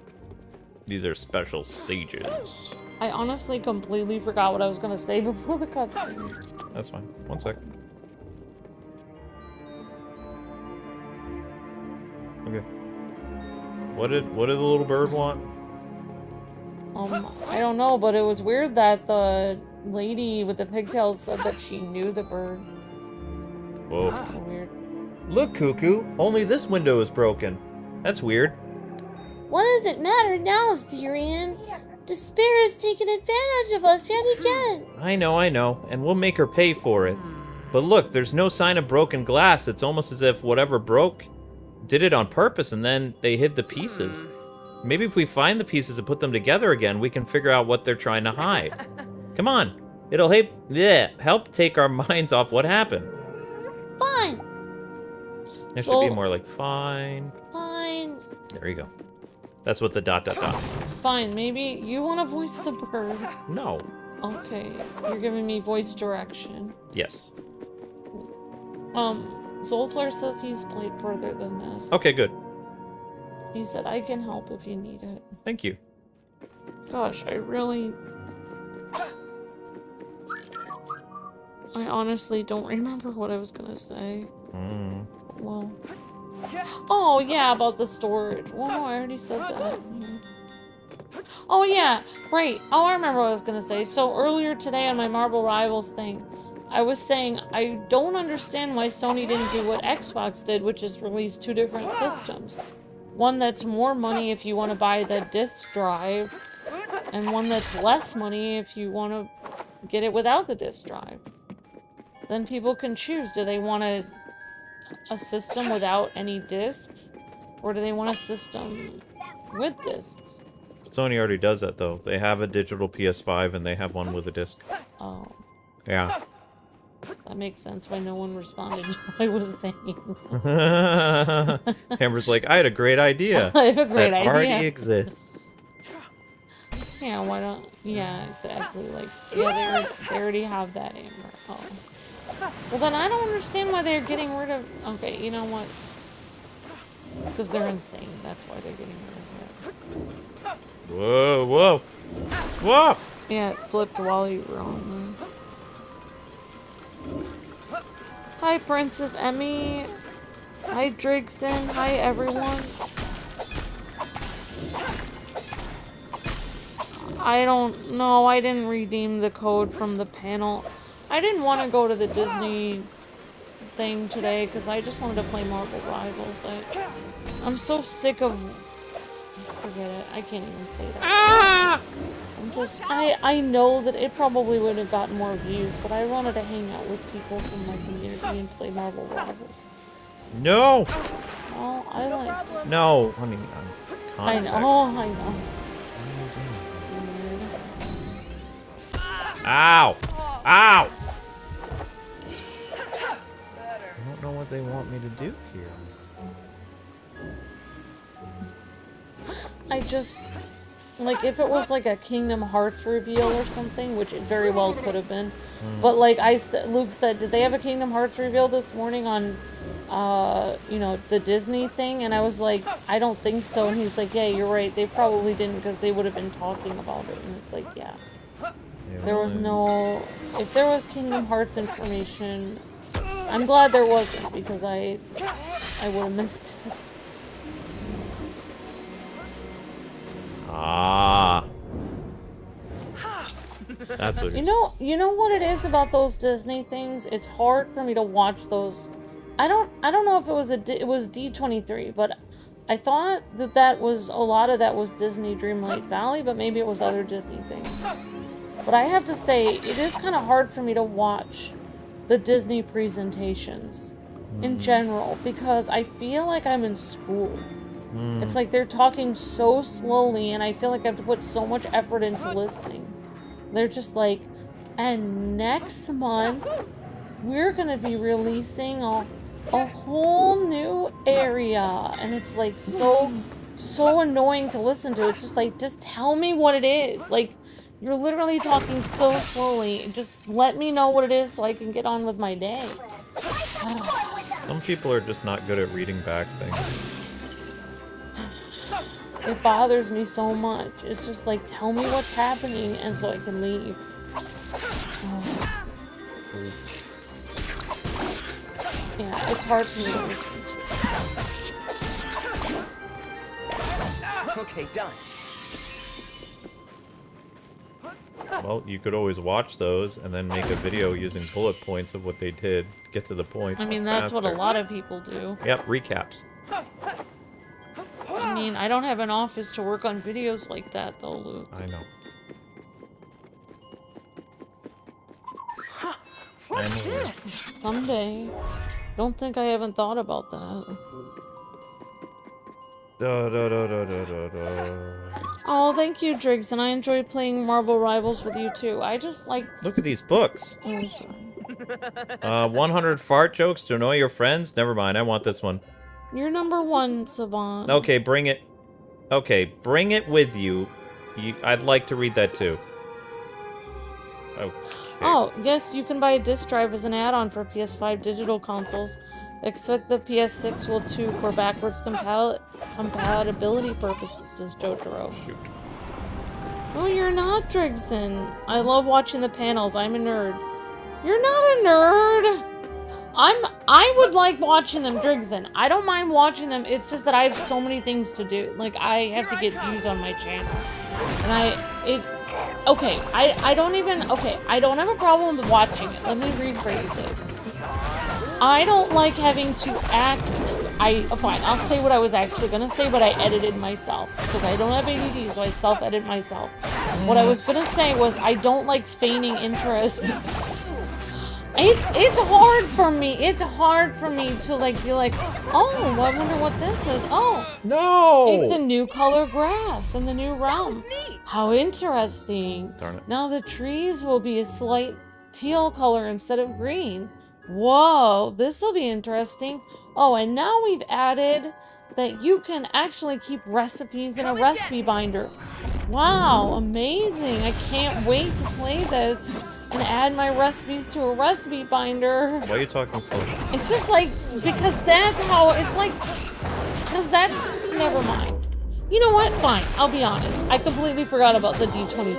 Speaker 1: These are special sages.
Speaker 4: I honestly completely forgot what I was gonna say before the cutscene.
Speaker 1: That's fine. One sec. Okay. What did the little bird want?
Speaker 4: I don't know, but it was weird that the lady with the pigtails said that she knew the bird.
Speaker 1: Whoa.
Speaker 4: That's kind of weird.
Speaker 1: Look, Cuckoo. Only this window is broken. That's weird.
Speaker 5: What does it matter now, Syrian? Despair has taken advantage of us yet again.
Speaker 1: I know, and we'll make her pay for it. But look, there's no sign of broken glass. It's almost as if whatever broke did it on purpose, and then they hid the pieces. Maybe if we find the pieces and put them together again, we can figure out what they're trying to hide. Come on. It'll help take our minds off what happened.
Speaker 5: Fine.
Speaker 1: It
Speaker 4: So-
Speaker 1: should be more like fine.
Speaker 5: Fine.
Speaker 1: There you go. That's what the ... means.
Speaker 4: Fine, maybe you want to voice the bird.
Speaker 1: No.
Speaker 4: Okay, you're giving me voice direction.
Speaker 1: Yes.
Speaker 4: Soulflare says he's played further than this.
Speaker 1: Okay, good.
Speaker 4: He said, I can help if you need it.
Speaker 1: Thank you.
Speaker 4: Gosh, I honestly don't remember what I was gonna say. Well. Oh, yeah, about the storage. Well, no, I already said that. Yeah. Oh, yeah, right. Oh, I remember what I was gonna say. So earlier today on my Marvel Rivals thing, I was saying I don't understand why Sony didn't do what Xbox did, which is release two different systems. One that's more money if you want to buy the disc drive, and one that's less money if you want to get it without the disc drive. Then people can choose. Do they want a system without any discs, or do they want a system with discs?
Speaker 1: Sony already does that, though. They have a digital PS5, and they have one with a disc.
Speaker 4: Oh,
Speaker 1: Yeah.
Speaker 4: that makes sense why no one responded to what I was saying.
Speaker 1: Amber's like, I had a great idea.
Speaker 4: I have a great
Speaker 1: that
Speaker 4: idea.
Speaker 1: already exists.
Speaker 4: Yeah, why don't... Yeah, exactly. Like, yeah, they already have that, Amber. Oh. Well, then I don't understand why they're getting rid of... Okay, you know what? Because they're insane. That's why they're getting rid of it.
Speaker 1: Whoa, whoa. Whoa!
Speaker 4: Yeah, it flipped while you were on there. Hi, Princess Emmy. Hi, Drigson. Hi, everyone. I don't know. I didn't redeem the code from the panel. I didn't want to go to the Disney thing today because I just wanted to play Marvel Rivals. I'm so sick of... Forget it. I can't even say that.
Speaker 1: Ah!
Speaker 4: I'm just... I know that it probably would have gotten more views, but I wanted to hang out with people from my community and play Marvel Rivals.
Speaker 1: No!
Speaker 4: Oh, I liked it.
Speaker 1: No! I mean,
Speaker 4: I know. I know.
Speaker 1: Ow! Ow! I don't know what they want me to do here.
Speaker 4: I just, like, if it was like a Kingdom Hearts reveal or something, which it very well could have been, but like Luke said, did they have a Kingdom Hearts reveal this morning on, you know, the Disney thing? And I was like, I don't think so. And he's like, yeah, you're right. They probably didn't because they would have been talking about it. And it's like, yeah. There was no, if there was Kingdom Hearts information, I'm glad there wasn't because I would have missed it.
Speaker 1: Ah. That's what
Speaker 4: You know what it is about those Disney things? It's hard for me to watch those. I don't know if it was D23, but I thought that was a lot of that was Disney Dreamlight Valley, but maybe it was other Disney things. But I have to say, it is kind of hard for me to watch the Disney presentations in general because I feel like I'm in school. It's like they're talking so slowly and I feel like I have to put so much effort into listening. They're just like, and next month, we're going to be releasing a whole new area. And it's like so annoying to listen to. It's just like, just tell me what it is. Like, you're literally talking so slowly. Just let me know what it is so I can get on with my day.
Speaker 1: Some people are just not good at reading back things.
Speaker 4: It bothers me so much. It's just like, tell me what's happening and so I can leave. Yeah, it's hard for me to listen to.
Speaker 6: Okay, done.
Speaker 1: Well, you could always watch those and then make a video using bullet points of what they did. Get to the point.
Speaker 4: I mean, that's what a lot of people do.
Speaker 1: Yep, recaps.
Speaker 4: I mean, I don't have an office to work on videos like that, though, Luke.
Speaker 1: I know.
Speaker 6: What's this?
Speaker 4: Someday. Don't think I haven't thought about that. Oh, thank you, Driggs, and I enjoyed playing Marvel Rivals with you, too. I just, like...
Speaker 1: Look at these books.
Speaker 4: Oh, sorry.
Speaker 1: 100 fart jokes to annoy your friends? Never mind, I want this one.
Speaker 4: You're number one, Savant.
Speaker 1: Okay, bring it. Okay, bring it with you. I'd like to read that too. Okay.
Speaker 4: Oh, yes, you can buy a disc drive as an add-on for PS5 digital consoles. Expect the PS6 will too for backwards compatibility purposes, says Jotaro.
Speaker 1: Shoot.
Speaker 4: Oh, you're not, Drigson. I love watching the panels. I'm a nerd. You're not a nerd. I would like watching them, Drigson. I don't mind watching them. It's just that I have so many things to do. Like, I have to get views on my channel. And okay, I don't have a problem with watching it. Let me rephrase it. I don't like having to act. Fine, I'll say what I was actually gonna say, but I edited myself. Because I don't have ADD, so I self-edit myself. What I was gonna say was, I don't like feigning interest. It's hard for me. It's hard for me to like be like, oh, I wonder what this is. Oh,
Speaker 1: no!
Speaker 4: It's a new color grass in the new realm. How interesting.
Speaker 1: Darn it.
Speaker 4: Now the trees will be a slight teal color instead of green. Whoa, this will be interesting. Oh, and now we've added that you can actually keep recipes in a recipe binder. Wow, amazing. I can't wait to play this and add my recipes to a recipe binder.
Speaker 1: Why are you talking slow?
Speaker 4: It's just like, because that's how, it's like, because that's, never mind. You know what? Fine, I'll be honest. I completely forgot about the D23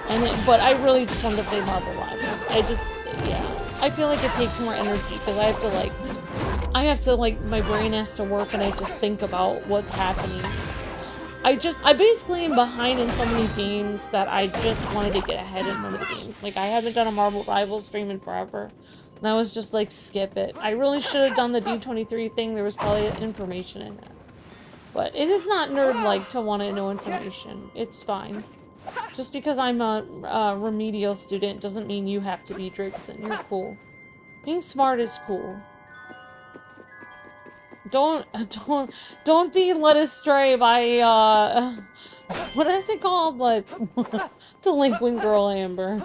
Speaker 4: thing. But I really just wanted to play Marvel Rivals. Yeah. I feel like it takes more energy because I have to like, my brain has to work and I have to think about what's happening. I basically am behind in so many games that I just wanted to get ahead in one of the games. Like, I haven't done a Marvel Rivals stream in forever. And I was just like, skip it. I really should have done the D23 thing. There was probably information in it. But it is not nerd-like to want to know information. It's fine. Just because I'm a remedial student doesn't mean you have to be Drigson. You're cool. Being smart is cool. Don't be led astray by, what is it called? Like, delinquent girl Amber.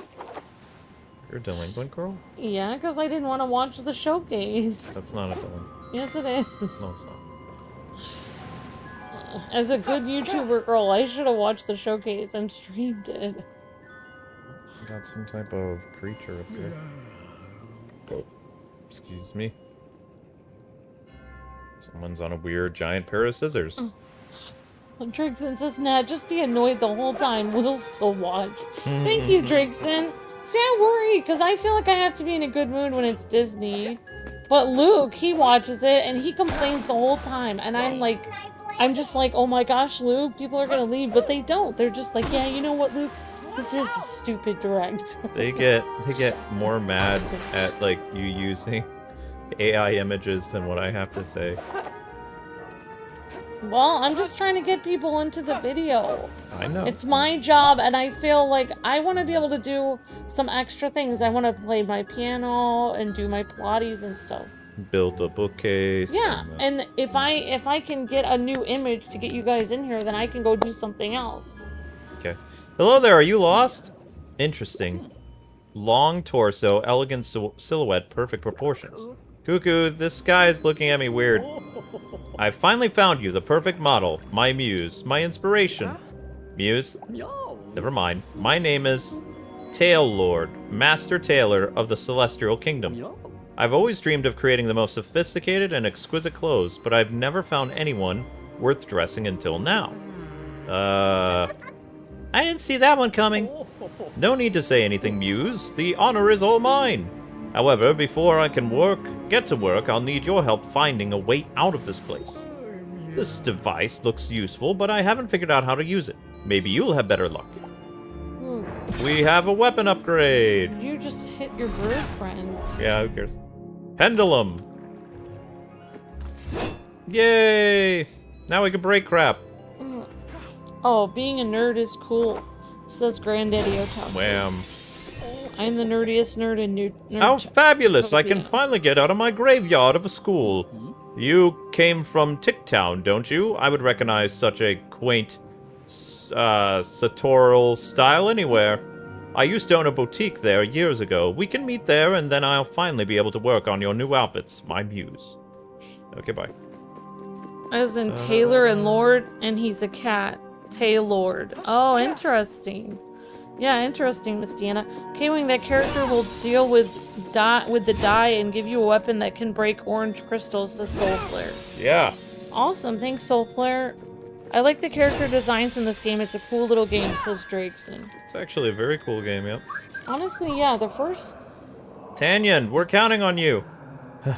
Speaker 1: You're a delinquent girl?
Speaker 4: Yeah, because I didn't want to watch the showcase.
Speaker 1: That's not a villain.
Speaker 4: Yes, it is.
Speaker 1: No, it's not.
Speaker 4: As a good YouTuber girl, I should have watched the showcase and streamed it.
Speaker 1: Got some type of creature up there. Oh, excuse me. Someone's on a weird giant pair of scissors.
Speaker 4: Drigson says, nah, just be annoyed the whole time. We'll still watch. Thank you, Drigson. See, I worry, because I feel like I have to be in a good mood when it's Disney. But Luke, he watches it, and he complains the whole time. And I'm just like, oh my gosh, Luke, people are going to leave. But they don't. They're just like, yeah, you know what, Luke? This is a stupid direct.
Speaker 1: They get more mad at, like, you using AI images than what I have to say.
Speaker 4: Well, I'm just trying to get people into the video.
Speaker 1: I know.
Speaker 4: It's my job, and I feel like I want to be able to do some extra things. I want to play my piano and do my Pilates and stuff.
Speaker 1: Build a bookcase.
Speaker 4: Yeah, and if I can get a new image to get you guys in here, then I can go do something else.
Speaker 1: Okay. Hello there, are you lost? Interesting. Long torso, elegant silhouette, perfect proportions. Cuckoo, this guy is looking at me weird. I finally found you, the perfect model. My muse, my inspiration. Muse? Never mind. My name is Tail Lord, Master Tailor of the Celestial Kingdom. I've always dreamed of creating the most sophisticated and exquisite clothes, but I've never found anyone worth dressing until now. I didn't see that one coming. No need to say anything, Muse. The honor is all mine. However, before I can get to work, I'll need your help finding a way out of this place. This device looks useful, but I haven't figured out how to use it. Maybe you'll have better luck. We have a weapon upgrade.
Speaker 4: You just hit your bird friend.
Speaker 1: Yeah, who cares? Pendulum. Yay! Now we can break crap.
Speaker 4: Oh, being a nerd is cool, says Granddaddy Otaku.
Speaker 1: Wham.
Speaker 4: I'm the nerdiest nerd in nerd.
Speaker 1: How fabulous! I can finally get out of my graveyard of a school. You came from Ticktown, don't you? I would recognize such a quaint, sartorial style anywhere. I used to own a boutique there years ago. We can meet there, and then I'll finally be able to work on your new outfits. My muse. Okay, bye.
Speaker 4: As in Taylor and Lord, and he's a cat. Taylord. Oh, interesting. Yeah, interesting, Miss Deanna. Kwing, that character will deal with the dye and give you a weapon that can break orange crystals, says Soulflare.
Speaker 1: Yeah.
Speaker 4: Awesome, thanks, Soulflare. I like the character designs in this game. It's a cool little game, says Drakeson.
Speaker 1: It's actually a very cool game, yep.
Speaker 4: Honestly, yeah, the first...
Speaker 1: Tanyan, we're counting on you.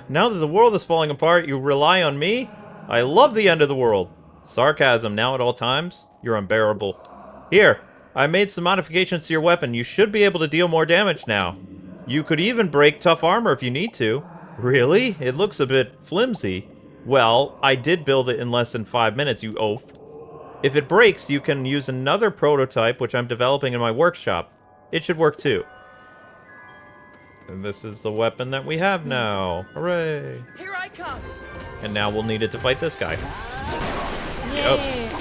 Speaker 1: Now that the world is falling apart, you rely on me? I love the end of the world. Sarcasm now at all times? You're unbearable. Here, I made some modifications to your weapon. You should be able to deal more damage now. You could even break tough armor if you need to. Really? It looks a bit flimsy. Well, I did build it in less than 5 minutes, you oaf. If it breaks, you can use another prototype, which I'm developing in my workshop. It should work too. And this is the weapon that we have now. Hooray!
Speaker 6: Here I come.
Speaker 1: And now we'll need it to fight this guy.
Speaker 4: Yay!
Speaker 1: Yep.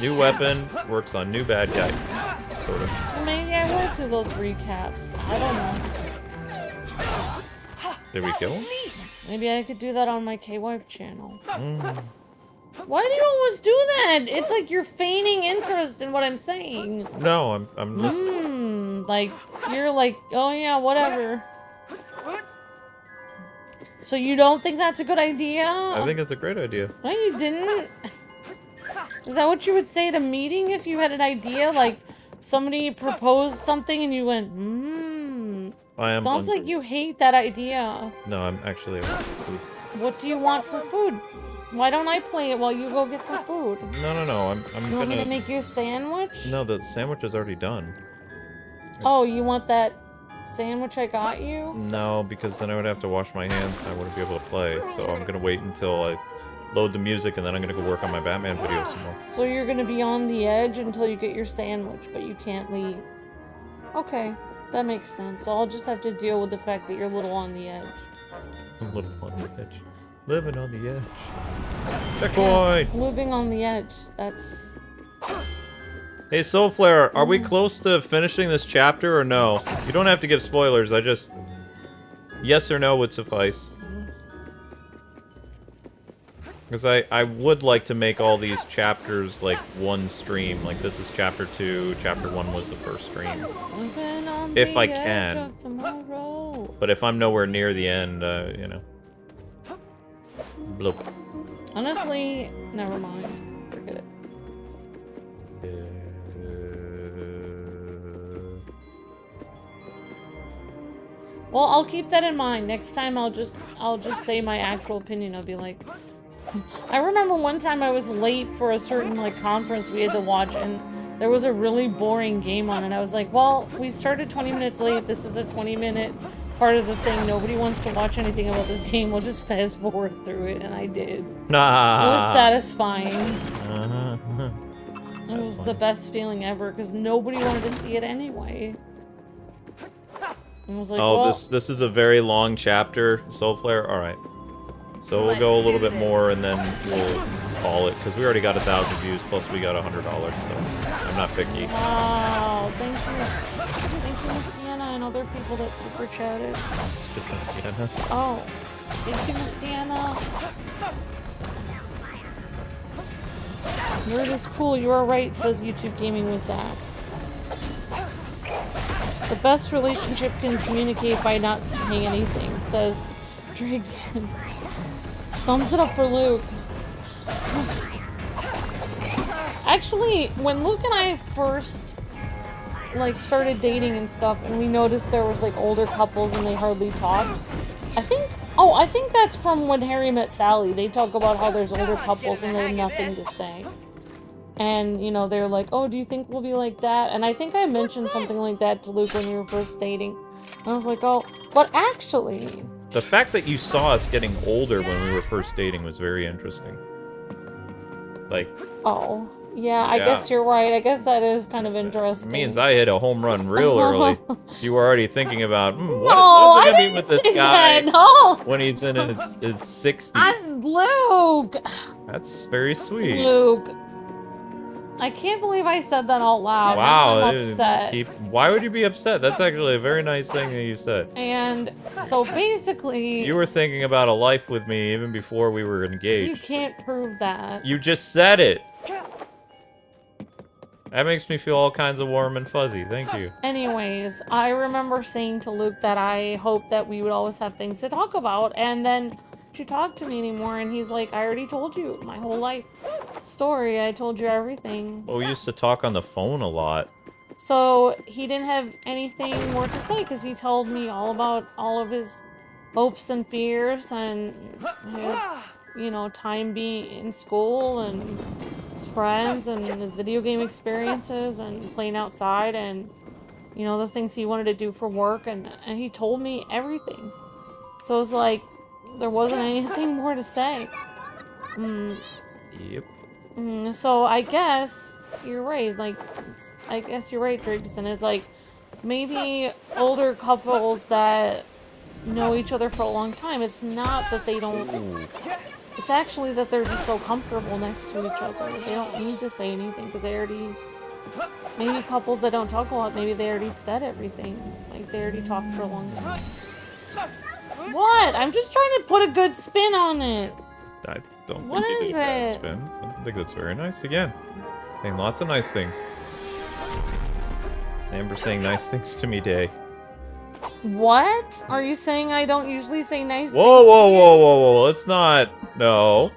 Speaker 1: New weapon, works on new bad guy. Sort of.
Speaker 4: Maybe I will do those recaps. I don't know.
Speaker 1: Did we kill him?
Speaker 4: Maybe I could do that on my K-Wife channel. Why do you always do that? It's like you're feigning interest in what I'm saying.
Speaker 1: No, I'm just...
Speaker 4: Like, you're like, oh yeah, whatever. So you don't think that's a good idea?
Speaker 1: I think it's a great idea.
Speaker 4: No, you didn't. Is that what you would say at a meeting if you had an idea? Like, somebody proposed something and you went,
Speaker 1: I am
Speaker 4: Sounds like you hate that idea.
Speaker 1: No, I'm actually...
Speaker 4: What do you want for food? Why don't I play it while you go get some food?
Speaker 1: No. I'm
Speaker 4: You want me to make you a sandwich?
Speaker 1: No, the sandwich is already done.
Speaker 4: Oh, you want that sandwich I got you?
Speaker 1: No, because then I would have to wash my hands and I wouldn't be able to play. So I'm gonna wait until I load the music and then I'm gonna go work on my Batman video some more.
Speaker 4: So you're gonna be on the edge until you get your sandwich, but you can't leave. Okay, that makes sense. So I'll just have to deal with the fact that you're a little on the edge.
Speaker 1: A little on the edge. Living on the edge. Checkpoint!
Speaker 4: Yeah, living on the edge. That's...
Speaker 1: Hey, Soulflare, are we close to finishing this chapter or no? You don't have to give spoilers, I just... Yes or no would suffice. Because I would like to make all these chapters, like, one stream. Like, this is chapter 2, chapter 1 was the first stream. If I can. But if I'm nowhere near the end, you know. Bloop.
Speaker 4: Honestly, never mind. Forget it. Well, I'll keep that in mind. Next time I'll just say my actual opinion. I'll be like, I remember one time I was late for a certain like conference we had to watch and there was a really boring game on and I was like, well, we started 20 minutes late. This is a 20-minute part of the thing. Nobody wants to watch anything about this game. We'll just fast forward through it, and I did.
Speaker 1: Nah.
Speaker 4: It was satisfying.
Speaker 1: Uh-huh.
Speaker 4: It was the best feeling ever because nobody wanted to see it anyway. And I was like,
Speaker 1: Oh,
Speaker 4: well,
Speaker 1: this is a very long chapter, Soulflare. All right. So we'll go a little bit more and then we'll call it because we already got 1,000 views plus we got $100. So I'm not picky.
Speaker 4: wow, thank you, Miss Deanna, and other people that super chatted.
Speaker 1: It's just Miss Deanna.
Speaker 4: Oh, thank you, Miss Deanna. Nerd is cool. You are right, says YouTube Gaming with Zach. The best relationship can communicate by not saying anything, says Driggs. Sums it up for Luke. Actually, when Luke and I first like started dating and stuff, and we noticed there was like older couples and they hardly talked, I think that's from When Harry Met Sally. They talk about how there's older couples and they have nothing to say. And, you know, they're like, oh, do you think we'll be like that? And I think I mentioned something like that to Luke when we were first dating. And I was like, oh, but actually...
Speaker 1: The fact that you saw us getting older when we were first dating was very interesting. Like...
Speaker 4: Oh, yeah, I guess you're right. I guess that is kind of interesting.
Speaker 1: It means I hit a home run real early. You were already thinking about, what is it
Speaker 4: I
Speaker 1: gonna be
Speaker 4: didn't
Speaker 1: with this
Speaker 4: think
Speaker 1: guy
Speaker 4: that, no.
Speaker 1: when he's in his 60s?
Speaker 4: I'm Luke.
Speaker 1: That's very sweet.
Speaker 4: Luke. I can't believe I said that out loud.
Speaker 1: Wow,
Speaker 4: I'm upset.
Speaker 1: Why would you be upset? That's actually a very nice thing that you said.
Speaker 4: And so basically...
Speaker 1: You were thinking about a life with me even before we were engaged.
Speaker 4: You can't prove that.
Speaker 1: You just said it. That makes me feel all kinds of warm and fuzzy. Thank you.
Speaker 4: Anyways, I remember saying to Luke that I hope that we would always have things to talk about, and then she talked to me anymore, and he's like, I already told you my whole life story. I told you everything.
Speaker 1: Well, we used to talk on the phone a lot.
Speaker 4: So he didn't have anything more to say because he told me all about all of his hopes and fears and his, you know, time being in school and his friends and his video game experiences and playing outside and, you know, the things he wanted to do for work, and he told me everything. So it was like, there wasn't anything more to say.
Speaker 1: Yep.
Speaker 4: So I guess you're right. Like, I guess you're right, Driggs. And it's like maybe older couples that know each other for a long time. It's not that they don't. It's actually that they're just so comfortable next to each other. They don't need to say anything because they already. Maybe couples that don't talk a lot. Maybe they already said everything. Like they already talked for a long time. What? I'm just trying to put a good spin on it.
Speaker 1: I don't
Speaker 4: What
Speaker 1: think you
Speaker 4: is
Speaker 1: did a bad
Speaker 4: it?
Speaker 1: spin. I think that's very nice again. Saying lots of nice things. Amber saying nice things to me day.
Speaker 4: What? Are you saying I don't usually say nice
Speaker 1: Whoa,
Speaker 4: things?
Speaker 1: whoa, whoa, whoa, whoa! Let's not. No.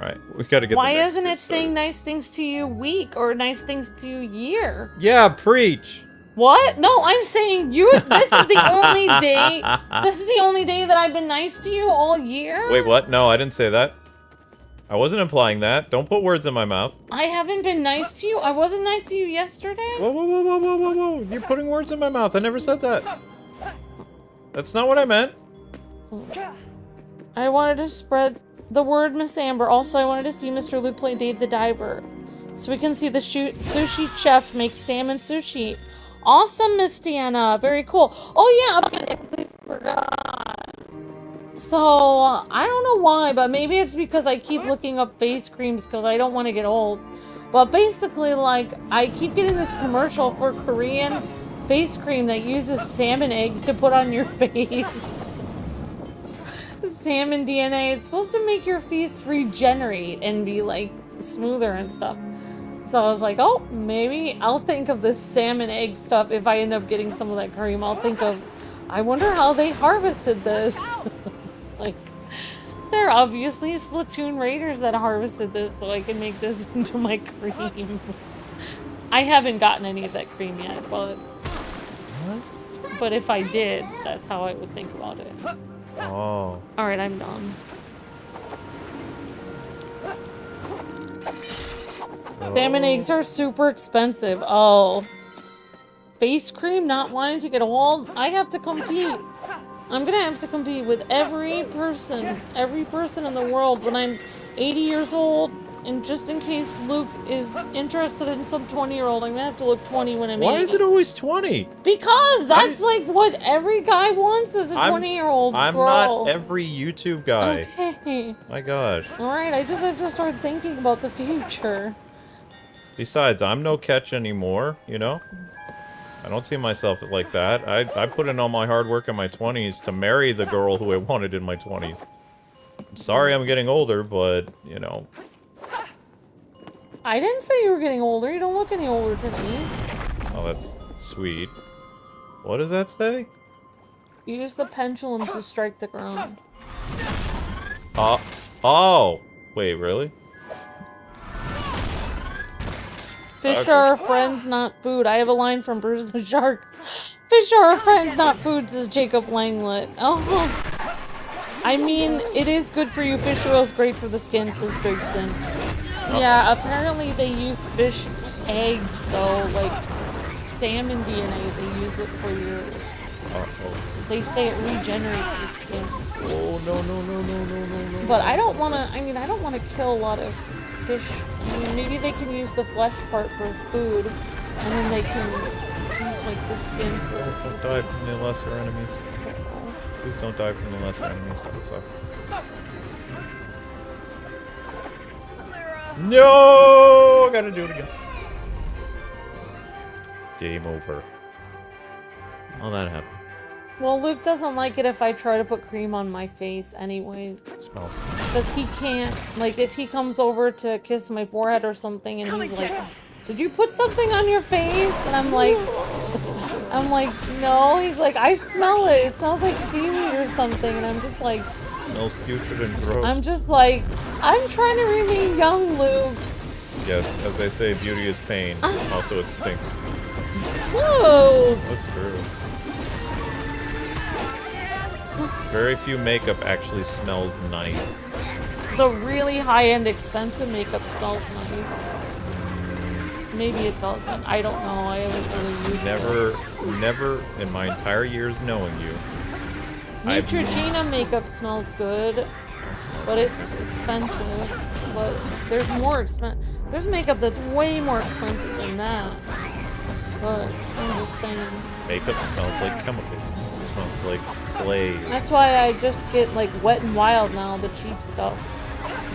Speaker 1: Alright, we gotta get.
Speaker 4: Why
Speaker 1: the next
Speaker 4: isn't
Speaker 1: bit
Speaker 4: it saying
Speaker 1: started.
Speaker 4: nice things to you week or nice things to you year?
Speaker 1: Yeah, preach.
Speaker 4: What? No, I'm saying you. This is the only day. This is the only day that I've been nice to you all year.
Speaker 1: Wait, what? No, I didn't say that. I wasn't implying that. Don't put words in my mouth.
Speaker 4: I haven't been nice to you. I wasn't nice to you yesterday.
Speaker 1: Whoa, whoa, whoa, whoa, whoa, whoa, whoa! You're putting words in my mouth. I never said that. That's not what I meant.
Speaker 4: I wanted to spread the word, Miss Amber. Also, I wanted to see Mr. Luke play Dave the Diver, so we can see the sushi chef make salmon sushi. Awesome, Miss Deanna. Very cool. Oh yeah, I completely forgot. So, I don't know why, but maybe it's because I keep looking up face creams because I don't want to get old. But basically, like, I keep getting this commercial for Korean face cream that uses salmon eggs to put on your face. Salmon DNA. It's supposed to make your face regenerate and be, like, smoother and stuff. So I was like, oh, maybe I'll think of this salmon egg stuff if I end up getting some of that cream. I'll think of, I wonder how they harvested this. Like, they're obviously Splatoon raiders that harvested this so I can make this into my cream. I haven't gotten any of that cream yet, but if I did, that's how I would think about it.
Speaker 1: Oh.
Speaker 4: Alright, I'm done. Salmon eggs are super expensive. Oh. Face cream not wanting to get old? I have to compete. I'm gonna have to compete with every person in the world when I'm 80 years old. And just in case Luke is interested in some 20-year-old, I'm gonna have to look 20 when I'm 80.
Speaker 1: Why is it always 20?
Speaker 4: Because that's like what every guy wants is a 20-year-old girl.
Speaker 1: I'm not every YouTube guy.
Speaker 4: Okay.
Speaker 1: My gosh.
Speaker 4: Alright, I just have to start thinking about the future.
Speaker 1: Besides, I'm no catch anymore, you know? I don't see myself like that. I put in all my hard work in my 20s to marry the girl who I wanted in my 20s. I'm sorry I'm getting older, but, you know.
Speaker 4: I didn't say you were getting older. You don't look any older to me.
Speaker 1: Oh, that's sweet. What does that say?
Speaker 4: Use the pendulum to strike the ground.
Speaker 1: Oh! Wait, really?
Speaker 4: Fish are friends, not food. I have a line from Bruce the Shark. Fish are friends, not food, says Jacob Langlet. Oh. I mean, it is good for you. Fish oil is great for the skin, says Big Sin. Yeah, apparently they use fish eggs, though. Like, salmon DNA, they use it for your... They say it regenerates your skin.
Speaker 1: Oh, no.
Speaker 4: But I don't want to... I mean, I don't want to kill a lot of fish. I mean, maybe they can use the flesh part for food, and then they can use, like, the skin for...
Speaker 1: Don't die from the lesser enemies. Please don't die from the lesser enemies. That would suck. No! I gotta do it again. Game over. Oh, that happened.
Speaker 4: Well, Luke doesn't like it if I try to put cream on my face anyway.
Speaker 1: It smells.
Speaker 4: Because he can't, like, if he comes over to kiss my forehead or something and he's like, did you put something on your face? And I'm like, no. He's like, I smell it. It smells like seaweed or something. And I'm just like...
Speaker 1: It smells putrid and gross.
Speaker 4: I'm just like, I'm trying to remain young, Luke.
Speaker 1: Yes, as they say, beauty is pain. Also, it stinks.
Speaker 4: Whoa!
Speaker 1: That's true. Very few makeup actually smells nice.
Speaker 4: The really high-end expensive makeup smells nice. Maybe it doesn't. I don't know. I haven't really used it.
Speaker 1: Never in my entire years knowing you.
Speaker 4: Neutrogena makeup smells good, but it's expensive. But there's more expensive. There's makeup that's way more expensive than that. But I'm just saying.
Speaker 1: Makeup smells like chemicals. It smells like clay.
Speaker 4: That's why I just get like Wet n Wild now, the cheap stuff.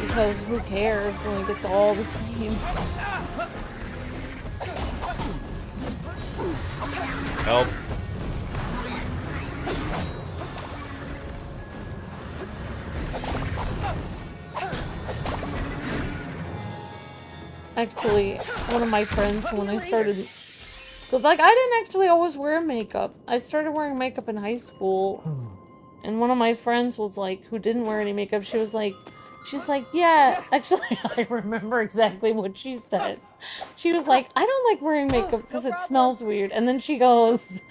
Speaker 4: Because who cares? Like, it's all the same.
Speaker 1: Help.
Speaker 4: Actually, one of my friends, when I started... Because, like, I didn't actually always wear makeup. I started wearing makeup in high school. And one of my friends was like, who didn't wear any makeup, she was like, She's like, yeah, actually, I remember exactly what she said. She was like, I don't like wearing makeup because it smells weird. And then she goes,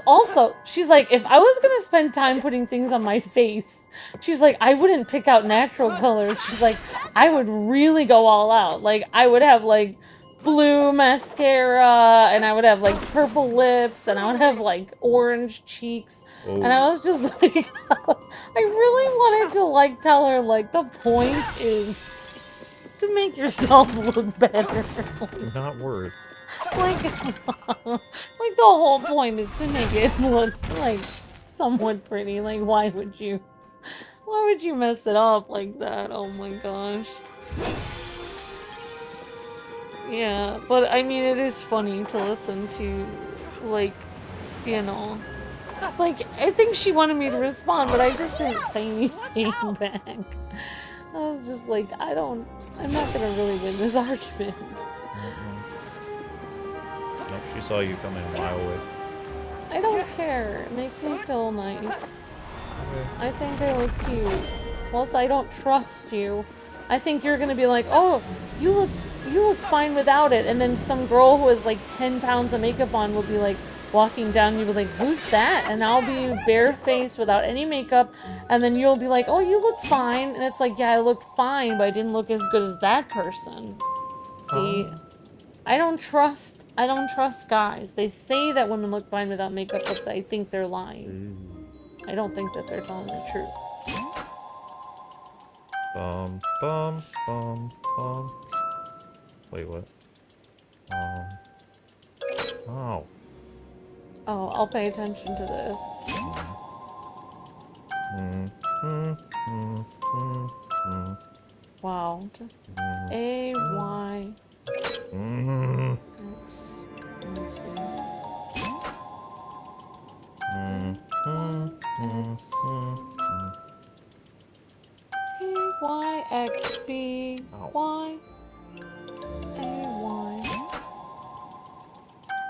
Speaker 4: also, she's like, if I was gonna spend time putting things on my face, she's like, I wouldn't pick out natural colors. She's like, I would really go all out. Like, I would have, like, blue mascara, and I would have, like, purple lips, and I would have, like, orange cheeks.
Speaker 1: Oh.
Speaker 4: And I was just like, I really wanted to, like, tell her, like, the point is to make yourself look better.
Speaker 1: Not worth.
Speaker 4: Like, like, the whole point is to make it look, like, somewhat pretty. Like, why would you mess it up like that? Oh my gosh. Yeah, but I mean, it is funny to listen to, like, you know, like, I think she wanted me to respond, but I just didn't say anything back. I was just like, I'm not gonna really win this argument.
Speaker 1: Nope, she saw you coming a mile away.
Speaker 4: I don't care. It makes me feel nice.
Speaker 1: Okay.
Speaker 4: I think I look cute. Plus, I don't trust you. I think you're gonna be like, oh, you look fine without it, and then some girl who has like 10 pounds of makeup on will be like walking down, you'll be like, who's that? And I'll be barefaced without any makeup, and then you'll be like, oh, you look fine, and it's like, yeah, I looked fine, but I didn't look as good as that person. See, I don't trust guys. They say that women look fine without makeup, but I think they're lying. I don't think that they're telling the truth.
Speaker 1: Bum, bum, bum, bum. Wait, what? Oh.
Speaker 4: Oh, I'll pay attention to this. Wow. A-Y... X. Let's see. A-Y-X-B-Y. A-Y.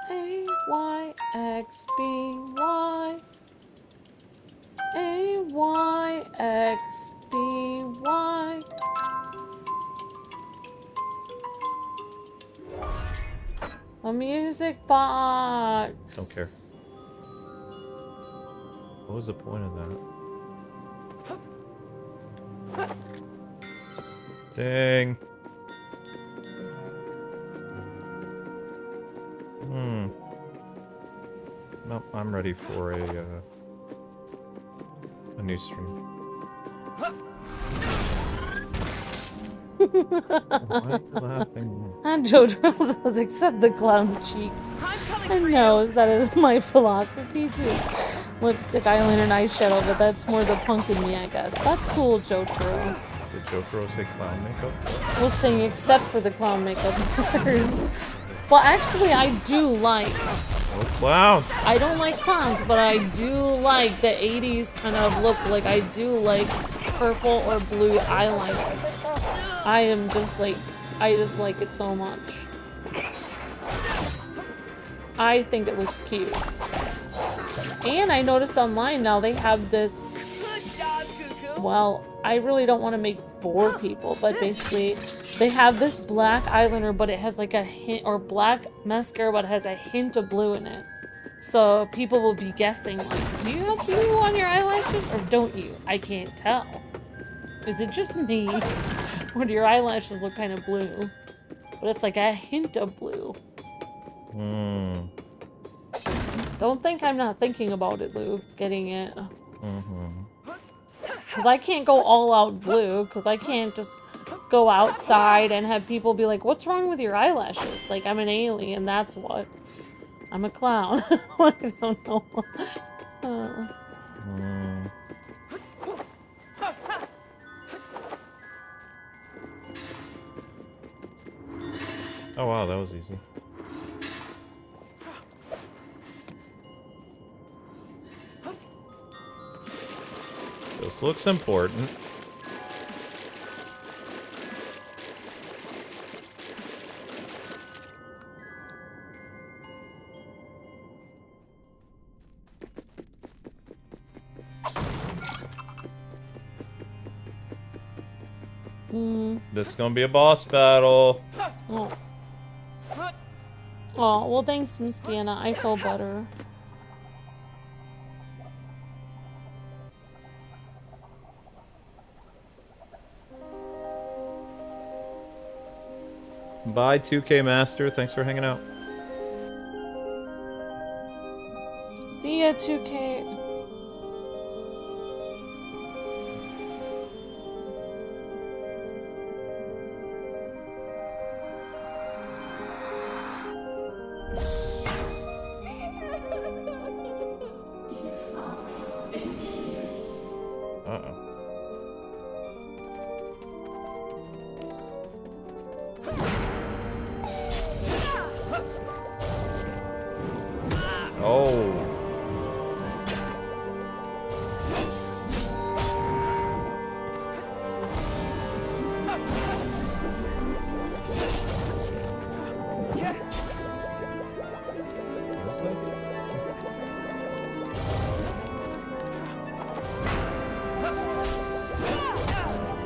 Speaker 4: A-Y-X-B-Y. A-Y-X-B-Y. A music box.
Speaker 1: Don't care. What was the point of that? Dang. Nope, I'm ready for a new stream. Why are you laughing?
Speaker 4: And JoJo says, accept the clown cheeks. And knows that is my philosophy too. Lipstick, eyeliner, and eyeshadow, but that's more the punk in me, I guess. That's cool, JoJo.
Speaker 1: Did JoJo say clown makeup?
Speaker 4: We'll sing except for the clown makeup. Well, actually, I do like...
Speaker 1: No clown!
Speaker 4: I don't like clowns, but I do like the 80s kind of look. Like, I do like purple or blue eyeliner. I am just like... I just like it so much. I think it looks cute. And I noticed online now they have this... Well, I really don't want to bore people, but basically they have this black eyeliner, but it has like a hint, or black mascara, but it has a hint of blue in it. So people will be guessing, like, do you have blue on your eyelashes or don't you? I can't tell. Is it just me? Or do your eyelashes look kind of blue? But it's like a hint of blue. Don't think I'm not thinking about it, Luke, getting it. Because I can't go all out blue, because I can't just go outside and have people be like, what's wrong with your eyelashes? Like, I'm an alien, that's what. I'm a clown. I don't know.
Speaker 1: Oh wow, that was easy. This looks important. This is gonna be a boss battle.
Speaker 4: Oh. Oh, well, thanks, Miss Deanna. I feel better.
Speaker 1: Bye, 2K Master. Thanks for hanging out.
Speaker 4: See ya, 2K.
Speaker 1: Uh-oh. Oh.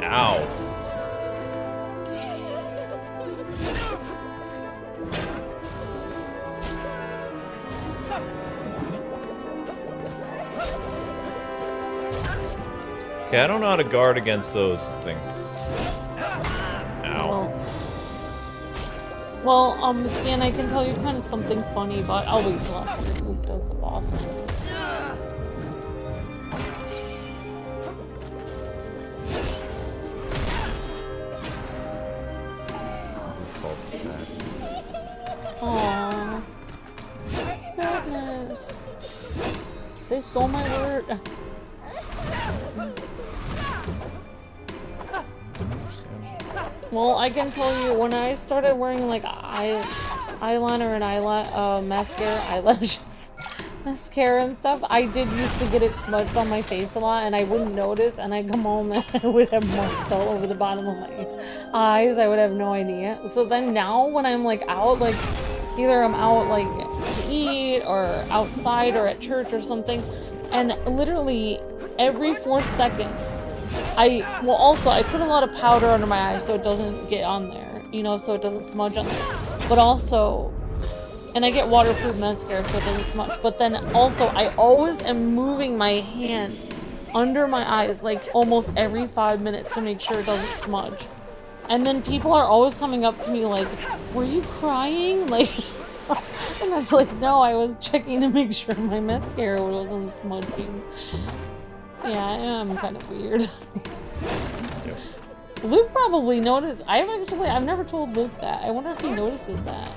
Speaker 1: Ow. Okay, I don't know how to guard against those things. Ow.
Speaker 4: Well, Stan, I can tell you kind of something funny, but I'll wait till after Luke does the boss. Aww. Sadness. They stole my word. Well, I can tell you, when I started wearing like eyeliner and eyelashes, mascara and stuff, I did used to get it smudged on my face a lot, and I wouldn't notice, and I'd come home and I would have marks all over the bottom of my eyes. I would have no idea. So then now when I'm like out, like either I'm out like to eat or outside or at church or something, and literally every 4 seconds, I put a lot of powder under my eyes so it doesn't get on there, you know, so it doesn't smudge on there. But also, and I get waterproof mascara so it doesn't smudge. But then also, I always am moving my hand under my eyes like almost every 5 minutes to make sure it doesn't smudge. And then people are always coming up to me like, "Were you crying?" Like, and I was like, "No, I was checking to make sure my mascara wasn't smudging." Yeah, I am kind of weird. Luke probably noticed. I've never told Luke that. I wonder if he notices that.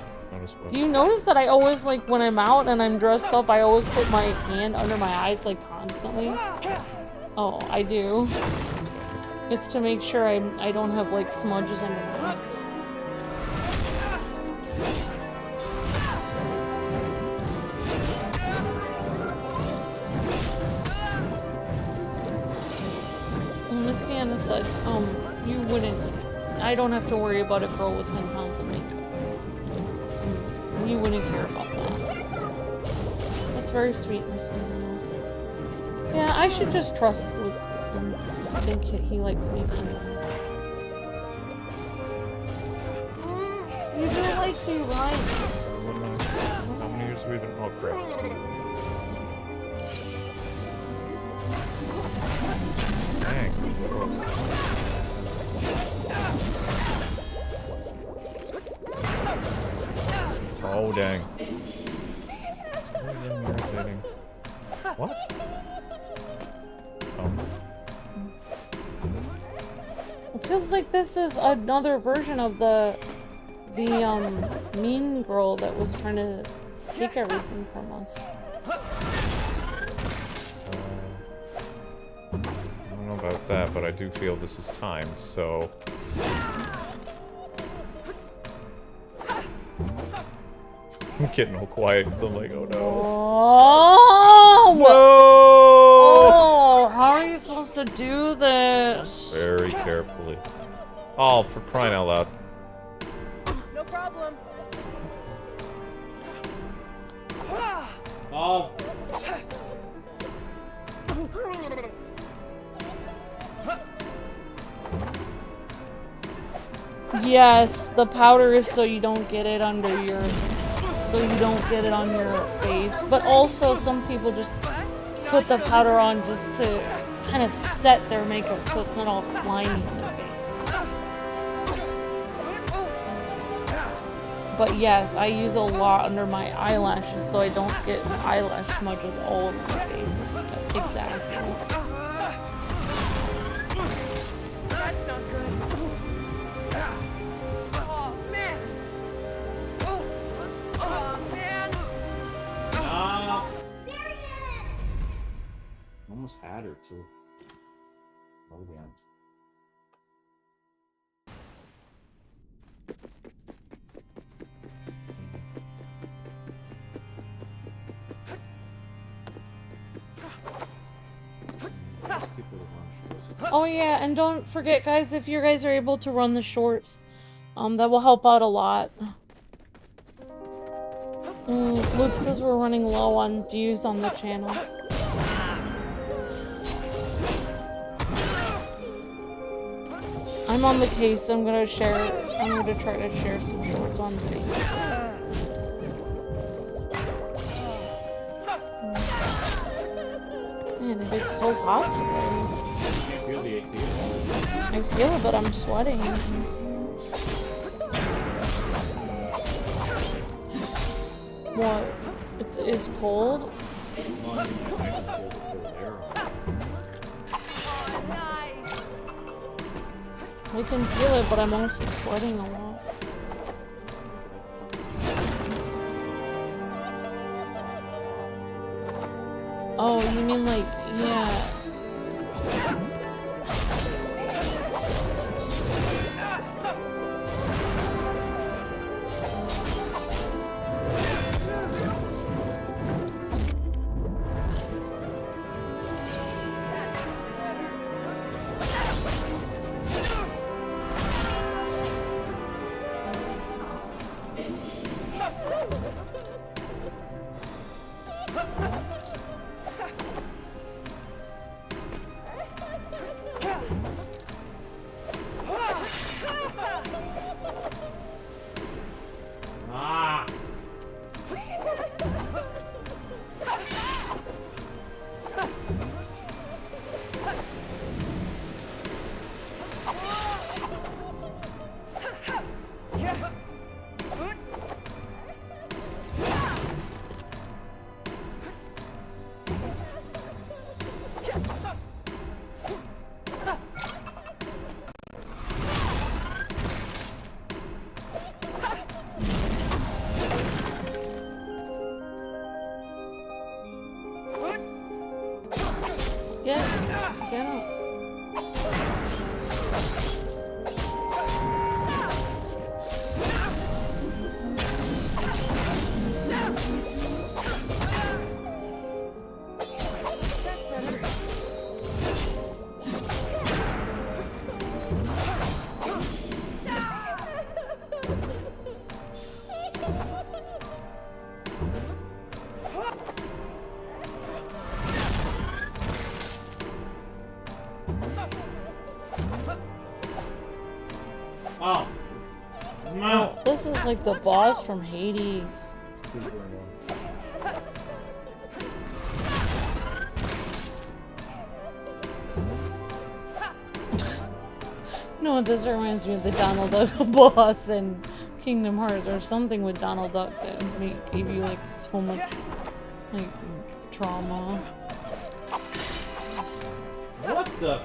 Speaker 4: Do you notice that I always, like, when I'm out and I'm dressed up, I always put my hand under my eyes, like, constantly? Oh, I do. It's to make sure I don't have, like, smudges under my eyes. Miss Deanna said, you wouldn't, I don't have to worry about a girl with 10 pounds of makeup. You wouldn't care about that. That's very sweet, Miss Deanna. Yeah, I should just trust Luke and think he likes me for me. You do like me, right?
Speaker 1: How many years have we been? Oh, crap. Dang. Oh, dang. Really irritating. What? Oh.
Speaker 4: It feels like this is another version of the mean girl that was trying to take everything from us.
Speaker 1: I don't know about that, but I do feel this is timed, so... I'm getting all quiet because I'm like, oh no.
Speaker 4: Oh!
Speaker 1: No!
Speaker 4: Oh, how are you supposed to do this?
Speaker 1: Very carefully. Oh, for crying out loud.
Speaker 6: No problem.
Speaker 1: Oh.
Speaker 4: Yes, the powder is so you don't get it under your, so you don't get it on your face. But also, some people just put the powder on just to kind of set their makeup so it's not all slimy in their face. But yes, I use a lot under my eyelashes so I don't get eyelash smudges all over my face. Exactly.
Speaker 6: That's not good. Oh, man. Oh, man.
Speaker 7: Ah. Almost had her too. Oh yeah.
Speaker 4: Oh yeah, and don't forget, guys, if you guys are able to run the shorts, that will help out a lot. Luke says we're running low on views on the channel. I'm on the case. I'm gonna try to share some shorts on the case. Man, it is so hot today. I feel it, but I'm sweating. What? It's cold? I can feel it, but I'm also sweating a lot. Oh, you mean like, yeah.
Speaker 7: Oh.
Speaker 4: No, this is like the boss from Hades. No, this reminds me of the Donald Duck boss in Kingdom Hearts, or something with Donald Duck that gave you like so much like trauma.
Speaker 7: What the?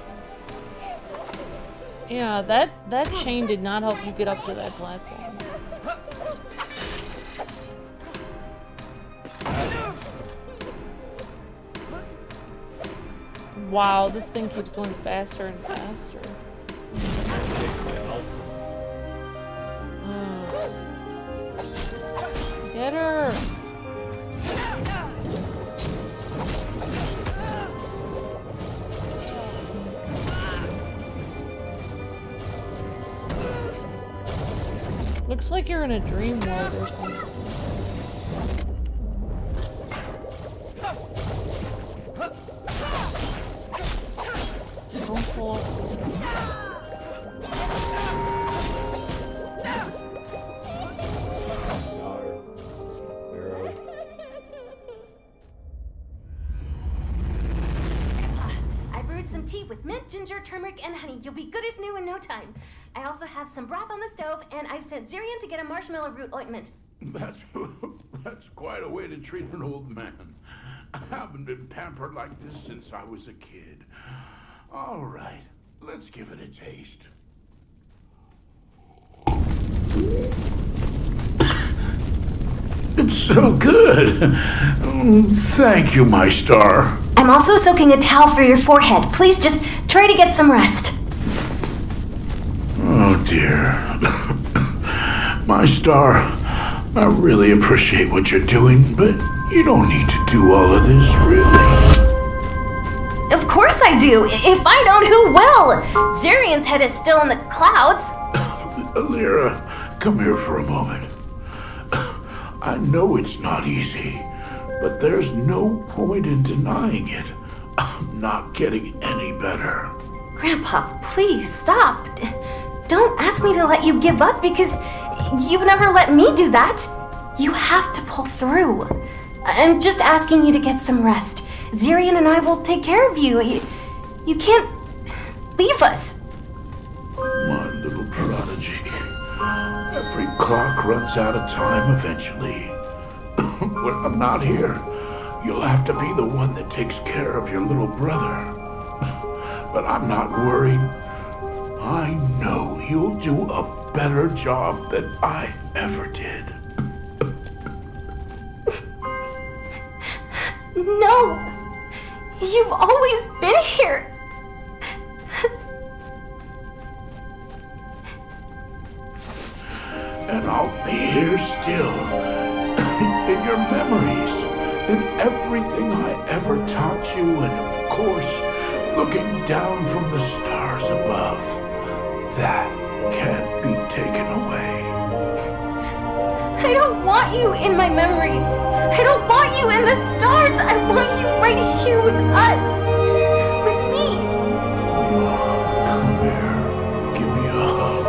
Speaker 4: Yeah, that chain did not help you get up to that platform. Wow, this thing keeps going faster and faster. Get her! Looks like you're in a dream world or something. Don't fall.
Speaker 3: with mint, ginger, turmeric, and honey. You'll be good as new in no time. I also have some broth on the stove, and I've sent Zirian to get a marshmallow root ointment.
Speaker 8: That's quite a way to treat an old man. I haven't been pampered like this since I was a kid. All right, let's give it a taste. It's so good. Thank you, my star.
Speaker 3: I'm also soaking a towel for your forehead. Please just try to get some rest.
Speaker 8: Oh, dear. My star, I really appreciate what you're doing, but you don't need to do all of this, really.
Speaker 3: Of course I do. If I don't, who will? Zirian's head is still in the clouds.
Speaker 8: Lyra, come here for a moment. I know it's not easy, but there's no point in denying it. I'm not getting any better.
Speaker 3: Grandpa, please stop. Don't ask me to let you give up because you've never let me do that. You have to pull through. I'm just asking you to get some rest. Zirian and I will take care of you. You can't leave us.
Speaker 8: My little prodigy. Every clock runs out of time eventually. When I'm not here, you'll have to be the one that takes care of your little brother. But I'm not worried. I know you'll do a better job than I ever did.
Speaker 3: No! You've always been here!
Speaker 8: And I'll be here still. In your memories. In everything I ever taught you, and of course, looking down from the stars above. That can't be taken away.
Speaker 3: I don't want you in my memories. I don't want you in the stars. I want you right here with us. With me.
Speaker 8: Come here. Give me a hug.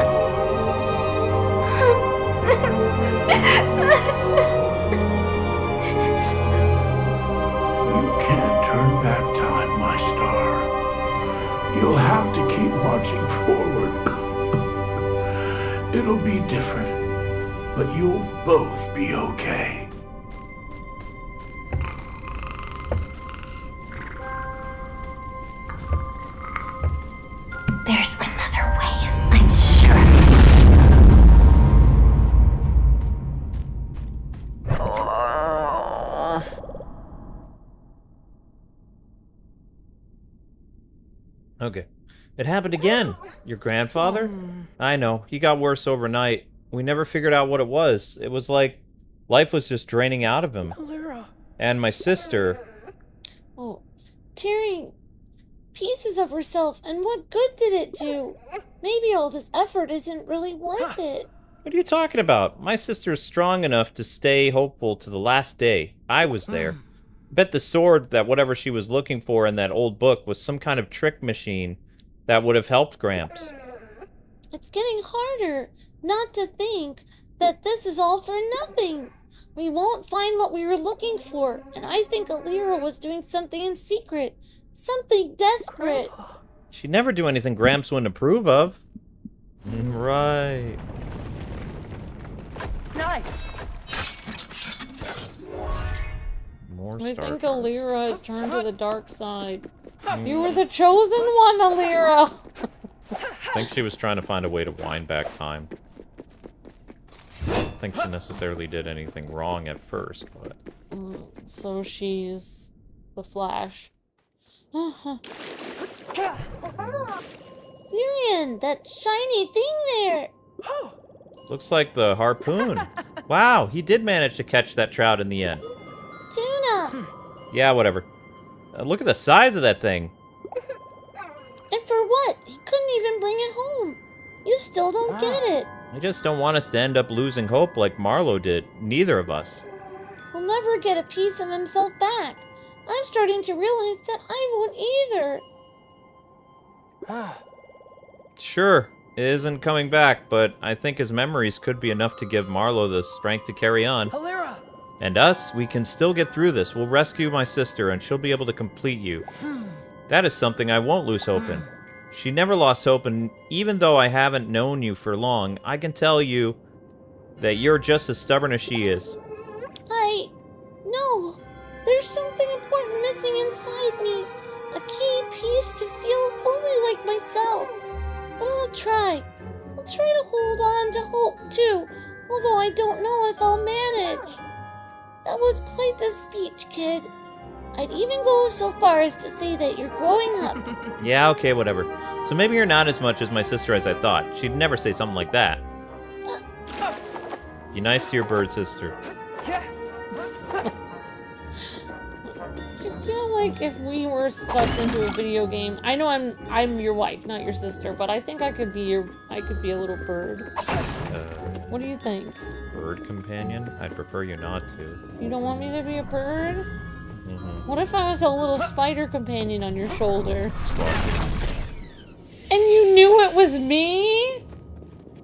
Speaker 8: You can't turn back time, my star. You'll have to keep marching forward. It'll be different, but you'll both be okay.
Speaker 3: There's another way, I'm sure of it.
Speaker 1: Okay. It happened again. Your grandfather? I know. He got worse overnight. We never figured out what it was. It was like life was just draining out of him.
Speaker 6: Lyra.
Speaker 1: And my sister...
Speaker 5: Oh, tearing pieces of herself, and what good did it do? Maybe all this effort isn't really worth it.
Speaker 1: What are you talking about? My sister's strong enough to stay hopeful to the last day. I was there. Bet the sword that whatever she was looking for in that old book was some kind of trick machine that would have helped Gramps.
Speaker 5: It's getting harder not to think that this is all for nothing. We won't find what we were looking for, and I think Alira was doing something in secret. Something desperate.
Speaker 1: She'd never do anything Gramps wouldn't approve of. Right.
Speaker 6: Nice.
Speaker 1: More
Speaker 4: I
Speaker 1: Star
Speaker 4: think
Speaker 1: Cards.
Speaker 4: Alira has turned to the dark side. You were the chosen one, Alira!
Speaker 1: I think she was trying to find a way to wind back time. I don't think she necessarily did anything wrong at first, but...
Speaker 4: So she's the Flash.
Speaker 5: Zirian, that shiny thing there.
Speaker 1: Looks like the harpoon. Wow, he did manage to catch that trout in the end.
Speaker 5: Tuna.
Speaker 1: Yeah, whatever. Look at the size of that thing.
Speaker 5: And for what? He couldn't even bring it home. You still don't get it.
Speaker 1: I just don't want us to end up losing hope like Marlowe did. Neither of us.
Speaker 5: He'll never get a piece of himself back. I'm starting to realize that I won't either.
Speaker 1: Sure, it isn't coming back, but I think his memories could be enough to give Marlowe the strength to carry on.
Speaker 6: Alira.
Speaker 1: And us, we can still get through this. We'll rescue my sister, and she'll be able to complete you. That is something I won't lose hope in. She never lost hope, and even though I haven't known you for long, I can tell you that you're just as stubborn as she is.
Speaker 5: No. There's something important missing inside me. A key piece to feel fully like myself. But I'll try. I'll try to hold on to hope, too. Although I don't know if I'll manage. That was quite the speech, kid. I'd even go so far as to say that you're growing up.
Speaker 1: Yeah, okay, whatever. So maybe you're not as much as my sister as I thought. She'd never say something like that. Be nice to your bird sister.
Speaker 4: I feel like if we were sucked into a video game, I know I'm your wife, not your sister, but I think I could be a little bird. What do you think?
Speaker 1: Bird companion? I'd prefer you not to.
Speaker 4: You don't want me to be a bird?
Speaker 1: Mm-hmm.
Speaker 4: What if I was a little spider companion on your shoulder? And you knew it was me?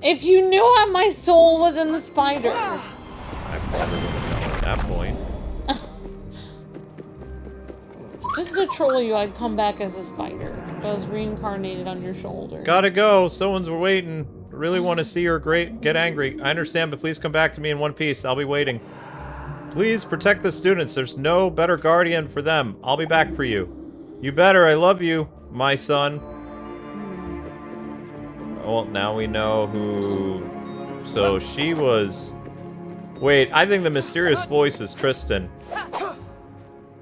Speaker 4: If you knew my soul was in the spider.
Speaker 1: I've never would have known at that point.
Speaker 4: Just to troll you, I'd come back as a spider. I was reincarnated on your shoulder.
Speaker 1: Gotta go. Someone's waiting. Really want to see her get angry. I understand, but please come back to me in one piece. I'll be waiting. Please protect the students. There's no better guardian for them. I'll be back for you. You better. I love you, my son. Well, now we know who... So she was... Wait, I think the mysterious voice is Tristan.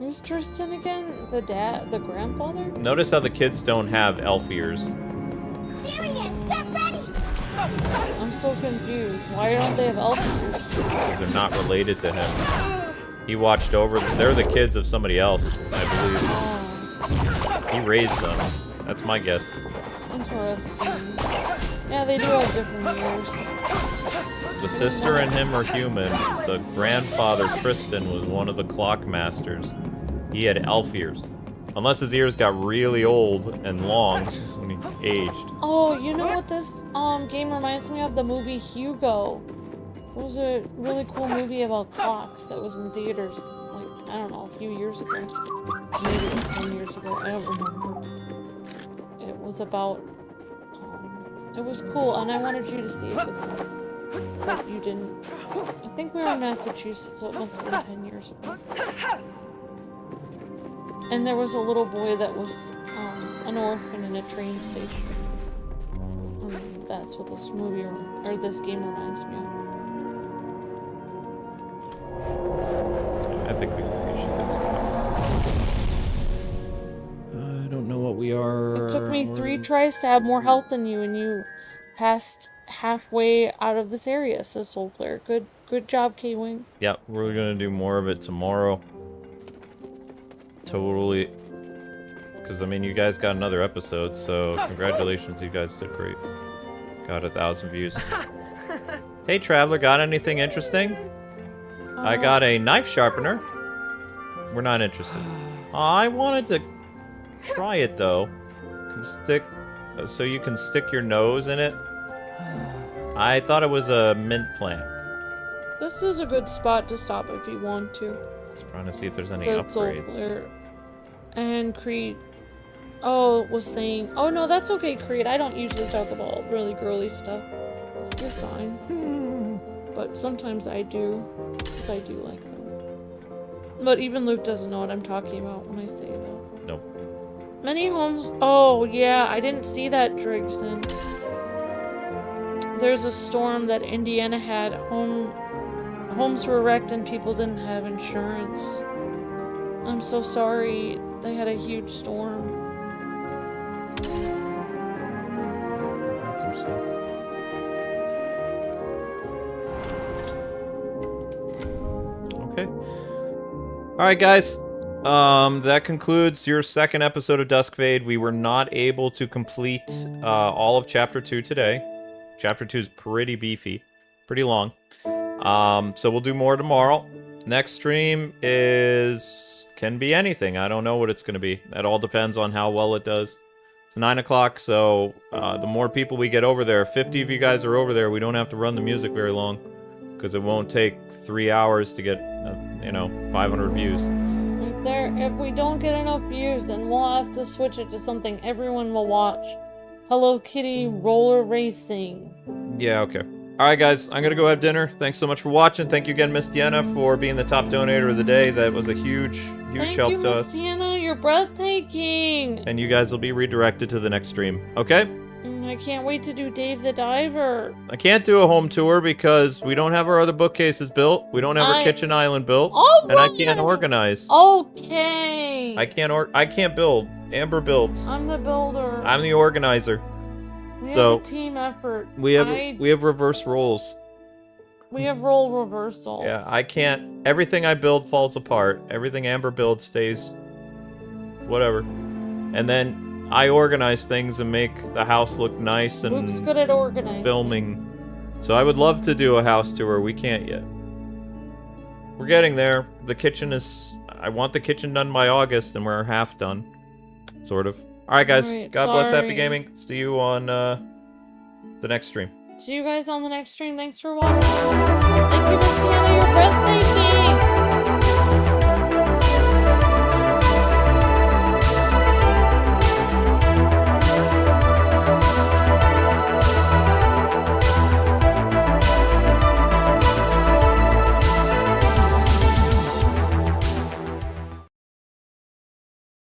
Speaker 4: Who's Tristan again? The dad? The grandfather?
Speaker 1: Notice how the kids don't have elf ears.
Speaker 5: Sirius, get ready!
Speaker 4: I'm so confused. Why don't they have elf ears?
Speaker 1: Because they're not related to him. He watched over them. They're the kids of somebody else, I believe. He raised them. That's my guess.
Speaker 4: Interesting. Yeah, they do have different ears.
Speaker 1: The sister and him are human. The grandfather, Tristan, was one of the clock masters. He had elf ears. Unless his ears got really old and long when he aged.
Speaker 4: Oh, you know what this game reminds me of? The movie Hugo. It was a really cool movie about clocks that was in theaters, like, I don't know, a few years ago. Maybe it was 10 years ago, I don't remember. It was about, it was cool, and I wanted you to see it with me. But you didn't. I think we were in Massachusetts, so it must have been 10 years ago. And there was a little boy that was an orphan in a train station. That's what this movie or this game reminds me of.
Speaker 1: I think we should get stuff. I don't know what we are.
Speaker 4: It took me 3 tries to have more health than you, and you passed halfway out of this area, says Soulclair. Good job, Kwing.
Speaker 1: Yep, we're gonna do more of it tomorrow. Totally. Because, I mean, you guys got another episode, so congratulations, you guys did great. Got 1,000 views. Hey, Traveler, got anything interesting? I got a knife sharpener. We're not interested. I wanted to try it, though. So you can stick your nose in it. I thought it was a mint plant.
Speaker 4: This is a good spot to stop if you want to.
Speaker 1: Just trying to see if there's any
Speaker 4: That's
Speaker 1: upgrades.
Speaker 4: And Creed. Oh, was saying. Oh no, that's okay, Creed. I don't usually talk about really girly stuff. You're fine. But sometimes I do. Because I do like them. But even Luke doesn't know what I'm talking about when I say that.
Speaker 1: Nope.
Speaker 4: Many homes. Oh yeah, I didn't see that, Drigson. There's a storm that Indiana had. Homes were wrecked and people didn't have insurance. I'm so sorry. They had a huge storm.
Speaker 1: Okay. Alright, guys. That concludes your second episode of Duskfade. We were not able to complete all of Chapter 2 today. Chapter 2 is pretty beefy. Pretty long. So we'll do more tomorrow. Next stream can be anything. I don't know what it's going to be. That all depends on how well it does. It's 9 o'clock, so the more people we get over there, 50 of you guys are over there, we don't have to run the music very long. Because it won't take 3 hours to get, 500 views.
Speaker 5: if we don't get enough views, then we'll have to switch it to something everyone will watch. Hello Kitty roller racing.
Speaker 1: Yeah, okay. Alright guys, I'm gonna go have dinner. Thanks so much for watching. Thank you again, Miss Deanna, for being the top donator of the day. That was a huge help
Speaker 5: Thank you,
Speaker 1: to us.
Speaker 5: Miss Deanna. You're breathtaking.
Speaker 1: And you guys will be redirected to the next stream, okay?
Speaker 5: I can't wait to do Dave the Diver.
Speaker 1: I can't do a home tour because we don't have our other bookcases built. We don't have our kitchen island built.
Speaker 5: Oh,
Speaker 1: and I can't organize.
Speaker 5: Okay.
Speaker 1: I can't build. Amber builds.
Speaker 5: I'm the builder.
Speaker 1: I'm the organizer.
Speaker 5: We
Speaker 1: So,
Speaker 5: have a team effort.
Speaker 1: We have reverse roles.
Speaker 5: We have role reversal.
Speaker 1: Yeah, I can't. Everything I build falls apart. Everything Amber builds stays. Whatever. And then I organize things and make the house look nice and
Speaker 5: Luke's good at organizing.
Speaker 1: filming. So I would love to do a house tour. We can't yet. We're getting there. The kitchen is. I want the kitchen done by August, and we're half done. Sort of. Alright, guys.
Speaker 5: Alright,
Speaker 1: God bless Happy
Speaker 5: sorry.
Speaker 1: Gaming. See you on the next stream.
Speaker 5: See you guys on the next stream. Thanks for watching. Thank you, Miss